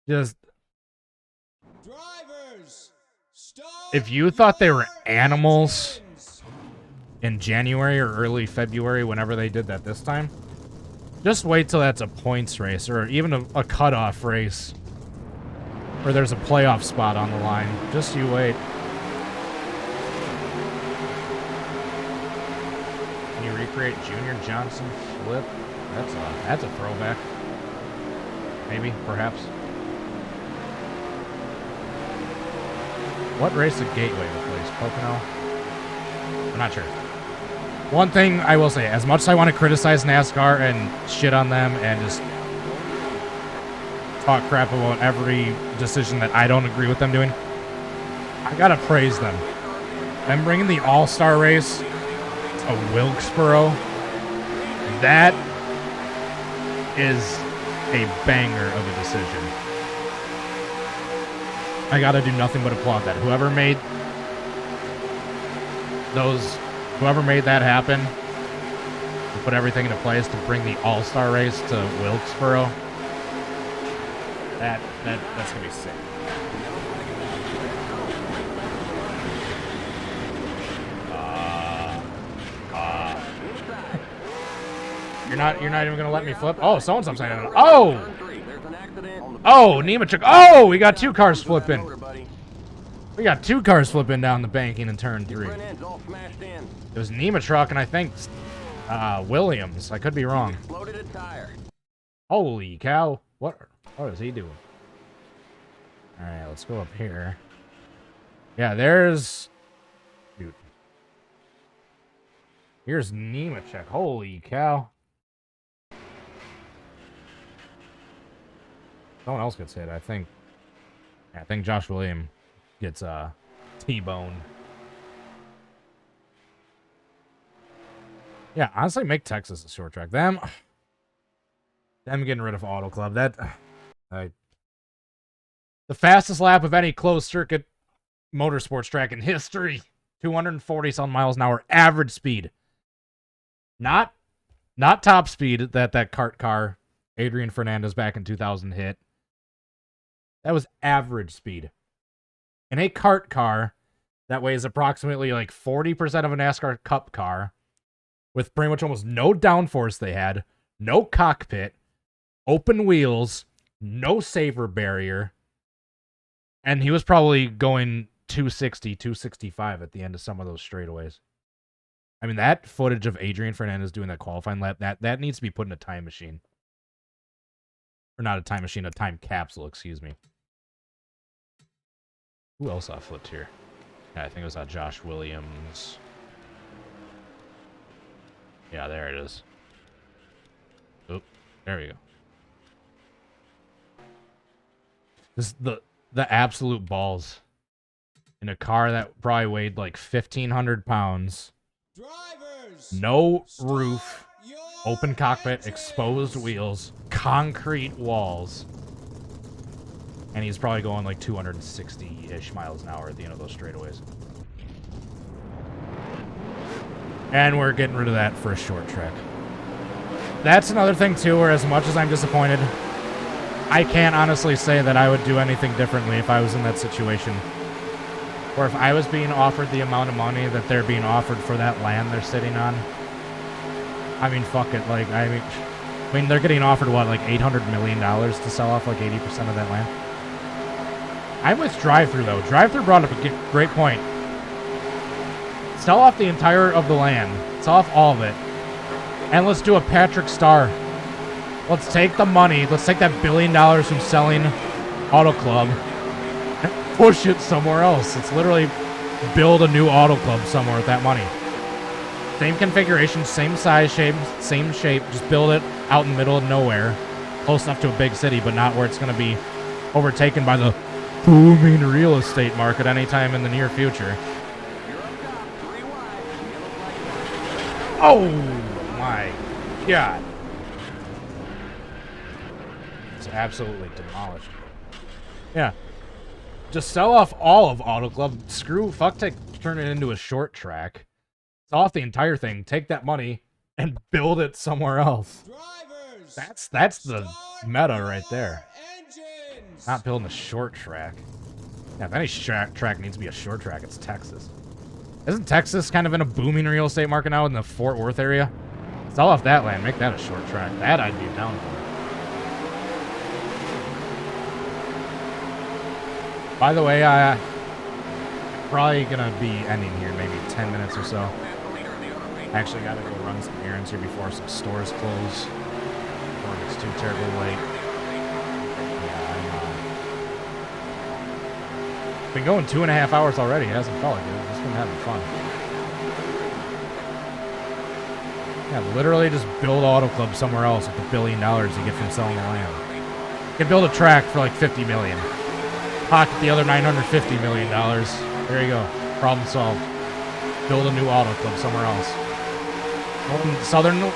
Just Drivers, if you thought they were animals in January or early February, whenever they did that this time, just wait till that's a points race or even a cutoff race where there's a playoff spot on the line. Just you wait. Can you recreate Junior Johnson flip? That's a throwback. Maybe, perhaps. What race did Gateway replace? Pocono? I'm not sure. One thing I will say, as much as I want to criticize NASCAR and shit on them and just talk crap about every decision that I don't agree with them doing, I gotta praise them. Them bringing the All-Star race to Wilkesboro, that is a banger of a decision. I gotta do nothing but applaud that. Whoever made that happen, to put everything into place to bring the All-Star race to Wilkesboro, that's gonna be sick. You're not even gonna let me flip? Oh, someone's upside down. Oh! Oh, Nemechuk. Oh, we got two cars flipping. We got two cars flipping down the banking in turn 3. It was Nemechuk and I think Williams. I could be wrong. Holy cow. What is he doing? Alright, let's go up here. Yeah, there's... Dude. Here's Nemechuk. Holy cow. Someone else gets hit, I think. I think Josh Williams gets T-boned. Yeah, honestly, make Texas a short track. Them getting rid of Auto Club. The fastest lap of any closed circuit motorsports track in history. 240 some miles an hour average speed. Not top speed that kart car Adrian Fernandez back in 2000 hit. That was average speed. In a kart car that weighs approximately like 40% of a NASCAR Cup car, with pretty much almost no downforce they had, no cockpit, open wheels, no saver barrier, and he was probably going 260, 265 at the end of some of those straightaways. I mean, that footage of Adrian Fernandez doing that qualifying lap, that needs to be put in a time machine. Or not a time machine, a time capsule, excuse me. Who else I flipped here? Yeah, I think it was Josh Williams. Yeah, there it is. Oop, there we go. This is the absolute balls. In a car that probably weighed like 1,500 pounds. Drivers, no roof, open cockpit, exposed wheels, concrete walls. And he's probably going like 260-ish miles an hour at the end of those straightaways. And we're getting rid of that for a short track. That's another thing too, where as much as I'm disappointed, I can't honestly say that I would do anything differently if I was in that situation. Or if I was being offered the amount of money that they're being offered for that land they're sitting on. I mean, fuck it. Like, I mean, they're getting offered, what, like $800 million to sell off like 80% of that land? I'm with drive-thru, though. Drive-thru brought up a great point. Sell off the entire of the land. Sell off all of it. And let's do a Patrick Star. Let's take the money. Let's take that $1 billion from selling Auto Club. Push it somewhere else. It's literally build a new Auto Club somewhere with that money. Same configuration, same size, same shape. Just build it out in the middle of nowhere. Close enough to a big city, but not where it's going to be overtaken by the booming real estate market anytime in the near future. Oh my God. It's absolutely demolished. Yeah. Just sell off all of Auto Club. Turn it into a short track. Sell off the entire thing. Take that money and build it somewhere else. drivers, That's the meta right there. engines. Not building a short track. Yeah, if any track needs to be a short track, it's Texas. Isn't Texas kind of in a booming real estate market now in the Fort Worth area? Sell off that land. Make that a short track. That I'd be down for. By the way, I'm probably going to be ending here maybe 10 minutes or so. I actually got to go run some errands here before some stores close. Before it gets too terribly late. Yeah, I've been going 2.5 hours already. It hasn't felt like it. I've just been having fun. Yeah, literally just build Auto Club somewhere else with the $1 billion you get from selling the land. You can build a track for like $50 million. Pocket the other $950 million. There you go. Problem solved. Build a new Auto Club somewhere else. Well, in Southern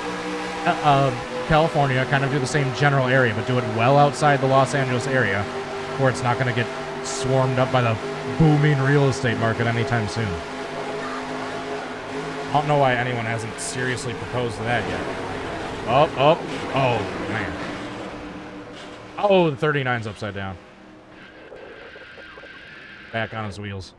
California, kind of do the same general area, but do it well outside the Los Angeles area, where it's not going to get swarmed up by the booming real estate market anytime soon. I don't know why anyone hasn't seriously proposed to that yet. Oh, man. Oh, the 39's upside down. Back on his wheels.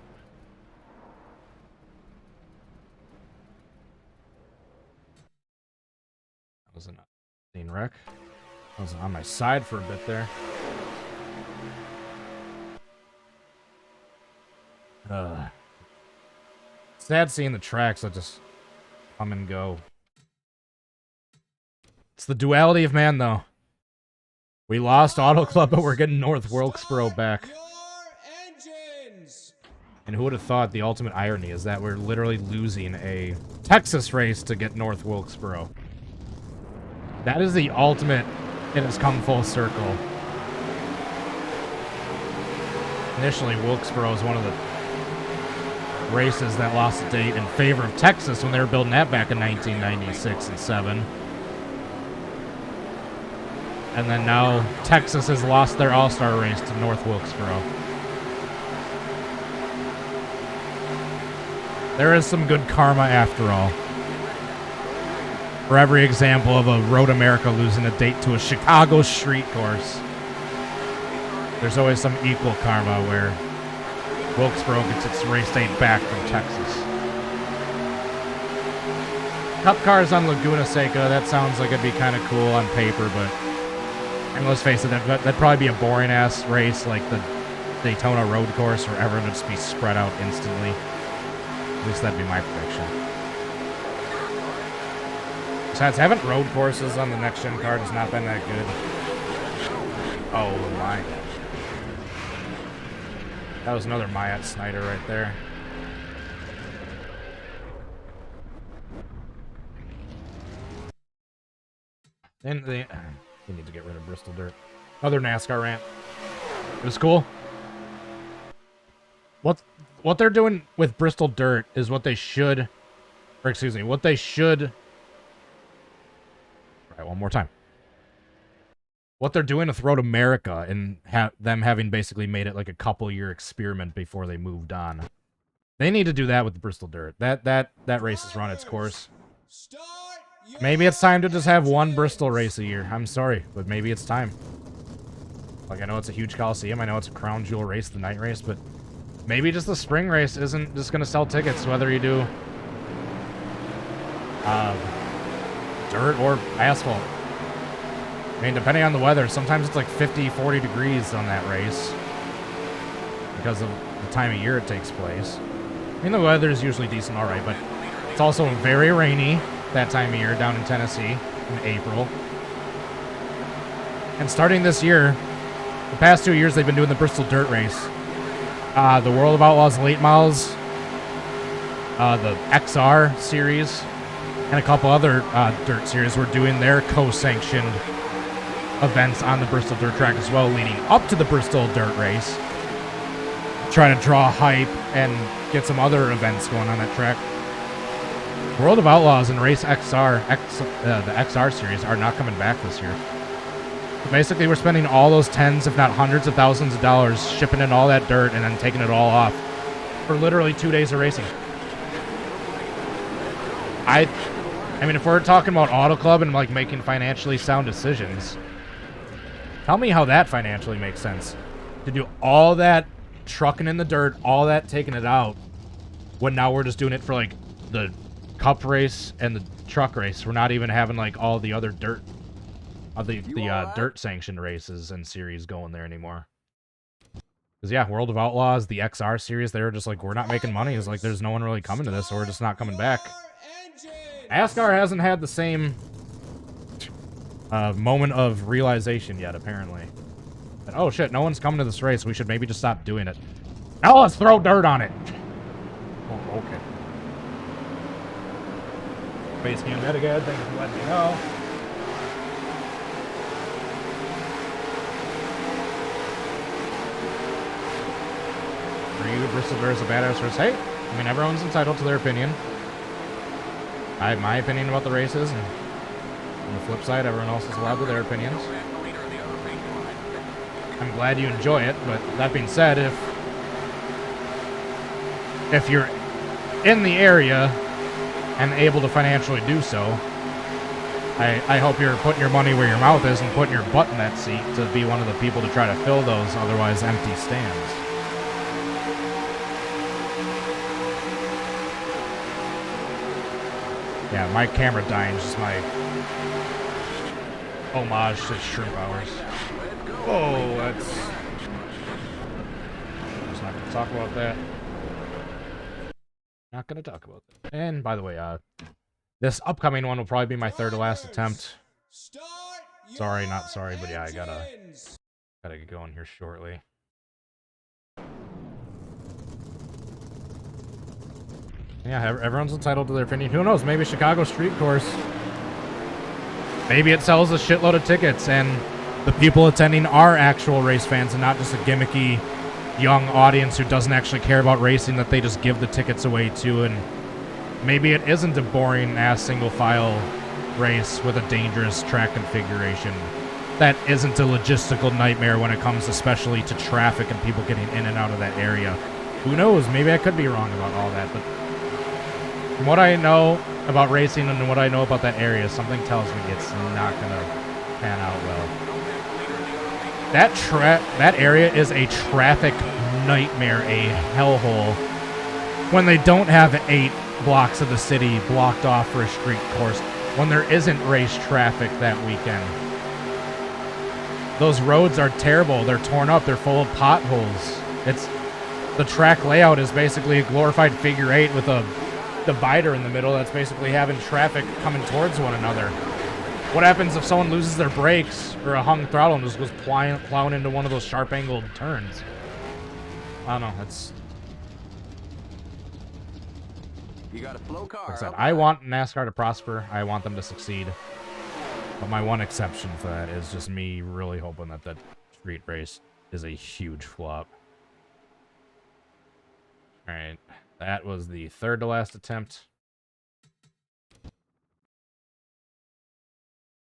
That was an unseen wreck. I was on my side for a bit there. Sad seeing the tracks that just come and go. It's the duality of man, though. We lost Auto Club, but we're getting North Wilkesboro back. And who would have thought the ultimate irony is that we're literally losing a Texas race to get North Wilkesboro. That is the ultimate. It has come full circle. Initially, Wilkesboro is one of the races that lost a date in favor of Texas when they were building that back in 1996 and 7. And then now Texas has lost their all-star race to North Wilkesboro. There is some good karma after all. For every example of a Road America losing a date to a Chicago street course, there's always some equal karma where Wilkesboro gets its race date back from Texas. Cup cars on Laguna Seca, that sounds like it'd be kind of cool on paper, but and let's face it, that'd probably be a boring-ass race like the Daytona road course where everyone would just be spread out instantly. At least that'd be my prediction. Besides, haven't road courses on the next-gen cards not been that good? Oh my. That was another Mayat Snyder right there. And we need to get rid of Bristol Dirt. Another NASCAR rant. It was cool. What they're doing with Bristol Dirt is what they should, or excuse me, what they should. All right, one more time. What they're doing with Road America and them having basically made it like a couple-year experiment before they moved on. They need to do that with the Bristol Dirt. That race has run its course. Maybe it's time to just have one Bristol race a year. I'm sorry, but maybe it's time. Like, I know it's a huge coliseum. I know it's a crown jewel race, the night race, but maybe just the spring race isn't just going to sell tickets, whether you do dirt or asphalt. I mean, depending on the weather, sometimes it's like 50, 40 degrees on that race because of the time of year it takes place. I mean, the weather is usually decent, all right, but it's also very rainy that time of year down in Tennessee in April. And starting this year, the past 2 years, they've been doing the Bristol Dirt Race. The World of Outlaws Late Models, the XR series, and a couple other dirt series were doing their co-sanctioned events on the Bristol Dirt track as well, leading up to the Bristol Dirt Race, trying to draw hype and get some other events going on that track. World of Outlaws and Race XR, the XR series, are not coming back this year. So basically, we're spending all those tens, if not hundreds of thousands of dollars shipping in all that dirt and then taking it all off for literally 2 days of racing. I mean, if we're talking about Auto Club and like making financially sound decisions, tell me how that financially makes sense. To do all that trucking in the dirt, all that taking it out, when now we're just doing it for like the cup race and the truck race. We're not even having like all the other dirt, the dirt sanctioned races and series going there anymore. Because yeah, World of Outlaws, the XR series, they were just like, we're not making money. It's like there's no one really coming to this, so we're just not coming back. NASCAR hasn't had the same moment of realization yet, apparently. And, oh shit, no one's coming to this race. We should maybe just stop doing it. Now let's throw dirt on it. Oh, okay. Basecamp Metagad, thank you for letting me know. For you, Bristol Bear is a badass race. Hey, I mean, everyone's entitled to their opinion. I have my opinion about the races, and on the flip side, everyone else is allowed to their opinions. I'm glad you enjoy it, but that being said, if you're in the area and able to financially do so, I hope you're putting your money where your mouth is and putting your butt in that seat to be one of the people to try to fill those otherwise empty stands. Yeah, my camera dying is just my homage to shrimp hours. Oh, that's... I'm just not going to talk about that. Not going to talk about that. And, by the way, this upcoming one will probably be my third to last attempt. Sorry, not sorry, but yeah, I gotta get going here shortly. Yeah, everyone's entitled to their opinion. Who knows? Maybe Chicago Street Course. Maybe it sells a shitload of tickets, and the people attending are actual race fans and not just a gimmicky young audience who doesn't actually care about racing that they just give the tickets away to, and maybe it isn't a boring-ass single-file race with a dangerous track configuration. That isn't a logistical nightmare when it comes especially to traffic and people getting in and out of that area. Who knows? Maybe I could be wrong about all that, but from what I know about racing and what I know about that area, something tells me it's not going to pan out well. That area is a traffic nightmare, a hellhole, when they don't have 8 blocks of the city blocked off for a street course, when there isn't race traffic that weekend. Those roads are terrible. They're torn up. They're full of potholes. The track layout is basically a glorified figure 8 with a divider in the middle that's basically having traffic coming towards one another. What happens if someone loses their brakes or a hung throttle and just goes plowing into one of those sharp angled turns? I don't know. You got a slow car. Like I said, I want NASCAR to prosper. I want them to succeed. But my one exception for that is just me really hoping that that street race is a huge flop. Alright, that was the third to last attempt.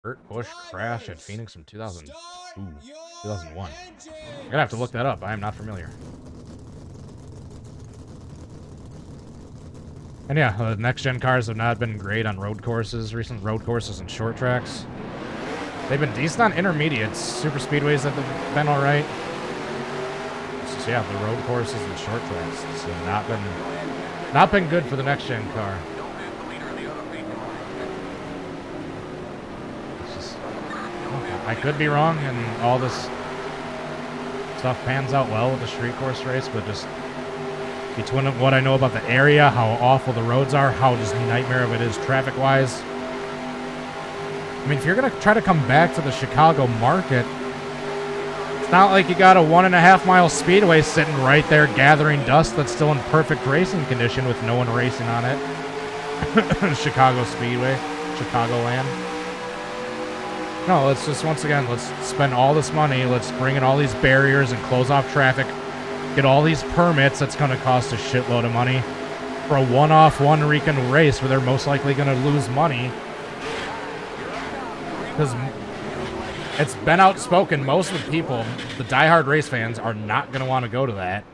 Hurt push crash at Phoenix from 2001. I'm gonna have to look that up. I am not familiar. And yeah, the next-gen cars have not been great on road courses, recent road courses and short tracks. They've been decent on intermediates. Super speedways have been alright. So yeah, the road courses and short tracks have not been good for the next-gen car. It's just, I could be wrong, and all this stuff pans out well with the street course race, but just between what I know about the area, how awful the roads are, how just nightmare of it is traffic-wise. I mean, if you're going to try to come back to the Chicago market, it's not like you got a 1.5 mile speedway sitting right there gathering dust that's still in perfect racing condition with no one racing on it. Chicago Speedway, Chicagoland. No, let's just, once again, let's spend all this money, let's bring in all these barriers and close off traffic, get all these permits that's going to cost a shitload of money for a one-off, one-weekend race where they're most likely going to lose money. Because it's been outspoken, most of the people, the diehard race fans, are not going to want to go to that.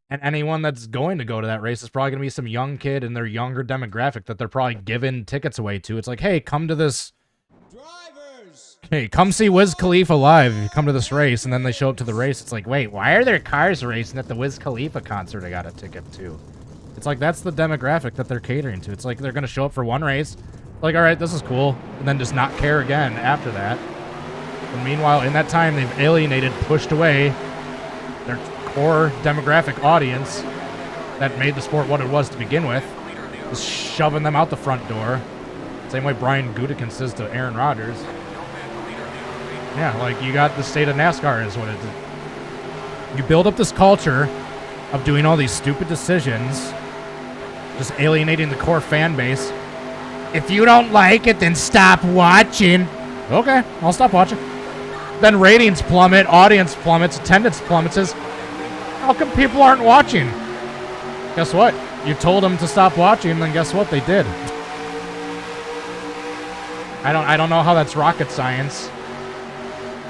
And anyone that's going to go to that race is probably going to be some young kid in their younger demographic that they're probably giving tickets away to. It's like, hey, come to this... Hey, come see Wiz Khalifa live if you come to this race, and then they show up to the race. It's like, wait, why are there cars racing at the Wiz Khalifa concert I got a ticket to? It's like, that's the demographic that they're catering to. It's like they're going to show up for one race, like, all right, this is cool, and then just not care again after that. And meanwhile, in that time, they've alienated, pushed away their core demographic audience that made the sport what it was to begin with, just shoving them out the front door. Same way Brian Gutekunst is to Aaron Rodgers. Yeah, like, you got the state of NASCAR is what it is. You build up this culture of doing all these stupid decisions, just alienating the core fan base. If you don't like it, then stop watching. Okay, I'll stop watching. Then ratings plummet, audience plummets, attendance plummets. How come people aren't watching? Guess what? You told them to stop watching, and then guess what? They did. I don't know how that's rocket science.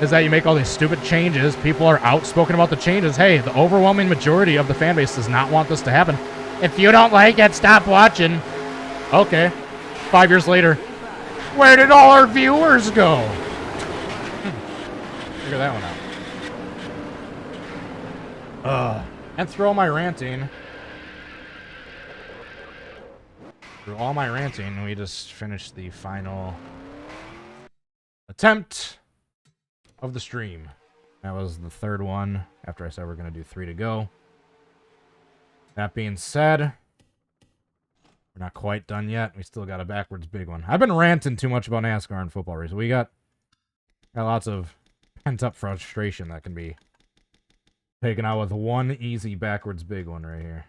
Is that you make all these stupid changes, people are outspoken about the changes. Hey, the overwhelming majority of the fan base does not want this to happen. If you don't like it, stop watching. Okay. 5 years later, where did all our viewers go? Figure that one out. And through all my ranting, we just finished the final attempt of the stream. That was the third one after I said we're going to do 3 to go. That being said, we're not quite done yet. We still got a backwards big one. I've been ranting too much about NASCAR and football races. We got lots of pent-up frustration that can be taken out with one easy backwards big one right here.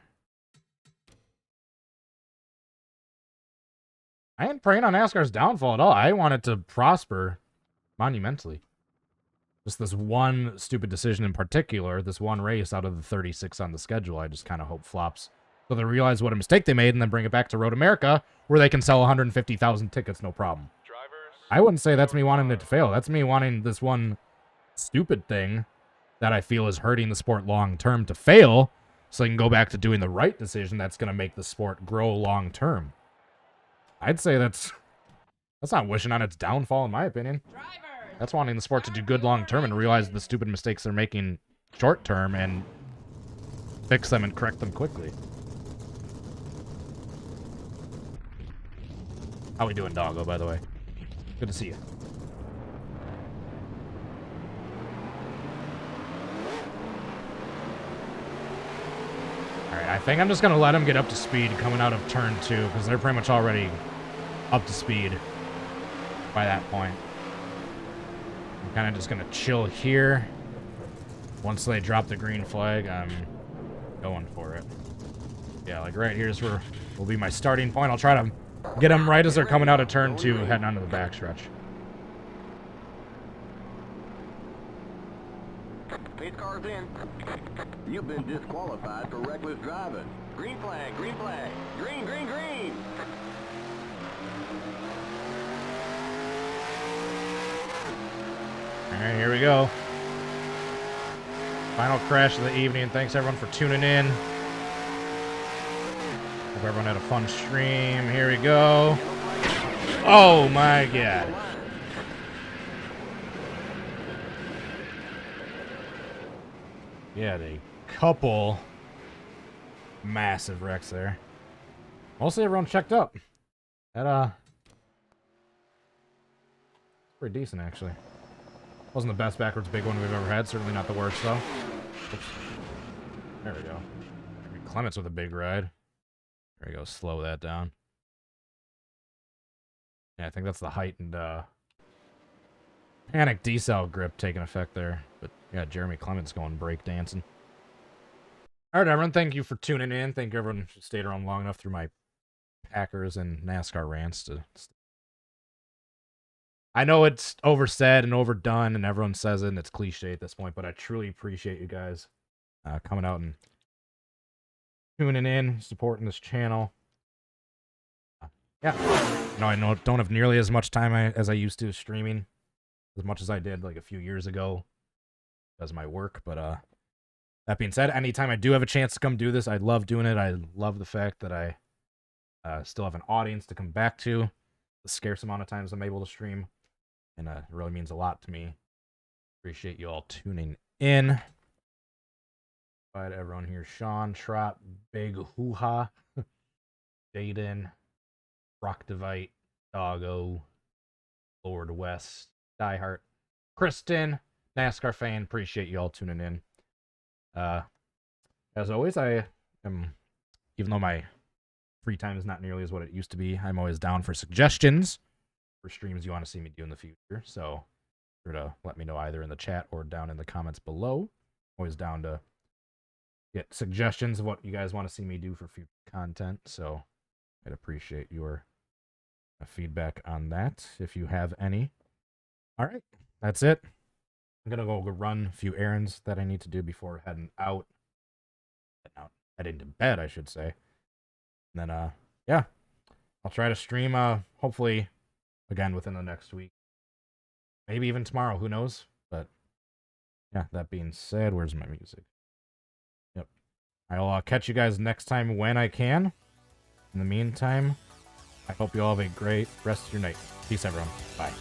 I ain't praying on NASCAR's downfall at all. I want it to prosper monumentally. Just this one stupid decision in particular, this one race out of the 36 on the schedule, I just kind of hope flops. So they realize what a mistake they made and then bring it back to Road America, where they can sell 150,000 tickets, no problem. I wouldn't say that's me wanting it to fail. That's me wanting this one stupid thing that I feel is hurting the sport long term to fail, so they can go back to doing the right decision that's going to make the sport grow long term. I'd say that's not wishing on its downfall, in my opinion. That's wanting the sport to do good long term and realize the stupid mistakes they're making short term and fix them and correct them quickly. How we doing, doggo, by the way? Good to see you. Alright, I think I'm just going to let them get up to speed coming out of turn 2, because they're pretty much already up to speed by that point. I'm kind of just going to chill here. Once they drop the green flag, I'm going for it. Yeah, like right here's where will be my starting point. I'll try to get them right as they're coming out of turn 2, heading onto the backstretch. Pace car's in. You've been disqualified for reckless driving. Green flag, green flag. Green, green, green. Alright, here we go. Final crash of the evening. Thanks everyone for tuning in. Hope everyone had a fun stream. Here we go. Oh my god. Yeah, a couple massive wrecks there. Mostly everyone checked up. That pretty decent actually. Wasn't the best backwards big one we've ever had. Certainly not the worst though. Oops. There we go. Clements with a big ride. There we go. Slow that down. Yeah, I think that's the heightened panic decel grip taking effect there. But yeah, Jeremy Clements going breakdancing. All right, everyone. Thank you for tuning in. Thank you, everyone who stayed around long enough through my Packers and NASCAR rants to. I know it's oversaid and overdone, and everyone says it, and it's cliche at this point, but I truly appreciate you guys coming out and tuning in, supporting this channel. Yeah, I don't have nearly as much time as I used to streaming, as much as I did like a few years ago because of my work, but that being said, anytime I do have a chance to come do this, I love doing it. I love the fact that I still have an audience to come back to, the scarce amount of times I'm able to stream. And it really means a lot to me. Appreciate you all tuning in. Bye to everyone here. Sean, Trot, Big Hoo-Ha, Jaden, Rockdevite, Doggo, Lord West, Diehart, Kristen, NASCAR fan. Appreciate you all tuning in. As always, I am, even though my free time is not nearly as what it used to be, I'm always down for suggestions for streams you want to see me do in the future, so sure to let me know either in the chat or down in the comments below. Always down to get suggestions of what you guys want to see me do for future content, so I'd appreciate your feedback on that if you have any. All right, that's it. I'm gonna go run a few errands that I need to do before heading heading to bed, I should say. And then yeah, I'll try to stream hopefully again within the next week. Maybe even tomorrow, who knows? But yeah, that being said, where's my music? Yep. I'll catch you guys next time when I can. In the meantime, I hope you all have a great rest of your night. Peace, everyone. Bye.